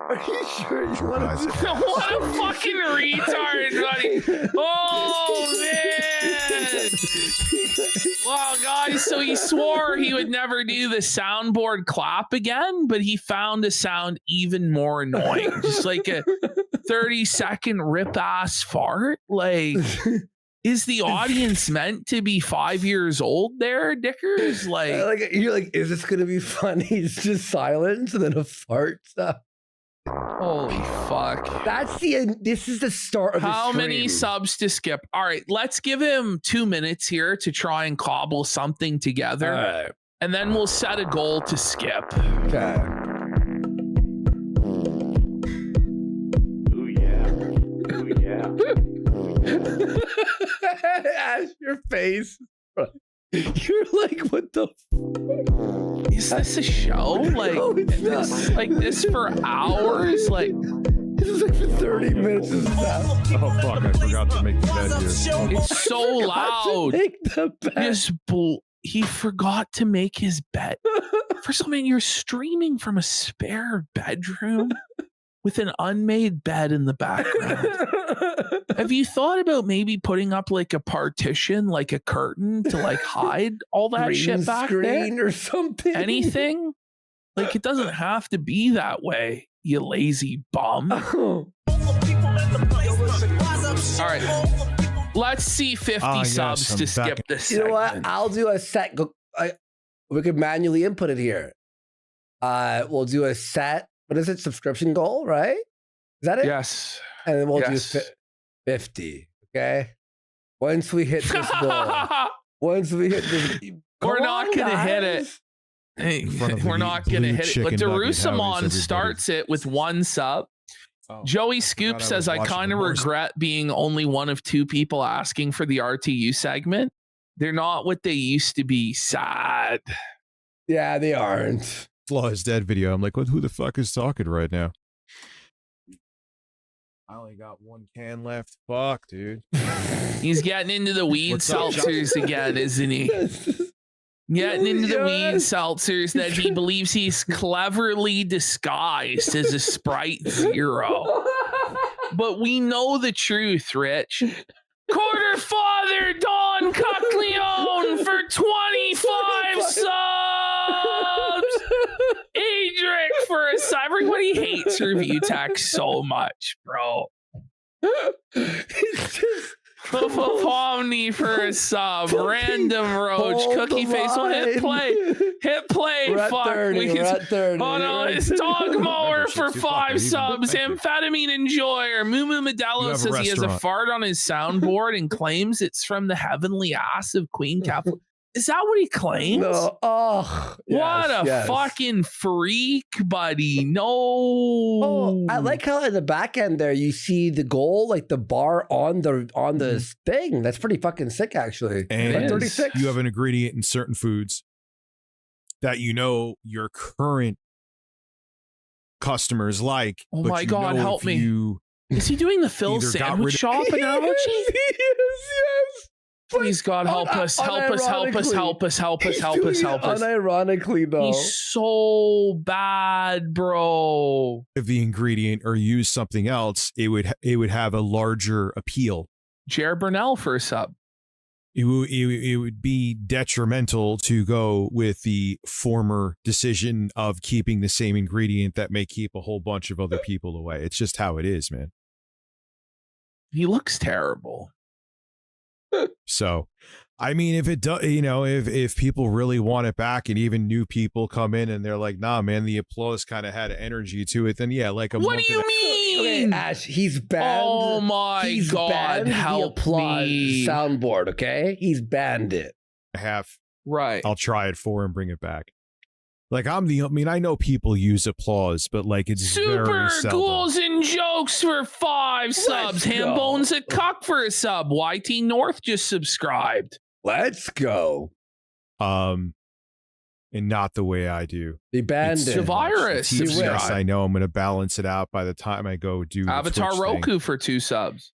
Are you sure you want to do What a fucking retard, buddy. Oh, man. Wow, guys. So he swore he would never do the soundboard clap again, but he found a sound even more annoying. Just like a 30-second rip-ass fart. Like, is the audience meant to be 5 years old there, Dickers? Like, you're like, is this gonna be funny? It's just silence and then a fart stuff. holy fuck. This is the start of the How many stream. subs to skip? All right, let's give him 2 minutes here to try and cobble something together. All right. And then we'll set a goal to skip. Okay. Ooh yeah. Ooh yeah. Ash, your face. You're like, what the? Is this a show? Like, No, it's not. like this for hours? Like, This is like for 30 minutes. This is that. Oh fuck! I forgot to make the bed here. It's so loud. Make the bed. He forgot to make his bed. First of all, man, you're streaming from a spare bedroom with an unmade bed in the background. Have you thought about maybe putting up like a partition, like a curtain to like hide all that Green shit back screen there? or something? Anything? Like, it doesn't have to be that way, you lazy bum. All right. Let's see 50 subs I'm to back. skip this You know what? segment. I'll do a set. We could manually input it here. We'll do a set. What is it? Subscription goal, right? Is that it? Yes. And then we'll Yes. do 50. Okay. Once we hit this goal. Once we hit this. We're Come not on, going to hit it. guys. Hey, front of we're the not going to blue hit it. chicken But nugget, how is Jerusalem everybody? starts it with 1 sub. Oh, Joey I Scoop forgot I says, was I watching kind the of Morse. regret being only one of 2 people asking for the RTU segment. They're not what they used to be. Sad. Yeah, they aren't. Flaw is dead video. I'm like, what? Who the fuck is talking right now? I only got 1 can left. Fuck, dude. He's getting into the weed What's up, John? seltzers again, isn't he? Getting into the weed Yes. seltzers that he believes he's cleverly disguised as a Sprite Zero. But we know the truth, Rich. Quarter Father Don Cockleone for 25 subs. Adric for a sub. Everybody hates review text so much, bro. It's just Omni for a sub. Random Roach. hold Cookie the Face. Oh, hit line. play. Hit play. We're at Fuck. 30. We We're can- at 30. Oh no, We're at it's 30. Dog Mower for Membership, 5 fucking subs. thank you. Amphetamine Enjoyer. Mumu You Modelo have a says he has a restaurant. fart on his soundboard and claims it's from the heavenly ass of Queen Cap. Is that what he claims? No. Oh, What yes, a yes. fucking freak, buddy. No. Oh, I like how in the back end there you see the goal, like the bar on the thing. That's pretty fucking sick, actually. And Like 36. you have an ingredient in certain foods that you know your current customers like. Oh but my you God, know help if me. You Is he doing the Phil Either got sandwich rid of- shop analogy? yes. Please, God, help us, help us, help us, help us, help us, help us, help us. Unironically, though. He's so bad, bro. of the ingredient or use something else, it would have a larger appeal. Jared Burnell for a sub. It would be detrimental to go with the former decision of keeping the same ingredient that may keep a whole bunch of other people away. It's just how it is, man. He looks terrible. So, I mean, if it does, if people really want it back, and even new people come in and they're like, "Nah, man, the applause kind of had energy to it," then yeah, like a What month do you and Okay, mean? Ash, he's banned. Oh my he's God, banned help the applause me. soundboard. Okay, he's banned it. a half. Right. I'll try it for and bring it back. Like I know people use applause, but like it's Super very seldom. Ghouls and Jokes for 5 subs. go. Hambones a Cuck for a sub. YT North just subscribed. Let's go. And not the way I do. They banned It's it. too much. Virus The TPS, subscribed. I know I'm going to balance it out by the time I go do the Avatar Twitch thing. Roku for 2 subs.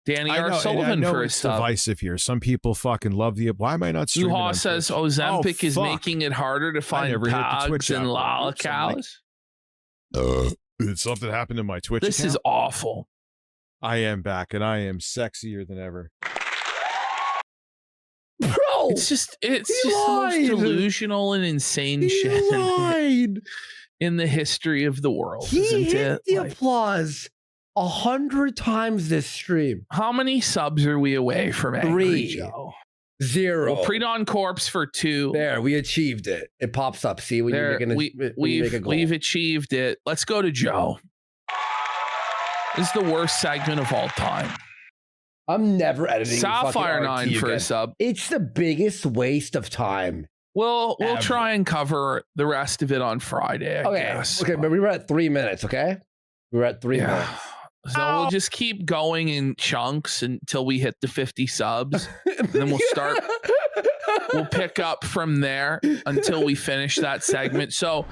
Danny I R. know, and I Sullivan know for a it's sub. divisive here. Some people fucking love the. Why am I not streaming? Yuha on says Twitch? Ozempic is fuck. making it harder to find never hit the tags Twitch and app. Oops, I'm like- lolcows. Did something happen to my Twitch This account? is awful. I am back, and I am sexier than ever. Bro, It's just He the most lied. delusional and insane he shit lied. in the history of the world, He isn't hit it? the Like, applause 100 times this stream. how many subs are we away from Angry 3. Joe? 0. Well, Pre-Dawn Corpse for 2. There, we achieved it. It pops up. See when There, you're making when you make a goal. we've achieved it. Let's go to Joe. This is the worst segment of all time. I'm never editing. Sapphire fucking 9 RT for a again. sub. It's the biggest waste of time. We'll Ever. try and cover the rest of it on Friday, I Okay, guess. okay, but we were at 3 minutes. Okay, we were at 3 Yeah. minutes. So we'll just keep going in chunks until we hit the 50 subs. then we'll start- We'll pick up from there until we finish that segment. So